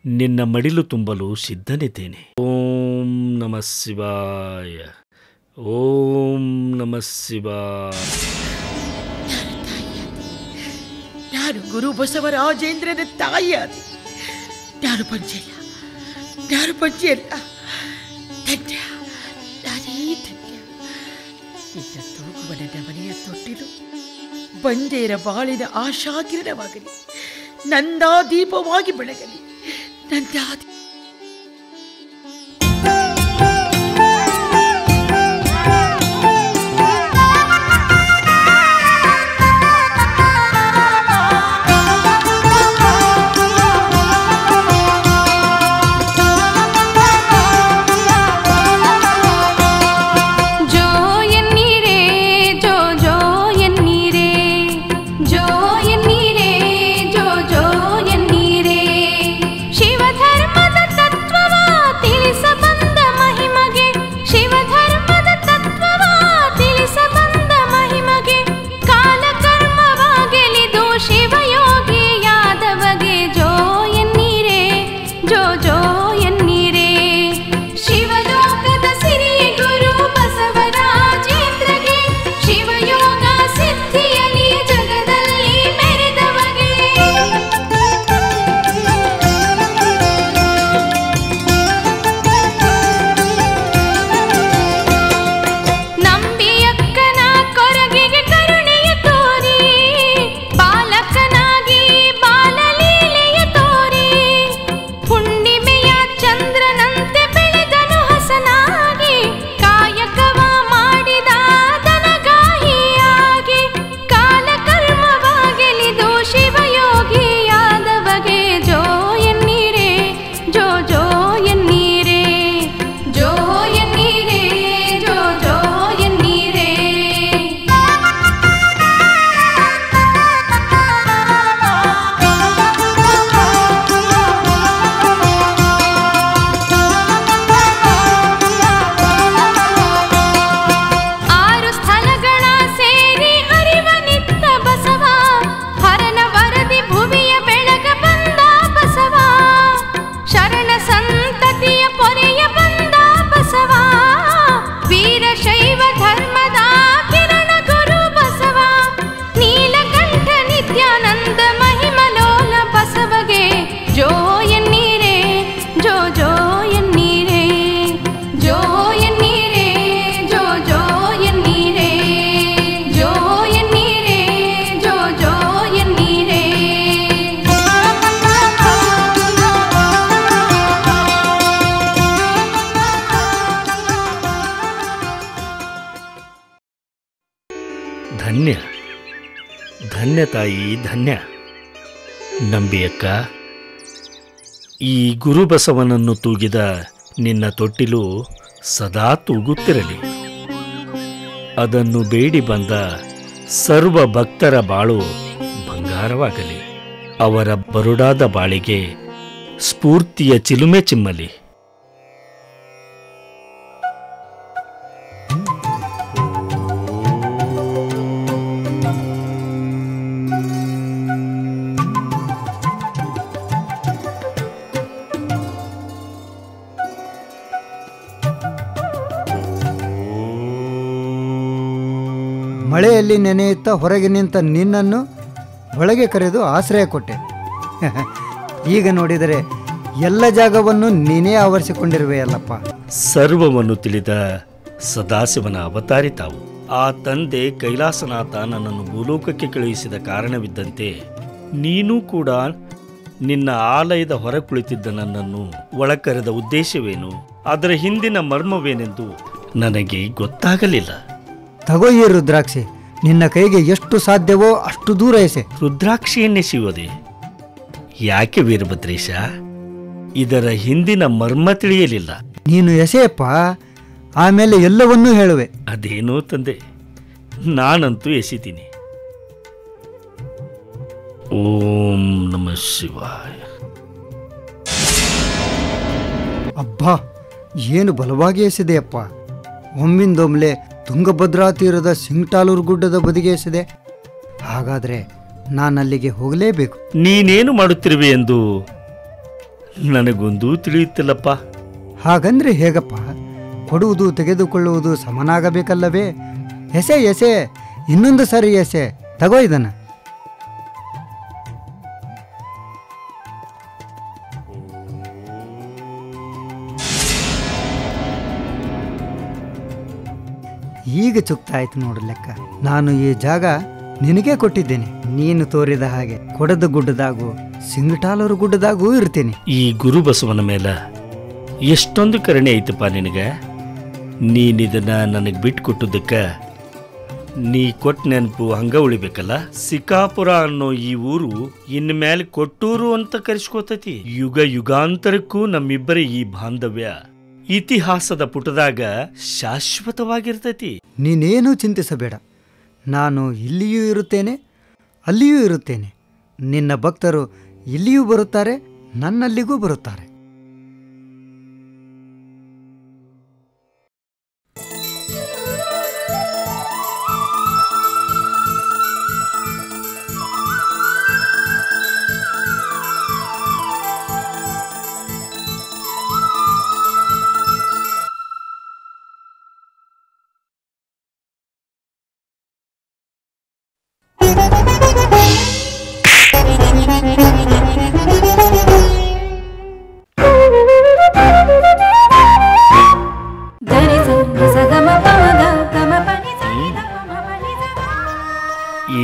ನಿನ್ನ ಮಡಿಲು ತುಂಬಲು ಸಿದ್ಧನಿದ್ದೇನೆ. ಓಂ ನಮಃ ಶಿವಾಯ. ಓಂ ನಮಃ ಶಿವಾಯ. ನಾನು ಗುರು ಬಸವರಾಜೇಂದ್ರನ ತಾಯಿಯಾದೆ. ನಾನು ಪಂಚೆಲ್ಲ ಧನ್ಯ, ನಾನೇ ಧನ್ಯ. ನಿನ್ನ ತೂಗುವ ನನ್ನ ಮನೆಯ ತೊಟ್ಟಿಲು ಬಂಜೇರ ಬಾಳಿನ ಆಶಾಕಿರಣವಾಗಲಿ, ನಂದಾ ದೀಪವಾಗಿ ಬೆಳಗಲಿ. ನಂದಾ ಧನ್ಯ ಧನ್ಯ ತಾಯಿ, ಧನ್ಯ. ನಂಬಿಯಕ್ಕ, ಈ ಗುರುಬಸವನನ್ನು ತೂಗಿದ ನಿನ್ನ ತೊಟ್ಟಿಲು ಸದಾ ತೂಗುತ್ತಿರಲಿ. ಅದನ್ನು ಬೇಡಿ ಬಂದ ಸರ್ವ ಭಕ್ತರ ಬಾಳು ಬಂಗಾರವಾಗಲಿ. ಅವರ ಬರುಡಾದ ಬಾಳಿಗೆ ಸ್ಫೂರ್ತಿಯ ಚಿಲುಮೆ ಚಿಮ್ಮಲಿ. ಮಳೆಯಲ್ಲಿ ನೆನೆಯುತ್ತಾ ಹೊರಗೆ ನಿಂತ ನಿನ್ನನ್ನು ಒಳಗೆ ಕರೆದು ಆಶ್ರಯ ಕೊಟ್ಟೆ. ಈಗ ನೋಡಿದರೆ ಎಲ್ಲ ಜಾಗವನ್ನು ನೀನೇ ಆವರಿಸಿಕೊಂಡಿರುವೆಯಲ್ಲಪ್ಪ. ಸರ್ವವನ್ನು ತಿಳಿದ ಸದಾಶಿವನ ಅವತಾರಿ ತಾವು. ಆ ತಂದೆ ಕೈಲಾಸನಾಥ ನನ್ನನ್ನು ಭೂಲೋಕಕ್ಕೆ ಕಳುಹಿಸಿದ ಕಾರಣವಿದ್ದಂತೆ ನೀನೂ ಕೂಡ ನಿನ್ನ ಆಲಯದ ಹೊರ ಕುಳಿತಿದ್ದ ನನ್ನನ್ನು ಒಳಕರೆದ ಉದ್ದೇಶವೇನು, ಅದರ ಹಿಂದಿನ ಮರ್ಮವೇನೆಂದು ನನಗೆ ಗೊತ್ತಾಗಲಿಲ್ಲ. ತಗೋ ಈ ರುದ್ರಾಕ್ಷಿ, ನಿನ್ನ ಕೈಗೆ ಎಷ್ಟು ಸಾಧ್ಯವೋ ಅಷ್ಟು ದೂರ ಎಸೆ. ರುದ್ರಾಕ್ಷಿಯನ್ನೆಸೆಯುವುದೇ? ಯಾಕೆ ವೀರಭದ್ರೇಶ? ಇದರ ಹಿಂದಿನ ಮರ್ಮ ತಿಳಿಯಲಿಲ್ಲ. ನೀನು ಎಸೆಯಪ್ಪ, ಆಮೇಲೆ ಎಲ್ಲವನ್ನೂ ಹೇಳುವೆ. ಅದೇನೋ ತಂದೆ, ನಾನಂತೂ ಎಸಿತೀನಿ. ಓಂ ನಮಃ ಶಿವಾಯ. ಅಬ್ಬಾ, ಏನು ಬಲವಾಗಿ ಎಸೆದೆಯಪ್ಪ. ಒಮ್ಮಿಂದೊಮ್ಲೆ ತುಂಗಭದ್ರಾ ತೀರದ ಸಿಂಗ್ಟಾಲೂರು ಗುಡ್ಡದ ಬದಿಗೆ ಎಸೆದೆ. ಹಾಗಾದ್ರೆ ನಾನಲ್ಲಿಗೆ ಹೋಗಲೇಬೇಕು. ನೀನೇನು ಮಾಡುತ್ತಿರುವೆ ಎಂದು ನನಗೊಂದೂ ತಿಳಿಯುತ್ತಿಲ್ಲಪ್ಪ. ಹಾಗಂದ್ರೆ ಹೇಗಪ್ಪ? ಕೊಡುವುದು ತೆಗೆದುಕೊಳ್ಳುವುದು ಸಮನಾಗಬೇಕಲ್ಲವೇ? ಎಸೆ ಎಸೆ, ಇನ್ನೊಂದು ಸರಿ ಎಸೆ. ತಗೋ ಇದನ್ನ. ಈಗ ಚುಕ್ತಾಯ್ತು ನೋಡು ಲೆಕ್ಕ. ನಾನು ಈ ಜಾಗ ನಿನಗೆ ಕೊಟ್ಟಿದ್ದೇನೆ. ನೀನು ತೋರಿದ ಹಾಗೆ ಕೊಡದ ಗುಡ್ಡದಾಗೂ ಸಿಂಗಟಾಲೂರು ಗುಡ್ಡದಾಗೂ ಇರ್ತೀನಿ. ಈ ಗುರು ಬಸವನ ಮೇಲೆ ಎಷ್ಟೊಂದು ಕರುಣೆ ಐತಪ್ಪ ನಿನಗೆ. ನೀನಿದನ್ನ ನನಗೆ ಬಿಟ್ಟು ಕೊಟ್ಟುದಕ್ಕೆ ನೀ ಕೊಟ್ಟ ನೆನಪು ಹಂಗ ಉಳಿಬೇಕಲ್ಲ. ಸಿಕಾಪುರ ಅನ್ನೋ ಈ ಊರು ಇನ್ ಮೇಲೆ ಕೊಟ್ಟೂರು ಅಂತ ಕರೆಸ್ಕೋತೈತಿ. ಯುಗ ಯುಗಾಂತರಕ್ಕೂ ನಮ್ಮಿಬ್ಬರ ಈ ಬಾಂಧವ್ಯ ಇತಿಹಾಸದ ಪುಟದಾಗ ಶಾಶ್ವತವಾಗಿರ್ತೈತಿ. ನೀನೇನೂ ಚಿಂತಿಸಬೇಡ. ನಾನು ಇಲ್ಲಿಯೂ ಇರುತ್ತೇನೆ, ಅಲ್ಲಿಯೂ ಇರುತ್ತೇನೆ. ನಿನ್ನ ಭಕ್ತರು ಇಲ್ಲಿಯೂ ಬರುತ್ತಾರೆ, ನನ್ನಲ್ಲಿಗೂ ಬರುತ್ತಾರೆ.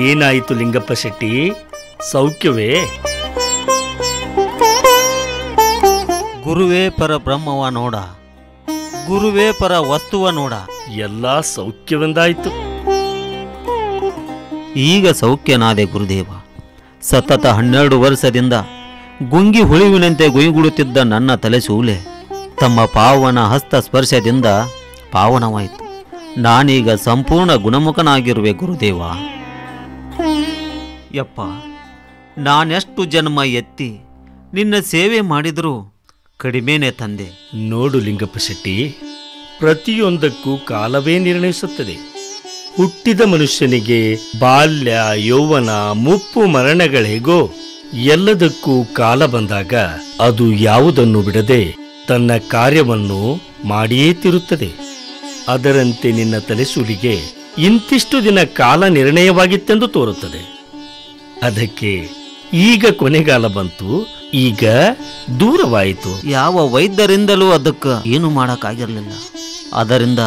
ಏನಾಯಿತು ಲಿಂಗಪ್ಪ ಶೆಟ್ಟಿ, ಸೌಖ್ಯವೇ? ಗುರುವೇ ಪರ ಬ್ರಹ್ಮವ ನೋಡ, ಗುರುವೇ ಪರ ವಸ್ತುವ ನೋಡ. ಎಲ್ಲ ಸೌಖ್ಯವೆಂದಾಯ್ತು. ಈಗ ಸೌಖ್ಯನಾದೆ ಗುರುದೇವ. ಸತತ 12 ವರ್ಷದಿಂದ ಗುಂಗಿ ಹುಳಿವಿನಂತೆ ಗುಯ್ಗುಡುತ್ತಿದ್ದ ನನ್ನ ತಲೆ ಸೂಲೆ ತಮ್ಮ ಪಾವನ ಹಸ್ತ ಸ್ಪರ್ಶದಿಂದ ಪಾವನವಾಯಿತು. ನಾನೀಗ ಸಂಪೂರ್ಣ ಗುಣಮುಖನಾಗಿರುವೆ ಗುರುದೇವ. ಯಪ್ಪ, ನಾನೆಷ್ಟು ಜನ್ಮ ಎತ್ತಿ ನಿನ್ನ ಸೇವೆ ಮಾಡಿದರೂ ಕಡಿಮೆನೆ ತಂದೆ. ನೋಡು ಲಿಂಗಪ್ಪ ಶೆಟ್ಟಿ, ಪ್ರತಿಯೊಂದಕ್ಕೂ ಕಾಲವೇ ನಿರ್ಣಯಿಸುತ್ತದೆ. ಹುಟ್ಟಿದ ಮನುಷ್ಯನಿಗೆ ಬಾಲ್ಯ, ಯೌವನ, ಮುಪ್ಪು ಮರಣಗಳೇಗೋ ಎಲ್ಲದಕ್ಕೂ ಕಾಲ ಬಂದಾಗ ಅದು ಯಾವುದನ್ನು ಬಿಡದೆ ತನ್ನ ಕಾರ್ಯವನ್ನು ಮಾಡಿಯೇ ತಿರುತ್ತದೆ. ಅದರಂತೆ ನಿನ್ನ ತಲೆಸೂಲಿಗೆ ಇಂತಿಷ್ಟು ದಿನ ಕಾಲ ನಿರ್ಣಯವಾಗಿತ್ತೆಂದು ತೋರುತ್ತದೆ. ಅದಕ್ಕೆ ಈಗ ಕೊನೆಗಾಲ ಬಂತು, ಈಗ ದೂರವಾಯಿತು. ಯಾವ ವೈದ್ಯರಿಂದಲೂ ಅದಕ್ಕೆ ಏನು ಮಾಡಕ್ಕಾಗಿರಲಿಲ್ಲ. ಅದರಿಂದ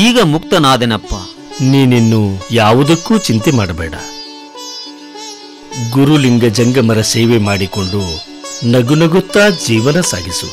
ಈಗ ಮುಕ್ತನಾದೆನಪ್ಪ. ನೀನಿನ್ನು ಯಾವುದಕ್ಕೂ ಚಿಂತೆ ಮಾಡಬೇಡ. ಗುರುಲಿಂಗ ಜಂಗಮರ ಸೇವೆ ಮಾಡಿಕೊಂಡು ನಗುನಗುತ್ತಾ ಜೀವನ ಸಾಗಿಸು.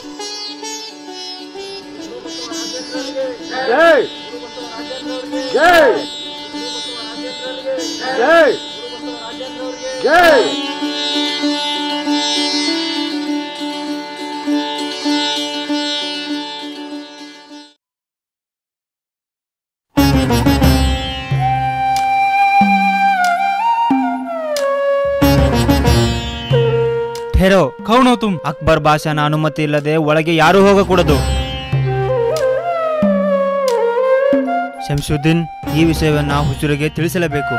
ठहरो, कौन हो तुम? अकबर बादशाह अनुमति इಲ್ಲದೆ ಒಳಗೆ ಯಾರು ಹೋಗಕೂಡದು. ಶಂಸುದ್ದೀನ್, ಈ ವಿಷಯವನ್ನು ಹುಜೂರಿಗೆ ತಿಳಿಸಲೇಬೇಕು.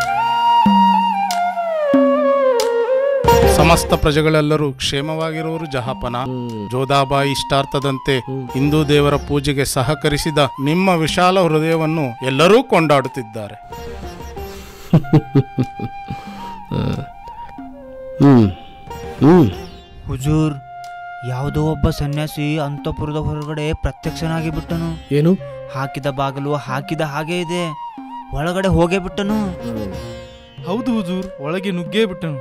ಸಮಸ್ತ ಪ್ರಜೆಗಳೆಲ್ಲರೂ ಕ್ಷೇಮವಾಗಿರುವರು ಜಹಾಪನ. ಜೋಧಾಬಾಯಿ ಇಷ್ಟಾರ್ಥದಂತೆ ಹಿಂದೂ ದೇವರ ಪೂಜೆಗೆ ಸಹಕರಿಸಿದ ನಿಮ್ಮ ವಿಶಾಲ ಹೃದಯವನ್ನು ಎಲ್ಲರೂ ಕೊಂಡಾಡುತ್ತಿದ್ದಾರೆ. ಹುಜೂರ್, ಯಾವುದೋ ಒಬ್ಬ ಸನ್ಯಾಸಿ ಅಂತಃಪುರದ ಹೊರಗಡೆ ಪ್ರತ್ಯಕ್ಷನಾಗಿ ಬಿಟ್ಟನು. ಏನು? ಹಾಕಿದ ಬಾಗಿಲು ಹಾಕಿದ ಹಾಗೆ ಇದೆ, ಒಳಗಡೆ ಹೋಗೇ ಬಿಟ್ಟನು. ಹೌದು ಹುಜೂರ್, ಒಳಗೆ ನುಗ್ಗೇ ಬಿಟ್ಟನು.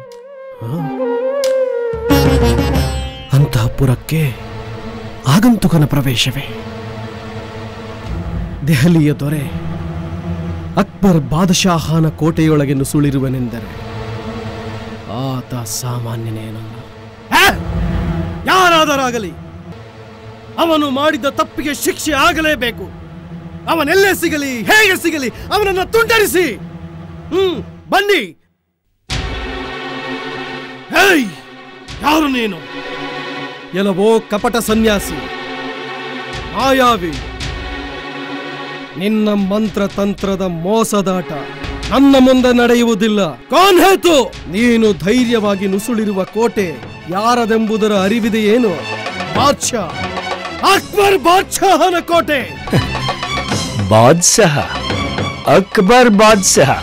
ಅಂತಃಪುರಕ್ಕೆ ಆಗಂತುಕನ ಪ್ರವೇಶವೇ? ದೆಹಲಿಯ ದೊರೆ ಅಕ್ಬರ್ ಬಾದಶಾಹನ ಕೋಟೆಯೊಳಗೆ ನುಸುಳಿರುವನೆಂದರೆ ಆತ ಸಾಮಾನ್ಯನೇನಲ್ಲ. ಯಾರಾದರಾಗಲಿ, ಅವನು ಮಾಡಿದ ತಪ್ಪಿಗೆ ಶಿಕ್ಷೆ ಆಗಲೇಬೇಕು. ಅವನೆಲ್ಲೇ ಸಿಗಲಿ, ಹೇಗೆ ಸಿಗಲಿ, ಅವನನ್ನು ತುಂಡರಿಸಿ. ಬನ್ನಿ. ಹೇಯ್, ಯಾರು ನೀನು? ಎಲ್ಲವೋ ಕಪಟ ಸನ್ಯಾಸಿ, ಮಾಯಾವಿ. ನಿನ್ನ ಮಂತ್ರ ತಂತ್ರದ ಮೋಸದಾಟ ನನ್ನ ಮುಂದೆ ನಡೆಯುವುದಿಲ್ಲ. ಕಾನ್ ಹೇತು? ನೀನು ಧೈರ್ಯವಾಗಿ ನುಸುಳಿರುವ ಕೋಟೆ ಯಾರದೆಂಬುದರ ಅರಿವಿದೆಯೇನು? ಬಾದ್ಶಾ, ಅಕ್ಬರ್ ಬಾದ್ಶಾಹನ ಕೋಟೆ. ಬಾದ್ಶಾಹ, ಅಕ್ಬರ್ ಬಾದ್ಶಾಹ,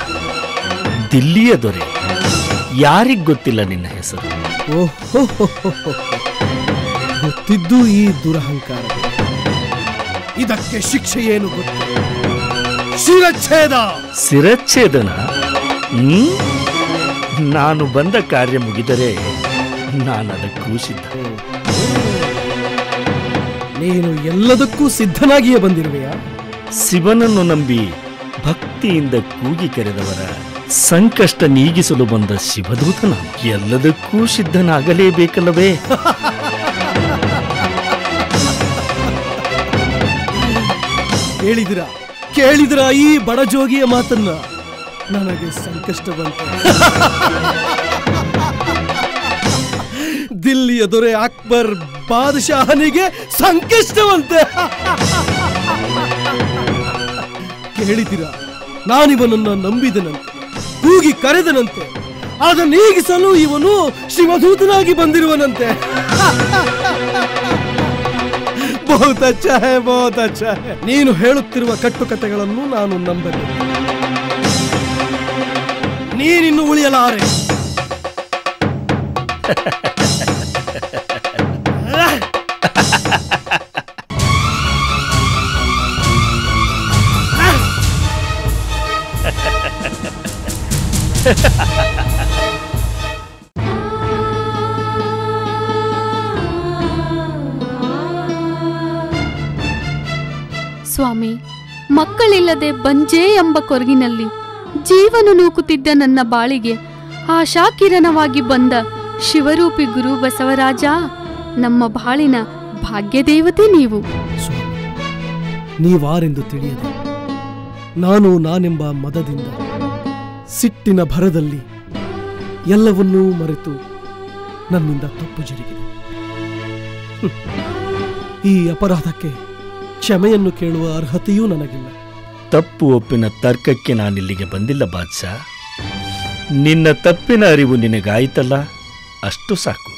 ದಿಲ್ಲಿಯ ದೊರೆ. ಯಾರಿಗ್ ಗೊತ್ತಿಲ್ಲ ನಿನ್ನ ಹೆಸರು? ಓಹೋ, ಗೊತ್ತಿದ್ದು ಈ ದುರಹಂಕಾರ. ಇದಕ್ಕೆ ಶಿಕ್ಷೆ ಏನು ಗೊತ್ತು? ಶಿರಚ್ಛೇದ. ಶಿರಚ್ಛೇದನ? ನಾನು ಬಂದ ಕಾರ್ಯ ಮುಗಿದರೆ ನಾನದಕ್ಕೂ ಸಿದ್ಧ. ನೀನು ಎಲ್ಲದಕ್ಕೂ ಸಿದ್ಧನಾಗಿಯೇ ಬಂದಿರುವೆಯಾ? ಶಿವನನ್ನು ನಂಬಿ ಭಕ್ತಿಯಿಂದ ಕೂಗಿ ಕರೆದವರ ಸಂಕಷ್ಟ ನೀಗಿಸಲು ಬಂದ ಶಿವದೂತ ನಾನು. ಎಲ್ಲದಕ್ಕೂ ಸಿದ್ಧನಾಗಲೇಬೇಕಲ್ಲವೇ? ಕೇಳಿದಿರ ಈ ಬಡಜೋಗಿಯ ಮಾತನ್ನ? ನನಗೆ ಸಂಕಷ್ಟ ಬಂತು. ದಿಲ್ಲಿಯ ದೊರೆ ಅಕ್ಬರ್ ಬಾದಶಾಹನಿಗೆ ಸಂಕಷ್ಟವಂತೆ. ಕೇಳಿದಿರ, ನಾನಿವನನ್ನ ನಂಬಿದನಂತೆ, ಕೂಗಿ ಕರೆದನಂತೆ. ಅದನ್ನೀಗಿಸಲು ಇವನು ಶಿವದೂತನಾಗಿ ಬಂದಿರುವನಂತೆ. ಬಹುತ್ ಅಚ್ಚಾ ಹೈ, ಬಹುತ್ ಅಚ್ಚಾ ಹೈ. ನೀನು ಹೇಳುತ್ತಿರುವ ಕಟ್ಟುಕತೆಗಳನ್ನು ನಾನು ನಂಬಲಿ. ನೀನಿನ್ನು ಉಳಿಯಲಾರೆ. ಸ್ವಾಮಿ, ಮಕ್ಕಳಿಲ್ಲದೆ ಬಂಜೆ ಎಂಬ ಕೊರಗಿನಲ್ಲಿ ಜೀವನ ನೂಕುತ್ತಿದ್ದ ನನ್ನ ಬಾಳಿಗೆ ಆಶಾಕಿರಣವಾಗಿ ಬಂದ ಶಿವರೂಪಿ ಗುರು ಬಸವರಾಜ, ನಮ್ಮ ಬಾಳಿನ ಭಾಗ್ಯದೇವತೆ ನೀವು. ನೀವಾರೆಂದು ತಿಳಿಯದೆ ನಾನೆಂಬ ಮದದಿಂದ ಸಿಟ್ಟಿನ ಭರದಲ್ಲಿ ಎಲ್ಲವನ್ನೂ ಮರೆತು ನನ್ನಿಂದ ತಪ್ಪು ಜರುಗಿದೆ. ಈ ಅಪರಾಧಕ್ಕೆ ಕ್ಷಮೆಯನ್ನು ಕೇಳುವ ಅರ್ಹತೆಯೂ ನನಗಿಲ್ಲ. ತಪ್ಪು ಒಪ್ಪಿನ ತರ್ಕಕ್ಕೆ ನಾನಿಲ್ಲಿಗೆ ಬಂದಿಲ್ಲ ಬಾದ್ಶಾ. ನಿನ್ನ ತಪ್ಪಿನ ಅರಿವು ನಿನಗಾಯಿತಲ್ಲ, ಅಷ್ಟು ಸಾಕು.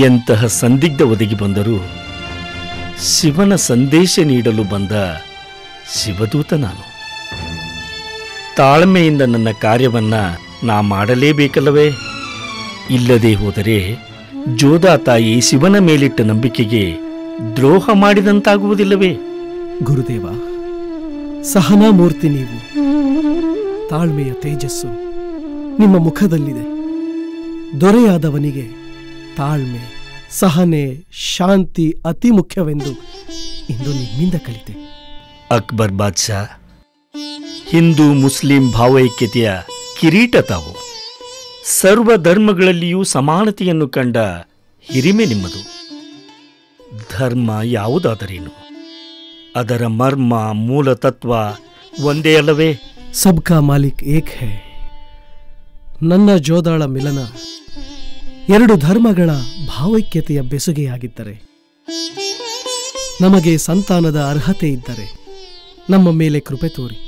ಎಂತಹ ಸಂದಿಗ್ಧ ಒದಗಿ ಬಂದರೂ ಶಿವನ ಸಂದೇಶ ನೀಡಲು ಬಂದ ಶಿವದೂತ ನಾನು. ತಾಳ್ಮೆಯಿಂದ ನನ್ನ ಕಾರ್ಯವನ್ನ ನಾ ಮಾಡಲೇಬೇಕಲ್ಲವೇ? ಇಲ್ಲದೆ ಹೋದರೆ ಜೋಧಾ ತಾಯಿ ಶಿವನ ಮೇಲಿಟ್ಟ ನಂಬಿಕೆಗೆ ದ್ರೋಹ ಮಾಡಿದಂತಾಗುವುದಿಲ್ಲವೇ? ಗುರುದೇವ, ಸಹನಾಮೂರ್ತಿ ನೀವು. ತಾಳ್ಮೆಯ ತೇಜಸ್ಸು ನಿಮ್ಮ ಮುಖದಲ್ಲಿದೆ. ದೊರೆಯಾದವನಿಗೆ ತಾಳ್ಮೆ, ಸಹನೆ, ಶಾಂತಿ ಅತಿ ಮುಖ್ಯವೆಂದು ಇಂದು ನಿಮ್ಮಿಂದ ಕಲಿತೆ. ಅಕ್ಬರ್ ಬಾದ್ಶಾ, ಹಿಂದೂ ಮುಸ್ಲಿಂ ಭಾವೈಕ್ಯತೆಯ ಕಿರೀಟ ತಾವು. ಸರ್ವ ಧರ್ಮಗಳಲ್ಲಿಯೂ ಸಮಾನತೆಯನ್ನು ಕಂಡ ಹಿರಿಮೆ ನಿಮ್ಮದು. ಧರ್ಮ ಯಾವುದಾದರೇನು, ಅದರ ಮರ್ಮ ಮೂಲ ತತ್ವ ಒಂದೇ ಅಲ್ಲವೇ? ಸಬ್ಕಾ ಮಾಲಿಕ್ ಏಕ್ ಹೈ. ನನ್ನ ಜೋದಾಳ ಮಿಲನ ಎರಡು ಧರ್ಮಗಳ ಭಾವೈಕ್ಯತೆಯ ಬೆಸುಗೆಯಾಗಿದ್ದರೆ, ನಮಗೆ ಸಂತಾನದ ಅರ್ಹತೆ ಇದ್ದರೆ ನಮ್ಮ ಮೇಲೆ ಕೃಪೆ ತೋರಿ.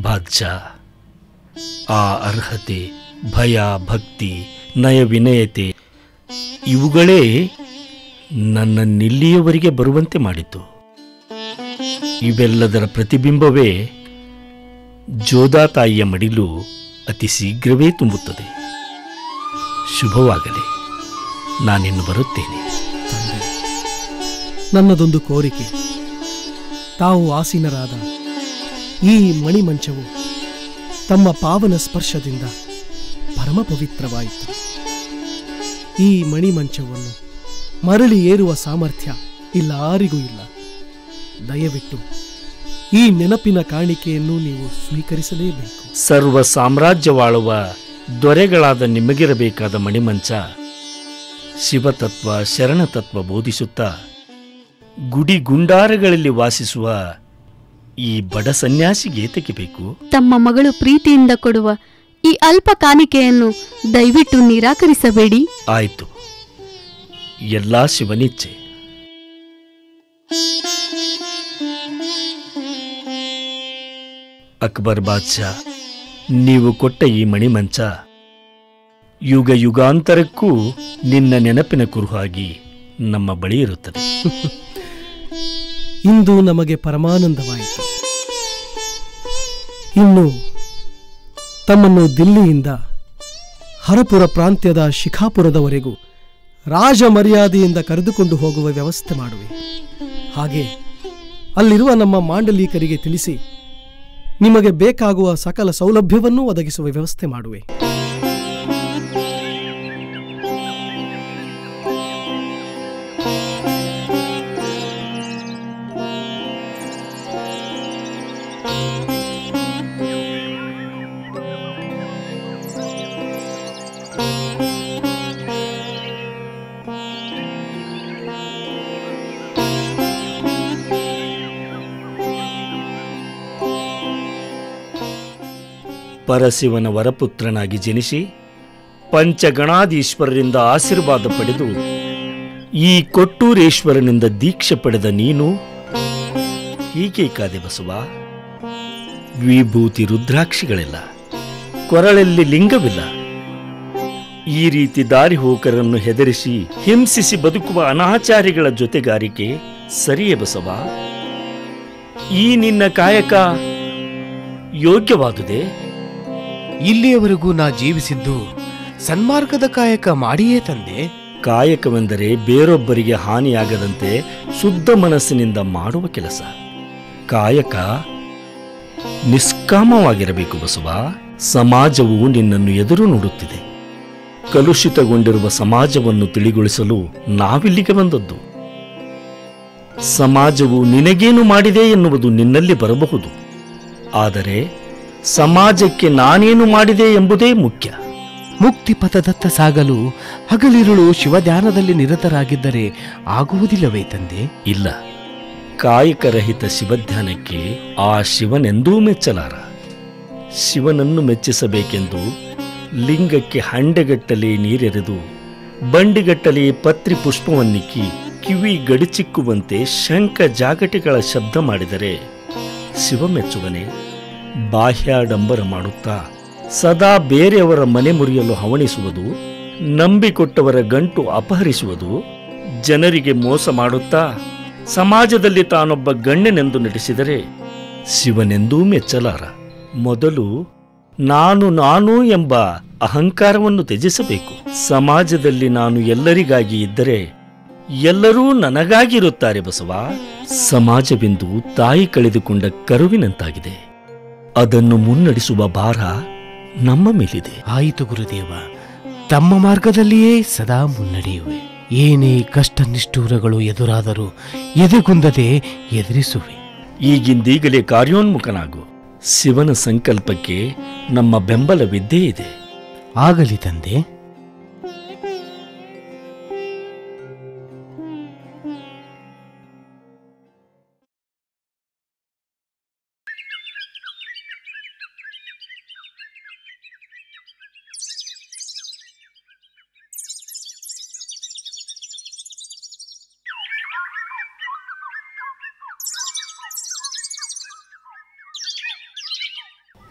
ಬಾದ್ಶಾ, ಆ ಅರ್ಹತೆ, ಭಯ, ಭಕ್ತಿ, ನಯ, ವಿನಯತೆ ಇವುಗಳೇ ನನ್ನನ್ನಿಲ್ಲಿಯವರೆಗೆ ಬರುವಂತೆ ಮಾಡಿತು. ಇವೆಲ್ಲದರ ಪ್ರತಿಬಿಂಬವೇ ಜೋಧಾ ತಾಯಿಯ ಮಡಿಲು ಅತಿ ಶೀಘ್ರವೇ ತುಂಬುತ್ತದೆ. ಶುಭವಾಗಲಿ. ನಾನಿನ್ನು ಬರುತ್ತೇನೆ. ನನ್ನದೊಂದು ಕೋರಿಕೆ. ತಾವು ಆಸೀನರಾದ ಈ ಮಣಿಮಂಚವು ತಮ್ಮ ಪಾವನ ಸ್ಪರ್ಶದಿಂದ ಪರಮ ಪವಿತ್ರವಾಯಿತು. ಈ ಮಣಿಮಂಚವನ್ನು ಮರಳಿ ಏರುವ ಸಾಮರ್ಥ್ಯ ಇಲ್ಲಾರಿಗೂ ಇಲ್ಲ. ದಯವಿಟ್ಟು ಈ ನೆನಪಿನ ಕಾಣಿಕೆಯನ್ನು ನೀವು ಸ್ವೀಕರಿಸಲೇಬೇಕು. ಸರ್ವ ಸಾಮ್ರಾಜ್ಯವಾಳುವ ದೊರೆಗಳಾದ ನಿಮಗಿರಬೇಕಾದ ಮಣಿಮಂಚ ಶಿವತತ್ವ ಶರಣತತ್ವ ಬೋಧಿಸುತ್ತಾ ಗುಡಿ ಗುಂಡಾರಗಳಲ್ಲಿ ವಾಸಿಸುವ ಈ ಬಡ ಸನ್ಯಾಸಿಗೆ ತೆಗಿಬೇಕು. ತಮ್ಮ ಮಗಳು ಪ್ರೀತಿಯಿಂದ ಕೊಡುವ ಈ ಅಲ್ಪ ಕಾಣಿಕೆಯನ್ನು ದಯವಿಟ್ಟು ನಿರಾಕರಿಸಬೇಡಿ. ಆಯಿತು, ಎಲ್ಲಾ ಶಿವನಿಚ್ಛೆ. ಅಕ್ಬರ್ ಬಾದ್ಶಾ, ನೀವು ಕೊಟ್ಟ ಈ ಮಣಿಮಂಚ ಯುಗ ಯುಗಾಂತರಕ್ಕೂ ನಿನ್ನ ನೆನಪಿನ ಕುರುಹಾಗಿ ನಮ್ಮ ಬಳಿ ಇರುತ್ತದೆ. ಇಂದು ನಮಗೆ ಪರಮಾನಂದವಾಯಿತು. ಇನ್ನು ತಮ್ಮನ್ನು ದಿಲ್ಲಿಯಿಂದ ಹರಪುರ ಪ್ರಾಂತ್ಯದ ಶಿಖಾಪುರದವರೆಗೂ ರಾಜ ಮರ್ಯಾದೆಯಿಂದ ಕರೆದುಕೊಂಡು ಹೋಗುವ ವ್ಯವಸ್ಥೆ ಮಾಡುವೆ. ಹಾಗೆ ಅಲ್ಲಿರುವ ನಮ್ಮ ಮಾಂಡಲೀಕರಿಗೆ ತಿಳಿಸಿ ನಿಮಗೆ ಬೇಕಾಗುವ ಸಕಲ ಸೌಲಭ್ಯವನ್ನೂ ಒದಗಿಸುವ ವ್ಯವಸ್ಥೆ ಮಾಡುವೆ. ಪರಶಿವನ ವರಪುತ್ರನಾಗಿ ಜನಿಸಿ ಪಂಚಗಣಾಧೀಶ್ವರರಿಂದ ಆಶೀರ್ವಾದ ಪಡೆದು ಈ ಕೊಟ್ಟೂರೇಶ್ವರನಿಂದ ದೀಕ್ಷೆ ಪಡೆದ ನೀನು ಹೀಗೆ ಕಾದೆ ಬಸವ. ವಿಭೂತಿ ರುದ್ರಾಕ್ಷಿಗಳಿಲ್ಲ, ಕೊರಳಲ್ಲಿ ಲಿಂಗವಿಲ್ಲ. ಈ ರೀತಿ ದಾರಿ ಹೋಕರನ್ನು ಹೆದರಿಸಿ ಹಿಂಸಿಸಿ ಬದುಕುವ ಅನಾಚಾರಿಗಳ ಜೊತೆಗಾರಿಕೆ ಸರಿಯೇ ಬಸವ? ಈ ನಿನ್ನ ಕಾಯಕ ಯೋಗ್ಯವಾದುದೇ? ಇಲ್ಲಿಯವರೆಗೂ ನಾ ಜೀವಿಸಿದ್ದು ಸನ್ಮಾರ್ಗದ ಕಾಯಕ ಮಾಡಿಯೇ ತಂದೆ. ಕಾಯಕವೆಂದರೆ ಬೇರೊಬ್ಬರಿಗೆ ಹಾನಿಯಾಗದಂತೆ ಶುದ್ಧ ಮನಸ್ಸಿನಿಂದ ಮಾಡುವ ಕೆಲಸ. ಕಾಯಕ ನಿಷ್ಕಾಮವಾಗಿರಬೇಕು ಬಸವ. ಸಮಾಜವು ನಿನ್ನನ್ನು ಎದುರು ನೋಡುತ್ತಿದೆ. ಕಲುಷಿತಗೊಂಡಿರುವ ಸಮಾಜವನ್ನು ತಿಳಿಗೊಳಿಸಲು ನಾವಿಲ್ಲಿಗೆ ಬಂದದ್ದು. ಸಮಾಜವು ನಿನಗೇನು ಮಾಡಿದೆ ಎನ್ನುವುದು ನಿನ್ನಲ್ಲಿ ಬರಬಹುದು, ಆದರೆ ಸಮಾಜಕ್ಕೆ ನಾನೇನು ಮಾಡಿದೆ ಎಂಬುದೇ ಮುಖ್ಯ. ಮುಕ್ತಿ ಪಥದತ್ತ ಸಾಗಲು ಹಗಲಿರುಳು ಶಿವಧ್ಯಾನದಲ್ಲಿ ನಿರತರಾಗಿದ್ದರೆ ಆಗುವುದಿಲ್ಲವೇ ತಂದೆ? ಇಲ್ಲ, ಕಾಯಕರಹಿತ ಶಿವಧ್ಯಾನಕ್ಕೆ ಆ ಶಿವನೆಂದೂ ಮೆಚ್ಚಲಾರ. ಶಿವನನ್ನು ಮೆಚ್ಚಿಸಬೇಕೆಂದು ಲಿಂಗಕ್ಕೆ ಹಂಡೆಗಟ್ಟಲೆ ನೀರೆರೆದು ಬಂಡಿಗಟ್ಟಲೆ ಪತ್ರಿ ಪುಷ್ಪವನ್ನಿಕ್ಕಿ ಕಿವಿ ಗಡಿಚಿಕ್ಕುವಂತೆ ಶಂಖ ಜಾಗಟಿಗಳ ಶಬ್ದ ಮಾಡಿದರೆ ಶಿವ ಮೆಚ್ಚುವನೆ? ಬಾಹ್ಯಾಡಂಬರ ಮಾಡುತ್ತಾ ಸದಾ ಬೇರೆಯವರ ಮನೆ ಮುರಿಯಲು ಹವಣಿಸುವುದು, ನಂಬಿಕೊಟ್ಟವರ ಗಂಟು ಅಪಹರಿಸುವುದು, ಜನರಿಗೆ ಮೋಸ ಮಾಡುತ್ತಾ ಸಮಾಜದಲ್ಲಿ ತಾನೊಬ್ಬ ಗಣ್ಯನೆಂದು ನಟಿಸಿದರೆ ಶಿವನೆಂದೂ ಮೆಚ್ಚಲಾರ. ಮೊದಲು ನಾನು ಎಂಬ ಅಹಂಕಾರವನ್ನು ತ್ಯಜಿಸಬೇಕು. ಸಮಾಜದಲ್ಲಿ ನಾನು ಎಲ್ಲರಿಗಾಗಿ ಇದ್ದರೆ ಎಲ್ಲರೂ ನನಗಾಗಿರುತ್ತಾರೆ ಬಸವ. ಸಮಾಜವೆಂದು ತಾಯಿ ಕಳೆದುಕೊಂಡ ಕರುವಿನಂತಾಗಿದೆ. ಅದನ್ನು ಮುನ್ನಡೆಸುವ ಭಾರ ನಮ್ಮ ಮೇಲಿದೆ. ಆಯಿತು ಗುರುದೇವ, ತಮ್ಮ ಮಾರ್ಗದಲ್ಲಿಯೇ ಸದಾ ಮುನ್ನಡೆಯುವೆ. ಏನೇ ಕಷ್ಟ ನಿಷ್ಠೂರಗಳು ಎದುರಾದರೂ ಎದೆಗುಂದದೆ ಎದುರಿಸುವೆ. ಈಗಿಂದೀಗಲೇ ಕಾರ್ಯೋನ್ಮುಖನಾಗು. ಶಿವನ ಸಂಕಲ್ಪಕ್ಕೆ ನಮ್ಮ ಬೆಂಬಲವಿದ್ದೇ ಇದೆ. ಆಗಲಿ ತಂದೆ.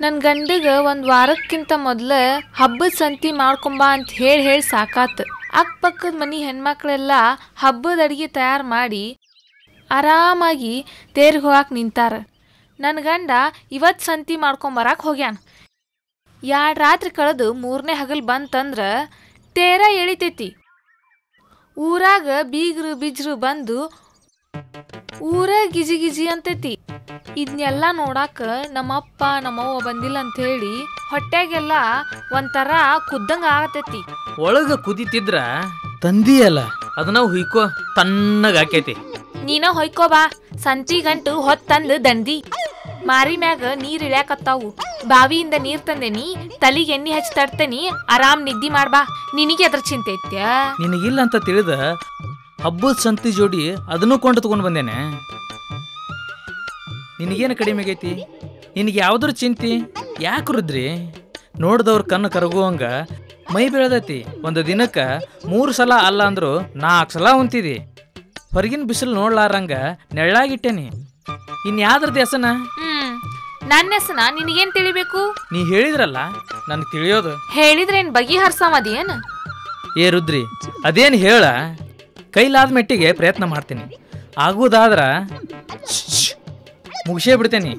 ನನ್ನ ಗಂಡಗ ಒಂದು ವಾರಕ್ಕಿಂತ ಮೊದಲ ಹಬ್ಬದ ಸಂತಿ ಮಾಡ್ಕೊಂಬ ಅಂತ ಹೇಳಿ ಸಾಕಾತು. ಅಕ್ಕಪಕ್ಕದ ಮನೆ ಹೆಣ್ಮಕ್ಳೆಲ್ಲ ಹಬ್ಬದ ಅಡಿಗೆ ತಯಾರು ಮಾಡಿ ಆರಾಮಾಗಿ ತೇರಿಗೆ ಹೋಗಕ್ಕೆ ನಿಂತಾರ. ನನ್ನ ಗಂಡ ಇವತ್ತು ಸಂತಿ ಮಾಡ್ಕೊಂಬರಕ್ಕೆ ಹೋಗ್ಯಾನ. 2 ರಾತ್ರಿ ಕಳೆದು 3ನೇ ಹಗಲು ಬಂತಂದ್ರೆ ತೇರ ಎಳಿತೈತಿ. ಊರಾಗ ಬೀಗರು ಬಿಜ್ರು ಬಂದು ಊರ ಗಿಜಿ ಗಿಜಿ ಅಂತೈತಿ. ಇದನ್ನೆಲ್ಲ ನೋಡಾಕ ನಮ್ಮಪ್ಪ ನಮ್ಮವ್ವ ಬಂದಿಲ್ಲ ಅಂಥೇಳಿ ಹೊಟ್ಟೆಗೆಲ್ಲ ಒಂಥರ ಕುದ್ದಂಗ ಆಗತೈತಿ. ಒಳಗ ಕುದಿತಿದ್ರ ತಂದಿಯಲ್ಲ ಅದನ್ನ ಹುಯ್ಕೋ ತಣ್ಣಗ ಆಕೈತಿ. ನೀನ ಹೊಯ್ಕೋ ಬಾ. ಸಂತಿ ಗಂಟು ಹೊತ್ತಂದು ದಂಡಿ ಮಾರಿ ಮ್ಯಾಗ ನೀರ್ ಇಳ್ಯಾಕತ್ತಾವು. ಬಾವಿಯಿಂದ ನೀರ್ ತಂದೇನಿ, ತಲಿಗೆ ಎಣ್ಣೆ ಹಚ್ಚಿ ತಡ್ತೇನಿ, ಆರಾಮ್ ನಿದ್ದಿ ಮಾಡ್ಬಾ. ನಿನಗೆ ಅದ್ರ ಚಿಂತೆ ಐತ್ಯಾ? ನಿನಗಿಲ್ಲ ಅಂತ ತಿಳಿದ ಹಬ್ಬದ ಸಂತಿ ಜೋಡಿ ಅದನ್ನೂ ಕೊಂಡು ತಗೊಂಡು ಬಂದೇನೆ. ನಿನಗೇನು ಕಡಿಮೆ ಆಗೈತಿ? ನಿನಗೆ ಯಾವ್ದ್ರ ಚಿಂತಿ? ಯಾಕೆ ರುದ್ರಿ? ನೋಡ್ದವ್ರ ಕಣ್ಣು ಕರಗುವಂಗ ಮೈ ಬೆಳೆದೈತಿ. ಒಂದು ದಿನಕ್ಕೆ 3 ಸಲ ಅಲ್ಲ ಅಂದ್ರು 4 ಸಲ ಉಂತಿದಿ. ಹೊರಗಿನ ಬಿಸಿಲು ನೋಡ್ಲಾರಂಗ ನೆಳ್ಳಾಗಿಟ್ಟೇನಿ. ಇನ್ಯಾವ್ದ್ರದ್ದು ಹೆಸನ? ನನ್ನ ಹೆಸನ ನಿನಗೇನ್ ತಿಳಿಬೇಕು? ನೀ ಹೇಳಿದ್ರಲ್ಲ ನನ್ಗೆ ತಿಳಿಯೋದು. ಹೇಳಿದ್ರೇನ್ ಬಗೆಹರ್ಸಮದೇನ್? ಏ ರುದ್ರಿ, ಅದೇನು ಹೇಳ. ಕೈಲಾದ ಮೆಟ್ಟಿಗೆ ಪ್ರಯತ್ನ ಮಾಡ್ತೀನಿ. ಆಗುವುದಾದ್ರ ಮುಗಿಸೇ ಬಿಡ್ತೇನೆ.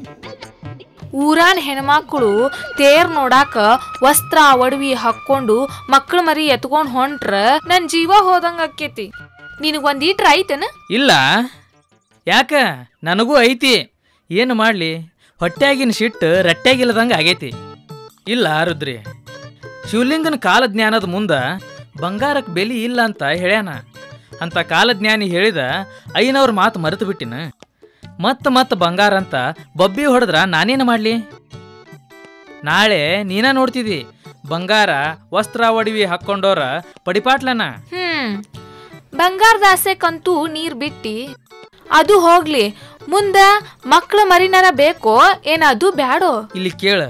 ಊರಾನ್ ಹೆಣ್ಮಕ್ಳು ತೇರ್ ನೋಡಾಕ ವಸ್ತ್ರ ಒಡವಿ ಹಾಕೊಂಡು ಮಕ್ಳ ಮರಿ ಎತ್ಕೊಂಡ್ ಹೊಂಟ್ರ ನನ್ ಜೀವ ಹೋದಂಗ ಆಕೇತಿ. ನಿನಗೊಂದೀಟ್ರ ಐತೇನ? ಇಲ್ಲ. ಯಾಕ? ನನಗೂ ಐತಿ. ಏನು ಮಾಡ್ಲಿ, ಹೊಟ್ಟೆಯಾಗಿನ ಶಿಟ್ಟು ರಟ್ಟೆಗಿಲ್ಲದಂಗ ಆಗೈತಿ. ಇಲ್ಲ ರುದ್ರಿ, ಶಿವಲಿಂಗನ ಕಾಲಜ್ಞಾನದ ಮುಂದ ಬಂಗಾರಕ್ಕೆ ಬೆಲಿ ಇಲ್ಲ ಅಂತ ಹೇಳ್ಯಾನ. ಅಂತ ಕಾಲಜ್ಞಾನಿ ಹೇಳಿದ ಐನವ್ರ ಮಾತು ಮರೆತು ಬಿಟ್ಟಿನ. ಮತ್ತ ಬಂಗಾರ ಅಂತ ಬಬ್ಬಿ ಹೊಡೆದ್ರ ನಾನೇನು ಮಾಡ್ಲಿ? ನಾಳೆ ನೀನ ನೋಡ್ತಿದಿ ಬಂಗಾರ ವಸ್ತ್ರ ಒಡವಿ ಹಾಕೊಂಡೋರ ಪಡಿಪಾಟ್ಲನ. ಬಂಗಾರದ ಆಸೆಕಂತೂ ನೀರ್ ಬಿಟ್ಟಿ. ಅದು ಹೋಗ್ಲಿ, ಮುಂದ ಮಕ್ಳ ಮರಿನಾರ ಬೇಕೋ ಏನ? ಅದು ಬ್ಯಾಡೋ? ಇಲ್ಲಿ ಕೇಳ,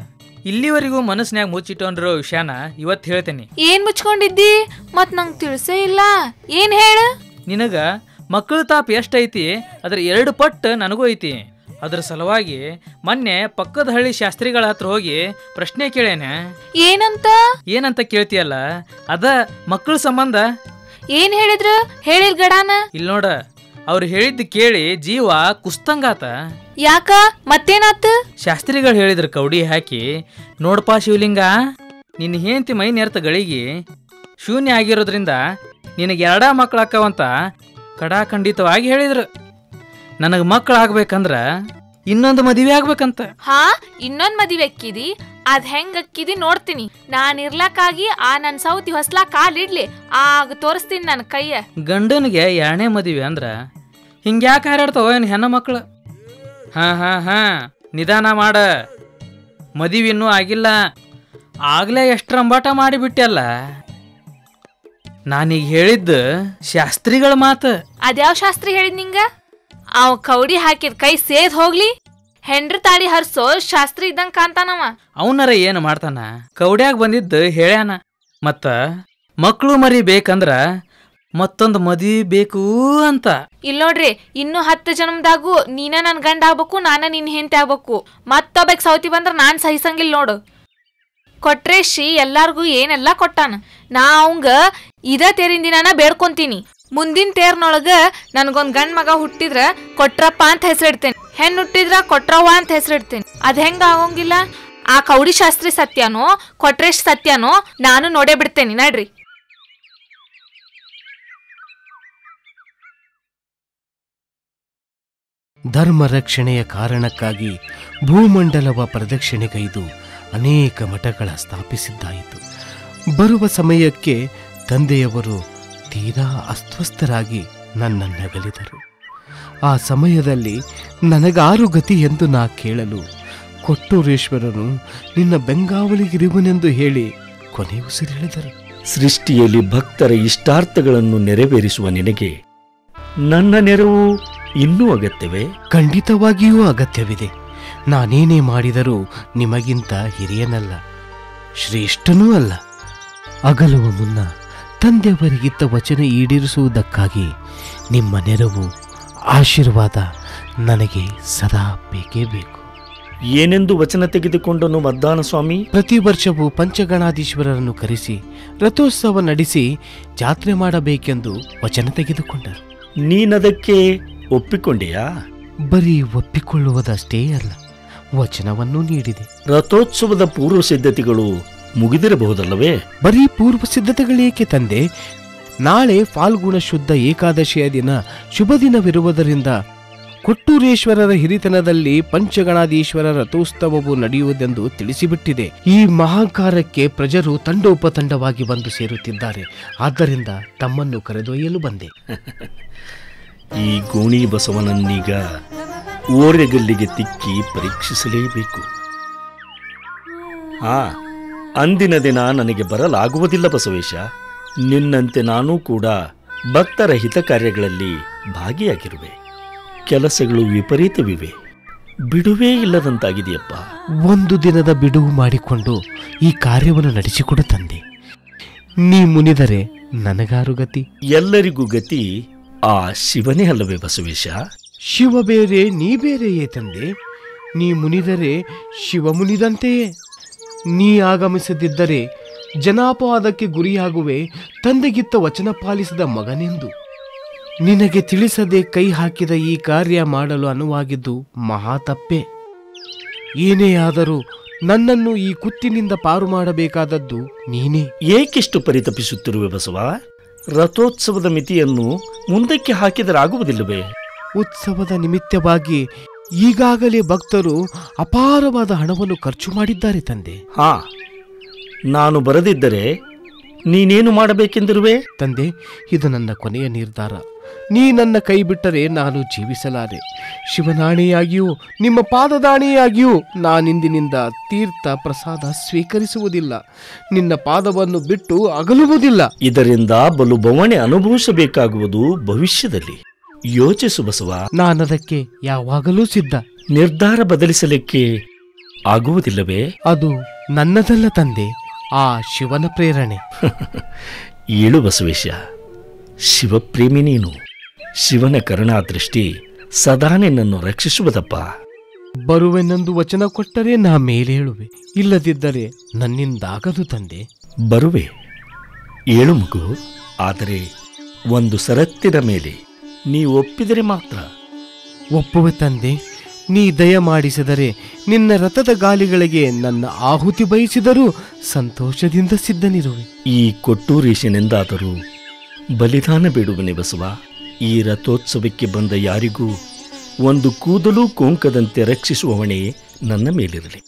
ಇಲ್ಲಿವರೆಗೂ ಮನಸ್ನ್ಯಾಗ ಮುಚ್ಚಿಟ್ಟೊಂಡಿರೋ ವಿಷಯನ ಇವತ್ತು ಹೇಳ್ತೇನೆ. ಏನ್ ಮುಚ್ಕೊಂಡಿದ್ದಿ? ಮತ್ ನಂಗೆ ತಿಳಿಸೇ ಇಲ್ಲ. ಏನ್ ಹೇಳ? ನಿನಗ ಮಕ್ಕಳ ತಾಪ ಎಷ್ಟೈತಿ ಅದ್ರ 2 ಪಟ್ಟು ನನಗೂ ಐತಿ. ಅದ್ರ ಸಲುವಾಗಿ ಮೊನ್ನೆ ಪಕ್ಕದ ಹಳ್ಳಿ ಶಾಸ್ತ್ರಿಗಳ ಹತ್ರ ಹೋಗಿ ಪ್ರಶ್ನೆ ಕೇಳೇನೆ. ಏನಂತ ಕೇಳ್ತೀಯಲ್ಲ, ಅದ ಮಕ್ಕಳ ಸಂಬಂಧ. ಏನ್ ಹೇಳಿದ್ರು? ಹೇಳಿಲ್ ಗಡಾನ? ಇಲ್ಲಿ ನೋಡ, ಅವ್ರು ಹೇಳಿದ್ದು ಕೇಳಿ ಜೀವ ಕುಸ್ತಂಗಾತ. ಯಾಕ? ಮತ್ತೇನಾತ? ಶಾಸ್ತ್ರಿಗಳು ಹೇಳಿದ್ರು ಕೌಡಿ ಹಾಕಿ, ನೋಡಪ್ಪ ಶಿವಲಿಂಗ, ನಿನ್ನ ಹೆಂಡತಿ ಮೈ ನೆರ್ತ ಗಳಿಗೆ ಶೂನ್ಯ ಆಗಿರೋದ್ರಿಂದ ನಿನಗೆ 2 ಮಕ್ಕಳಾಕವಂತ ಕಡಾಖಂಡಿತವಾಗಿ ಹೇಳಿದ್ರು. ನನಗೆ ಮಕ್ಕಳಾಗ್ಬೇಕಂದ್ರ ಇನ್ನೊಂದು ಮದುವೆ ಆಗ್ಬೇಕಂತ. ಇನ್ನೊಂದ್ ಮದುವೆ ಅಕ್ಕಿದಿ? ಅದ್ ಹೆಂಗ್ ಅಕ್ಕಿದಿ ನೋಡ್ತೀನಿ. ನಾನ್ ಇರ್ಲಕ್ಕಾಗಿ ಆ ನನ್ ಸೌತಿ ಹೊಸ್ಲಾ ಕಾಲಿಡ್ಲಿ, ಆಗ ತೋರಿಸ್ತೀನಿ ನನ್ನ ಕೈಯ. ಗಂಡನಿಗೆ 2ನೇ ಮದುವೆ ಅಂದ್ರ ಹಿಂಗ್ಯಾಕೆ ಹಾರಾಡ್ತಾವ ಏನು ಹೆಣ್ಣ ಮಕ್ಕಳು? ಹಾ ನಿಧಾನ ಮಾಡ. ಮದುವೆ ಇನ್ನೂ ಆಗಿಲ್ಲ, ಆಗ್ಲೇ ಎಷ್ಟು ರಂಬಾಟ ಮಾಡಿಬಿಟ್ಟಲ್ಲ. ನಾನೀಗ ಹೇಳಿದ್ದು ಶಾಸ್ತ್ರಿಗಳ ಮಾತು. ಅದ್ಯಾವ ಶಾಸ್ತ್ರಿ ಹೇಳಿದ್ ನಿಂಗ? ಅವ್ ಕೌಡಿ ಹಾಕಿದ್ ಕೈ ಸೇದ್ ಹೋಗ್ಲಿ. ಹೆಂಡ್ರ ತಾಳಿ ಹರ್ಸೋ ಶಾಸ್ತ್ರಿ ಇದ್ದಂಗ ಕಾಂತಾನವ. ಅವನರ ಏನು ಮಾಡ್ತಾನ? ಕೌಡ್ಯಾಗ ಬಂದಿದ್ದು ಹೇಳ್ಯಾನ. ಮತ್ತ ಮಕ್ಕಳು ಮರಿ ಬೇಕಂದ್ರ ಮತ್ತೊಂದು ಮದುವೆ ಬೇಕು ಅಂತ. ಇಲ್ ನೋಡ್ರಿ, ಇನ್ನು 10 ಜನ್ಮದಾಗೂ ನೀನ ನನ್ ಗಂಡ ಆಗ್ಬೇಕು, ನಾನ ನಿನ್ ಹೆಂಡತಿ ಆಗ್ಬೇಕು. ಮತ್ತೊಬ್ಬಕ್ ಸೌತಿ ಬಂದ್ರ ನಾನ್ ಸಹಿಸಂಗಿಲ್ಲ ನೋಡು. ಕೊಟ್ರೇಶಿ ಎಲ್ಲಾರ್ಗೂ ಏನೆಲ್ಲ ಕೊಟ್ಟಾನ. ನಾ ಅವಂಗ ಇದ ತೇರಿನ ದಿನಾನ ಬೇಡ್ಕೊಂತೀನಿ. ಮುಂದಿನ ತೇರ್ನೊಳಗ ನನ್ಗೊಂದ್ ಗಂಡ್ ಮಗ ಹುಟ್ಟಿದ್ರ ಕೊಟ್ರಪ್ಪ ಅಂತ ಹೆಸರಿಡ್ತೇನೆ, ಹೆಣ್ ಹುಟ್ಟಿದ್ರ ಕೊಟ್ರವ್ವ ಅಂತ ಹೆಸರಿಡ್ತೇನೆ. ಅದ್ ಹೆಂಗ ಆಗೋಂಗಿಲ್ಲ? ಆ ಕೌಡಿ ಶಾಸ್ತ್ರಿ ಸತ್ಯನೋ ಕೊಟ್ರೇಶ್ ಸತ್ಯನೋ ನಾನು ನೋಡೇ ಬಿಡ್ತೇನೆ. ನಡ್ರಿ. ಧರ್ಮ ರಕ್ಷಣೆಯ ಕಾರಣಕ್ಕಾಗಿ ಭೂಮಂಡಲವ ಪ್ರದಕ್ಷಿಣೆಗೈದು ಅನೇಕ ಮಠಗಳ ಸ್ಥಾಪಿಸಿದ್ದಾಯಿತು. ಬರುವ ಸಮಯಕ್ಕೆ ತಂದೆಯವರು ತೀರಾ ಅಸ್ವಸ್ಥರಾಗಿ ನನ್ನನ್ನಗಲಿದರು. ಆ ಸಮಯದಲ್ಲಿ ನನಗಾರು ಗತಿ ಎಂದು ನಾ ಕೇಳಲು ಕೊಟ್ಟೂರೇಶ್ವರನು ನಿನ್ನ ಬೆಂಗಾವಲಿಗಿರುವನೆಂದು ಹೇಳಿ ಕೊನೆ ಉಸಿರೆಳೆದರು. ಸೃಷ್ಟಿಯಲ್ಲಿ ಭಕ್ತರ ಇಷ್ಟಾರ್ಥಗಳನ್ನು ನೆರವೇರಿಸುವ ನಿನಗೆ ನನ್ನ ನೆರವು ಇನ್ನೂ ಅಗತ್ಯವೇ? ಖಂಡಿತವಾಗಿಯೂ ಅಗತ್ಯವಿದೆ. ನಾನೇನೇ ಮಾಡಿದರೂ ನಿಮಗಿಂತ ಹಿರಿಯನಲ್ಲ, ಶ್ರೇಷ್ಠನೂ ಅಲ್ಲ. ಅಗಲುವ ಮುನ್ನ ತಂದೆಯವರಿಗಿದ್ದ ವಚನ ಈಡೇರಿಸುವುದಕ್ಕಾಗಿ ನಿಮ್ಮ ನೆರವು ಆಶೀರ್ವಾದ ನನಗೆ ಸದಾ ಬೇಕೇ ಬೇಕು. ಏನೆಂದು ವಚನ ತೆಗೆದುಕೊಂಡನು ಮದ್ದಾನ ಸ್ವಾಮಿ? ಪ್ರತಿ ವರ್ಷವೂ ಪಂಚಗಣಾಧೀಶ್ವರರನ್ನು ಕರೆಸಿ ರಥೋತ್ಸವ ನಡೆಸಿ ಜಾತ್ರೆ ಮಾಡಬೇಕೆಂದು ವಚನ ತೆಗೆದುಕೊಂಡರು. ನೀನದಕ್ಕೆ ಒಪ್ಪಿಕೊಂಡೆಯಾ? ಬರೀ ಒಪ್ಪಿಕೊಳ್ಳುವುದಷ್ಟೇ ಅಲ್ಲ, ವಚನವನ್ನು ನೀಡಿದೆ. ರಥೋತ್ಸವದ ಪೂರ್ವ ಸಿದ್ಧತೆಗಳು ಮುಗಿದಿರಬಹುದಲ್ಲವೇ? ಬರೀ ಪೂರ್ವ ಸಿದ್ಧತೆಗಳೇಕೆ ತಂದೆ? ನಾಳೆ ಫಾಲ್ಗುಣ ಶುದ್ಧ ಏಕಾದಶಿಯ ದಿನ ಶುಭ ದಿನವಿರುವುದರಿಂದ ಕೊಟ್ಟೂರೇಶ್ವರರ ಹಿರಿತನದಲ್ಲಿ ಪಂಚಗಣಾಧೀಶ್ವರ ರಥೋತ್ಸವವು ನಡೆಯುವುದೆಂದು ತಿಳಿಸಿಬಿಟ್ಟಿದೆ. ಈ ಮಹಾಕಾರಕ್ಕೆ ಪ್ರಜರು ತಂಡೋಪತಂಡವಾಗಿ ಬಂದು ಸೇರುತ್ತಿದ್ದಾರೆ. ಆದ್ದರಿಂದ ತಮ್ಮನ್ನು ಕರೆದೊಯ್ಯಲು ಬಂದೆ. ಈ ಗೋಣಿ ಬಸವನನ್ನೀಗ ಓರೆಗಲ್ಲಿಗೆ ತಿಕ್ಕಿ ಪರೀಕ್ಷಿಸಲೇಬೇಕು. ಅಂದಿನ ದಿನ ನನಗೆ ಬರಲಾಗುವುದಿಲ್ಲ ಬಸವೇಶ. ನಿನ್ನಂತೆ ನಾನೂ ಕೂಡ ಭಕ್ತರ ಹಿತ ಕಾರ್ಯಗಳಲ್ಲಿ ಭಾಗಿಯಾಗಿರುವೆ. ಕೆಲಸಗಳು ವಿಪರೀತವಿವೆ, ಬಿಡುವೇ ಇಲ್ಲದಂತಾಗಿದೆಯಪ್ಪ. ಒಂದು ದಿನದ ಬಿಡುವು ಮಾಡಿಕೊಂಡು ಈ ಕಾರ್ಯವನ್ನು ನಡೆಸಿಕೊಡು ತಂದೆ. ನೀ ಮುನಿದರೆ ನನಗಾರು ಗತಿ? ಎಲ್ಲರಿಗೂ ಗತಿ ಆ ಶಿವನೇ ಅಲ್ಲವೇ ಬಸವೇಶ? ಶಿವ ಬೇರೆ ನೀ ಬೇರೆಯೇ ತಂದೆ. ನೀ ಮುನಿದರೆ ಶಿವ ಮುನಿದಂತೆಯೇ. ನೀ ಆಗಮಿಸದಿದ್ದರೆ ಜನಾಪವಾದಕ್ಕೆ ಗುರಿಯಾಗುವೆ ತಂದೆಗಿತ್ತ ವಚನ ಪಾಲಿಸಿದ ಮಗನೆಂದು. ನಿನಗೆ ತಿಳಿಸದೆ ಕೈ ಹಾಕಿದ ಈ ಕಾರ್ಯ ಮಾಡಲು ಅನುವಾಗಿದ್ದು ಮಹಾ ತಪ್ಪೆ. ಏನೇ ಆದರೂ ನನ್ನನ್ನು ಈ ಕುತ್ತಿನಿಂದ ಪಾರು ಮಾಡಬೇಕಾದದ್ದು ನೀನೇ. ಏಕೆಷ್ಟು ಪರಿತಪಿಸುತ್ತಿರುವೆ ಬಸವ? ರಥೋತ್ಸವದ ಮಿತಿಯನ್ನು ಮುಂದಕ್ಕೆ ಹಾಕಿದರಾಗುವುದಿಲ್ಲವೇ? ಉತ್ಸವದ ನಿಮಿತ್ತವಾಗಿ ಈಗಾಗಲೇ ಭಕ್ತರು ಅಪಾರವಾದ ಹಣವನ್ನು ಖರ್ಚು ಮಾಡಿದ್ದಾರೆ ತಂದೆ. ನಾನು ಬರದಿದ್ದರೆ ನೀನೇನು ಮಾಡಬೇಕೆಂದಿರುವೆ? ತಂದೆ, ಇದು ನನ್ನ ಕೊನೆಯ ನಿರ್ಧಾರ. ನೀ ನನ್ನ ಕೈ ಬಿಟ್ಟರೆ ನಾನು ಜೀವಿಸಲಾರೆ. ಶಿವನಾಣಿಯಾಗಿಯೂ ನಿಮ್ಮ ಪಾದದಾಣಿಯಾಗಿಯೂ ನಾನಿಂದಿನಿಂದ ತೀರ್ಥ ಪ್ರಸಾದ ಸ್ವೀಕರಿಸುವುದಿಲ್ಲ. ನಿನ್ನ ಪಾದವನ್ನು ಬಿಟ್ಟು ಅಗಲುವುದಿಲ್ಲ. ಇದರಿಂದ ಬಲು ಬವಣೆ ಅನುಭವಿಸಬೇಕಾಗುವುದು ಭವಿಷ್ಯದಲ್ಲಿ. ಯೋಚಿಸು ಬಸವ. ನಾನದಕ್ಕೆ ಯಾವಾಗಲೂ ಸಿದ್ಧ. ನಿರ್ಧಾರ ಬದಲಿಸಲಿಕ್ಕೆ ಆಗುವುದಿಲ್ಲವೇ? ಅದು ನನ್ನದಲ್ಲ ತಂದೆ, ಆ ಶಿವನ ಪ್ರೇರಣೆ. ಏಳು ಬಸವೇಶ, ಶಿವಪ್ರೇಮಿ ನೀನು. ಶಿವನ ಕರುಣಾದೃಷ್ಟಿ ಸದಾ ನಿನ್ನನ್ನು ರಕ್ಷಿಸುವುದಪ್ಪ. ಬರುವೆನೆಂದು ವಚನ ಕೊಟ್ಟರೆ ನಾ ಮೇಲೇಳುವೆ, ಇಲ್ಲದಿದ್ದರೆ ನನ್ನಿಂದಾಗದು ತಂದೆ. ಬರುವೆ, ಏಳು ಮಗು. ಆದರೆ ಒಂದು ಷರತ್ತಿನ ಮೇಲೆ ನೀ ಒಪ್ಪಿದರೆ ಮಾತ್ರ. ಒಪ್ಪುವೆ ತಂದೆ. ನೀ ದಯ ಮಾಡಿಸಿದರೆ ನಿನ್ನ ರಥದ ಗಾಲಿಗಳಿಗೆ ನನ್ನ ಆಹುತಿ ಬಯಸಿದರೂ ಸಂತೋಷದಿಂದ ಸಿದ್ಧನಿರುವೆ. ಈ ಕೊಟ್ಟೂರೀಶನೆಂದಾದರೂ ಬಲಿದಾನ ಬೇಡುವನೆ ಬಸವ. ಈ ರಥೋತ್ಸವಕ್ಕೆ ಬಂದ ಯಾರಿಗೂ ಒಂದು ಕೂದಲು ಕೊಂಕದಂತೆ ರಕ್ಷಿಸುವ ಹೊಣೆ ನನ್ನ ಮೇಲಿರಲಿ.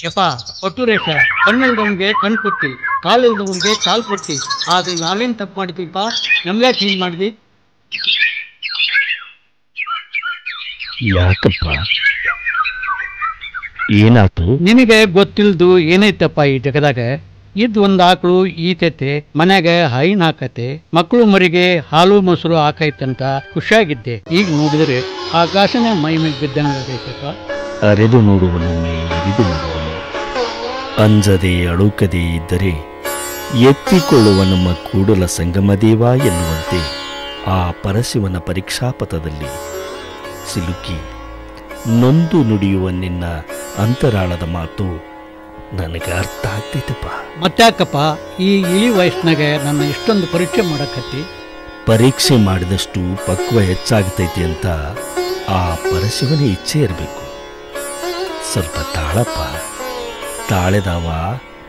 ಯಪ್ಪ ಕೊಟ್ಟೂರೇಶ, ಕಣ್ಣಿಲ್ದವನಿಗೆ ಕಣ್ಣು ಕೊಟ್ಟಿ, ಕಾಲಿಲ್ದವನಿಗೆ ಕಾಲು ಕೊಟ್ಟಿ. ಆದ್ರೆ ನಾವೇನು ತಪ್ಪು ಮಾಡಿದ್ವಿಪ್ಪ? ನಮ್ಗೆ ಚೇಂಜ್ ಮಾಡಿದ್ವಿ. ಯಾಕಪ್ಪ, ಏನಾತು? ನಿನಗೆ ಗೊತ್ತಿಲ್ದು ಏನೈತಪ್ಪ ಈ ಜಗದಾಗ? ಇದ್ ಒಂದು ಆಕಳು ಈತೈತೆ, ಮನ್ಯಾಗ ಹೈನ್ ಹಾಕತೆ, ಮಕ್ಕಳು ಮರಿಗೆ ಹಾಲು ಮೊಸರು ಹಾಕೈತಂತ ಖುಷಿಯಾಗಿದ್ದೆ. ಈಗ ನೋಡಿದ್ರೆ ಆಕಾಶನೇ ಮೈ ಮೇಲೆ ಬಿದ್ದಂಗೈತಪ್ಪ. ಅರೆದು ನೋಡುವನೊಮ್ಮೆ ಇರಿದು ನೋಡುವನು. ಅಂಜದೆ ಅಳುಕದೆ ಇದ್ದರೆ ಎತ್ತಿಕೊಳ್ಳುವ ನಮ್ಮ ಕೂಡಲ ಸಂಗಮದೇವ ಎನ್ನುವಂತೆ ಆ ಪರಶಿವನ ಪರೀಕ್ಷಾಪಥದಲ್ಲಿ ಸಿಲುಕಿ ನೊಂದು ನುಡಿಯುವ ನಿನ್ನ ಅಂತರಾಳದ ಮಾತು ನನಗೆ ಅರ್ಥ ಆಗ್ತೈತಪ್ಪ. ಮತ್ತಾಕಪ್ಪ ಈ ಇಳಿ ವಯಸ್ಸಿನಾಗ ನನ್ನ ಇಷ್ಟೊಂದು ಪರೀಕ್ಷೆ ಮಾಡಕತ್ತಿ? ಪರೀಕ್ಷೆ ಮಾಡಿದಷ್ಟು ಪಕ್ವ ಹೆಚ್ಚಾಗ್ತೈತಿ ಅಂತ ಆ ಪರಶಿವನೇ ಇಚ್ಛೆ ಇರಬೇಕು. ಸ್ವಲ್ಪ ತಾಳಪ್ಪ, ತಾಳೆದಾವ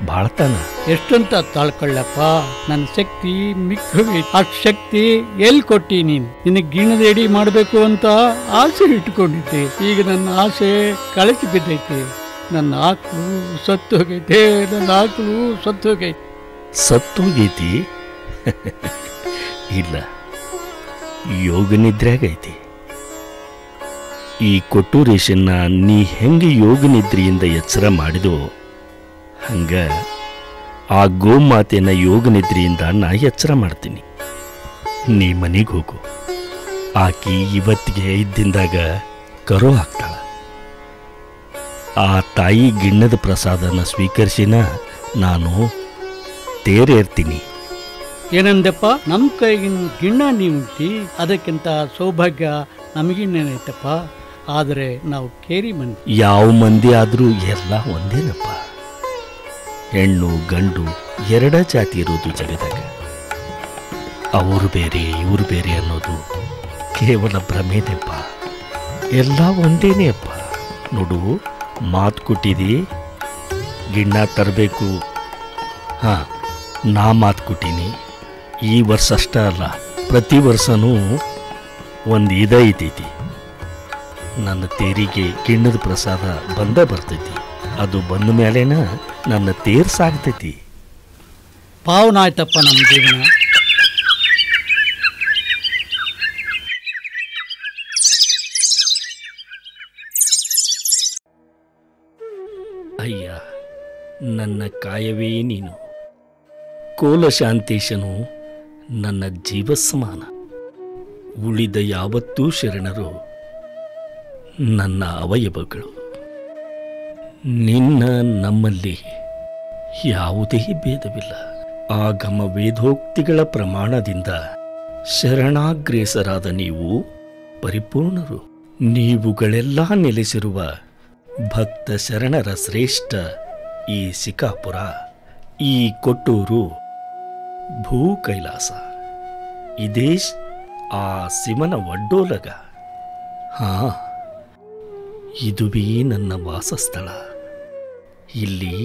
ಬಾಳ್ತಾನ. ಎಷ್ಟಂತ ತಾಳ್ಕೊಳ್ಳಪ್ಪ, ನನ್ನ ಶಕ್ತಿ ಮಿಕ್ಕಿ. ಆ ಶಕ್ತಿ ಎಲ್ಲಿ ಕೊಟ್ಟಿ ನೀನು? ನಿನಗೆ ಗಿಣದೇಡಿ ಮಾಡಬೇಕು ಅಂತ ಆಸೆ ಇಟ್ಕೊಂಡಿದ್ದೆ. ಈಗ ನನ್ನ ಆಸೆ ಕಳಚಿ ಬಿದ್ದೈತೆ. ನನ್ನ ಆಕಳು ಸತ್ತು ಹೋಗೈತೆ, ನನ್ನ ಆಕಳು ಸತ್ತು ಹೋಗೈತೆ. ಸತ್ತೋಗೈತಿ? ಇಲ್ಲ, ಯೋಗ ನಿದ್ರೆಯಾಗೈತಿ. ಈ ಕೊಟ್ಟೂರೇಶನ್ನ ನೀ ಹೆಂಗೆ ಯೋಗ ನಿದ್ರೆಯಿಂದ ಎಚ್ಚರ ಮಾಡಿದೋ ಹಂಗ ಆ ಗೋಮಾತೆನ ಯೋಗ ನಿದ್ರೆಯಿಂದ ನಾ ಎಚ್ಚರ ಮಾಡ್ತೀನಿ. ನೀ ಮನೆಗೆ ಹೋಗು. ಆಕಿ ಇವತ್ತಿಗೆ ಇದ್ದಿಂದಾಗ ಕರೋ ಆಗ್ತಾಳ. ಆ ತಾಯಿ ಗಿಣ್ಣದ ಪ್ರಸಾದನ ಸ್ವೀಕರಿಸಿನ ನಾನು ತೇರೇರ್ತೀನಿ. ಏನಂದಪ್ಪ? ನಮ್ಮ ಕೈಗಿನ ಗಿಣ್ಣ ನೀವುಂಟಿ, ಅದಕ್ಕಿಂತ ಸೌಭಾಗ್ಯ ನಮಗಿನ್ನೇನೈತಪ್ಪ. ಆದರೆ ನಾವು ಕೇರಿ ಮಂದಿ. ಯಾವ ಮಂದಿ ಆದರೂ ಎಲ್ಲ ಒಂದೇನಪ್ಪ. ಹೆಣ್ಣು ಗಂಡು ಎರಡ ಜಾತಿ ಇರೋದು ಜಗದಾಗ. ಅವರು ಬೇರೆ ಇವರು ಬೇರೆ ಅನ್ನೋದು ಕೇವಲ ಭ್ರಮೆನೆಪ್ಪ. ಎಲ್ಲ ಒಂದೇನೇ ಅಪ್ಪ. ನೋಡು, ಮಾತು ಕೊಟ್ಟಿದಿ, ಗಿಣ್ಣ ತರಬೇಕು. ಹಾಂ, ನಾ ಮಾತು ಕೊಟ್ಟೀನಿ. ಈ ವರ್ಷ ಅಷ್ಟೇ ಅಲ್ಲ, ಪ್ರತಿ ವರ್ಷನೂ ಒಂದು ಐತೈತಿ. ನನ್ನ ತೇರಿಗೆ ಗಿಣ್ಣದ ಪ್ರಸಾದ ಬಂದೇ ಬರ್ತೈತಿ. ಅದು ಬಂದ ಮೇಲೇನ ನನ್ನ ತೇರು ಸಾಗ್ತೈತಿ. ಪಾವನ ಆಯ್ತಪ್ಪ ನಮ್ಮ ಜೀವನ. ಅಯ್ಯ, ನನ್ನ ಕಾಯವೇ ನೀನು. ಕೋಲಶಾಂತೇಶನು ನನ್ನ ಜೀವಸಮಾನ. ಉಳಿದ ಯಾವತ್ತೂ ಶರಣರು ನನ್ನ ಅವಯವಗಳು. ನಿನ್ನ ನಮ್ಮಲ್ಲಿ ಯಾವುದೇ ಭೇದವಿಲ್ಲ. ಆಗಮ ವೇದೋಕ್ತಿಗಳ ಪ್ರಮಾಣದಿಂದ ಶರಣಾಗ್ರೇಸರಾದ ನೀವು ಪರಿಪೂರ್ಣರು. ನೀವುಗಳೆಲ್ಲ ನೆಲೆಸಿರುವ ಭಕ್ತ ಶರಣರ ಶ್ರೇಷ್ಠ ಈ ಸಿಕಾಪುರ, ಈ ಕೊಟ್ಟೂರು, ಭೂ ಕೈಲಾಸ, ಇದೇ ಆ ಶಿವನ ಒಡ್ಡೋಲಗ. ಹಾ, ಇದುವೇ ನನ್ನ ವಾಸಸ್ಥಳ. ಇಲ್ಲಿ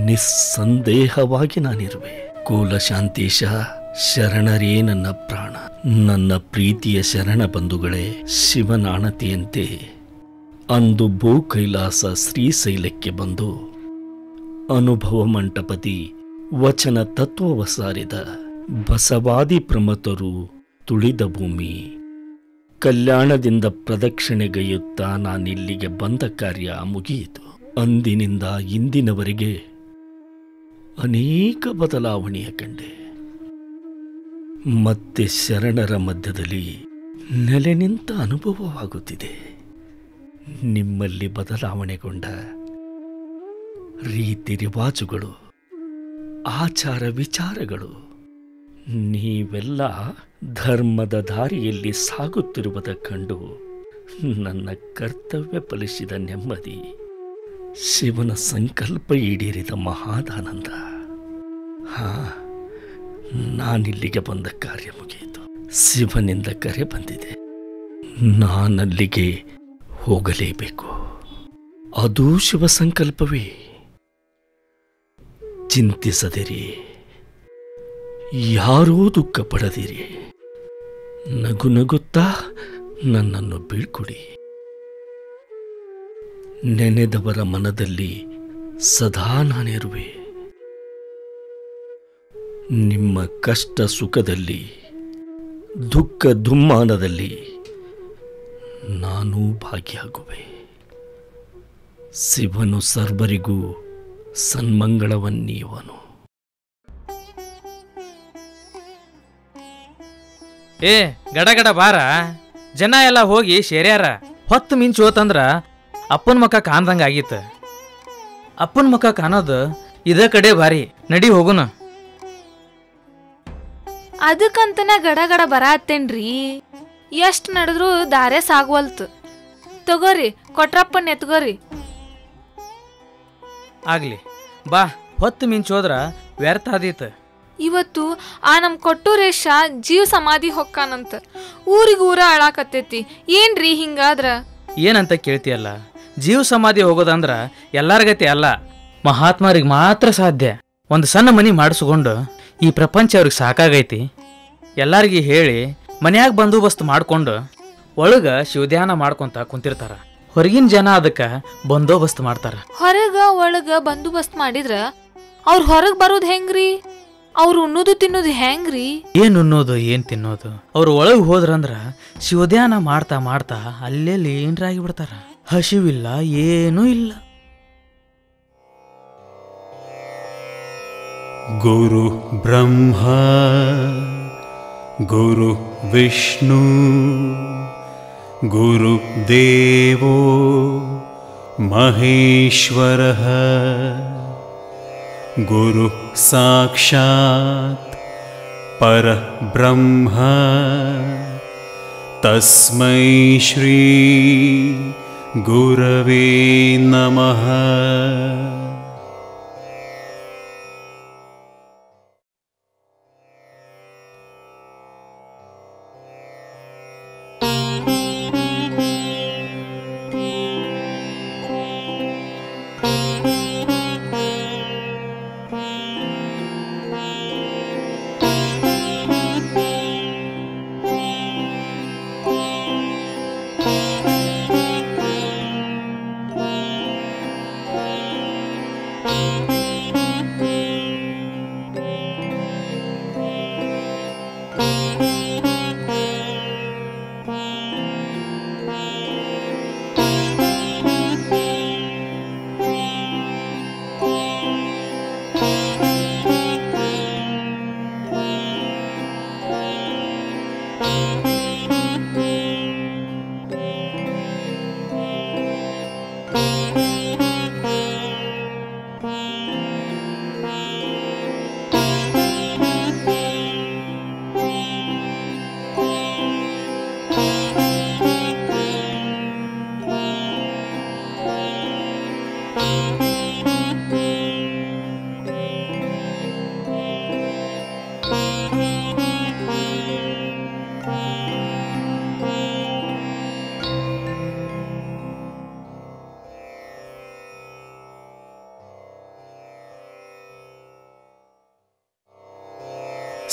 ನಿಸ್ಸಂದೇಹವಾಗಿ ನಾನಿರುವೆ. ಕೋಲಶಾಂತೇಶ, ಶರಣರೇ ನನ್ನ ಪ್ರಾಣ. ನನ್ನ ಪ್ರೀತಿಯ ಶರಣ ಬಂಧುಗಳೇ, ಶಿವನಾಣತಿಯಂತೆ ಅಂದು ಭೂ ಕೈಲಾಸ ಶ್ರೀಶೈಲಕ್ಕೆ ಬಂದು ಅನುಭವ ಮಂಟಪದಿ ವಚನ ತತ್ವವ ಸಾರಿದ ಬಸವಾದಿ ಪ್ರಮತರು ತುಳಿದ ಭೂಮಿ. ಕಲ್ಯಾಣದಿಂದ ಪ್ರದಕ್ಷಿಣೆಗೈಯುತ್ತಾ ನಾನಿಲ್ಲಿಗೆ ಬಂದ ಕಾರ್ಯ ಮುಗಿಯಿತು. ಅಂದಿನಿಂದ ಇಂದಿನವರೆಗೆ ಅನೇಕ ಬದಲಾವಣೆಯ ಕಂಡೆ. ಮತ್ತೆ ಶರಣರ ಮಧ್ಯದಲ್ಲಿ ನೆಲೆ ನಿಂತ ಅನುಭವವಾಗುತ್ತಿದೆ. ನಿಮ್ಮಲ್ಲಿ ಬದಲಾವಣೆಗೊಂಡ ರೀತಿ ರಿವಾಜುಗಳು, ಆಚಾರ ವಿಚಾರಗಳು, ನೀವೆಲ್ಲ ಧರ್ಮದ ದಾರಿಯಲ್ಲಿ ಸಾಗುತ್ತಿರುವುದ ಕಂಡು ನನ್ನ ಕರ್ತವ್ಯ ಫಲಿಸಿದ ನೆಮ್ಮದಿ, ಶಿವನ ಸಂಕಲ್ಪ ಈಡೇರಿದ ಮಹಾದಾನಂದ. ಹಾ, ನಾನಿಲ್ಲಿಗೆ ಬಂದ ಕಾರ್ಯ ಮುಗಿಯಿತು. ಶಿವನಿಂದ ಕರೆ ಬಂದಿದೆ. ನಾನಲ್ಲಿಗೆ ಹೋಗಲೇಬೇಕು. ಅದೂ ಶಿವ ಸಂಕಲ್ಪವೇ. ಚಿಂತಿಸದಿರಿ, ಯಾರೂ ದುಃಖ ಪಡದಿರಿ. ನಗು ನಗುತ್ತಾ ನನ್ನನ್ನು ಬೀಳ್ಕೊಡಿ. ನೆನೆದವರ ಮನದಲ್ಲಿ ಸದಾ ನಾನಿರುವೆ. ನಿಮ್ಮ ಕಷ್ಟ ಸುಖದಲ್ಲಿ, ದುಃಖ ದುಮ್ಮಾನದಲ್ಲಿ ನಾನೂ ಭಾಗಿಯಾಗುವೆ. ಶಿವನು ಸರ್ವರಿಗೂ ಸನ್ಮಂಗಳವನ್ನೀವನು. ಏ ಗಡಗಡ ಬಾರ, ಜನ ಎಲ್ಲ ಹೋಗಿ ಸೇರ್ಯಾರ. ಹೊತ್ತು ಮಿಂಚು ಹೋತಂದ್ರ ಅಪ್ಪನ ಮುಖ ಕಾಣ್ದಂಗ ಆಗಿತ್ತು. ಅಪ್ಪನ ಮುಖ ಕಾಣೋದು ಇದ ಕಡೆ ಬಾರಿ. ನಡಿ ಹೋಗುನ. ಅದಕ್ಕಂತನ ಗಡಗಡ ಬರತ್ತೇನ್ರಿ. ಎಷ್ಟು ನಡೆದ್ರು ದಾರೆ ಸಾಗುವಲ್ತು. ತಗೋರಿ, ಕೊಟ್ರಪ್ಪನ್ ಎತ್ಗೋರಿ. ಆಗ್ಲಿ ಬಾ. ಹೊತ್ತು ಮಿಂಚು ಹೋದ್ರ ವ್ಯರ್ಥ ಆದೀತ. ಇವತ್ತು ಆ ನಮ್ ಕೊಟ್ಟೂರೇಶ ಜೀವ ಸಮಾಧಿ ಹೊಕ್ಕಾನಂತ. ಊರಿಗೂರ ಅಳಾಕತ್ತೈತಿ. ಏನ್ರಿ ಹಿಂಗಾದ್ರ? ಏನಂತ ಕೇಳ್ತಿಯಲ್ಲ, ಜೀವ ಸಮಾಧಿ ಹೋಗೋದಂದ್ರ ಎಲ್ಲಾರ್ಗತಿ ಅಲ್ಲ, ಮಹಾತ್ಮರಿಗೆ ಮಾತ್ರ ಸಾಧ್ಯ. ಒಂದು ಸಣ್ಣ ಮನಿ ಮಾಡಿಸ್ಕೊಂಡು ಈ ಪ್ರಪಂಚ ಅವ್ರಿಗೆ ಸಾಕಾಗೈತಿ. ಎಲ್ಲಾರ್ಗಿ ಹೇಳಿ ಮನ್ಯಾಗ ಬಂದೋಬಸ್ತ್ ಮಾಡ್ಕೊಂಡು ಒಳಗ ಶಿವಧ್ಯಾನ ಮಾಡ್ಕೊಂತ ಕುಂತಿರ್ತಾರ. ಹೊರಗಿನ ಜನ ಅದಕ್ಕ ಬಂದೋಬಸ್ತ್ ಮಾಡ್ತಾರ. ಹೊರಗ ಒಳಗ ಬಂದೋಬಸ್ತ್ ಮಾಡಿದ್ರ ಅವ್ರ ಹೊರಗ್ ಬರೋದ್ ಹೆಂಗ್ರಿ? ಅವ್ರು ಉಣ್ಣೋದು ತಿನ್ನೋದು ಹೆಂಗ್ರಿ? ಏನ್ ಉಣ್ಣೋದು ಏನ್ ತಿನ್ನೋದು? ಅವ್ರು ಒಳಗ್ ಹೋದ್ರಂದ್ರ ಶಿವಧ್ಯಾನ ಮಾಡ್ತಾ ಮಾಡ್ತಾ ಅಲ್ಲೇ ಲೀನ್ರಾಗಿ ಬಿಡ್ತಾರ. ಹಸಿವಿಲ್ಲ, ಏನೂ ಇಲ್ಲ. ಗುರು ಬ್ರಹ್ಮ ಗುರು ವಿಷ್ಣು ಗುರು ದೇವೋ ಮಹೇಶ್ವರಃ ಗುರು ಸಾಕ್ಷಾತ್ ಪರಬ್ರಹ್ಮ तस्मै श्री गुरवे नमः।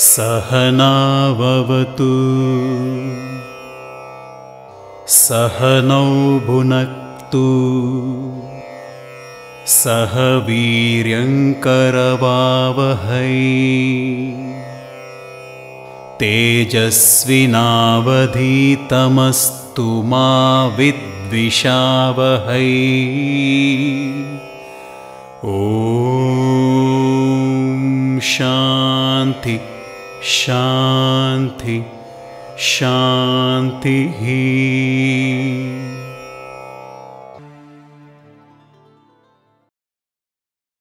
सहनाववतु सहनौ भुनक्तु सह वीर्यङ्करवावहै तेजस्विनावधीतमस्तु मा विद्विषावहै। ॐ शान्ति शान्ति शान्तिः।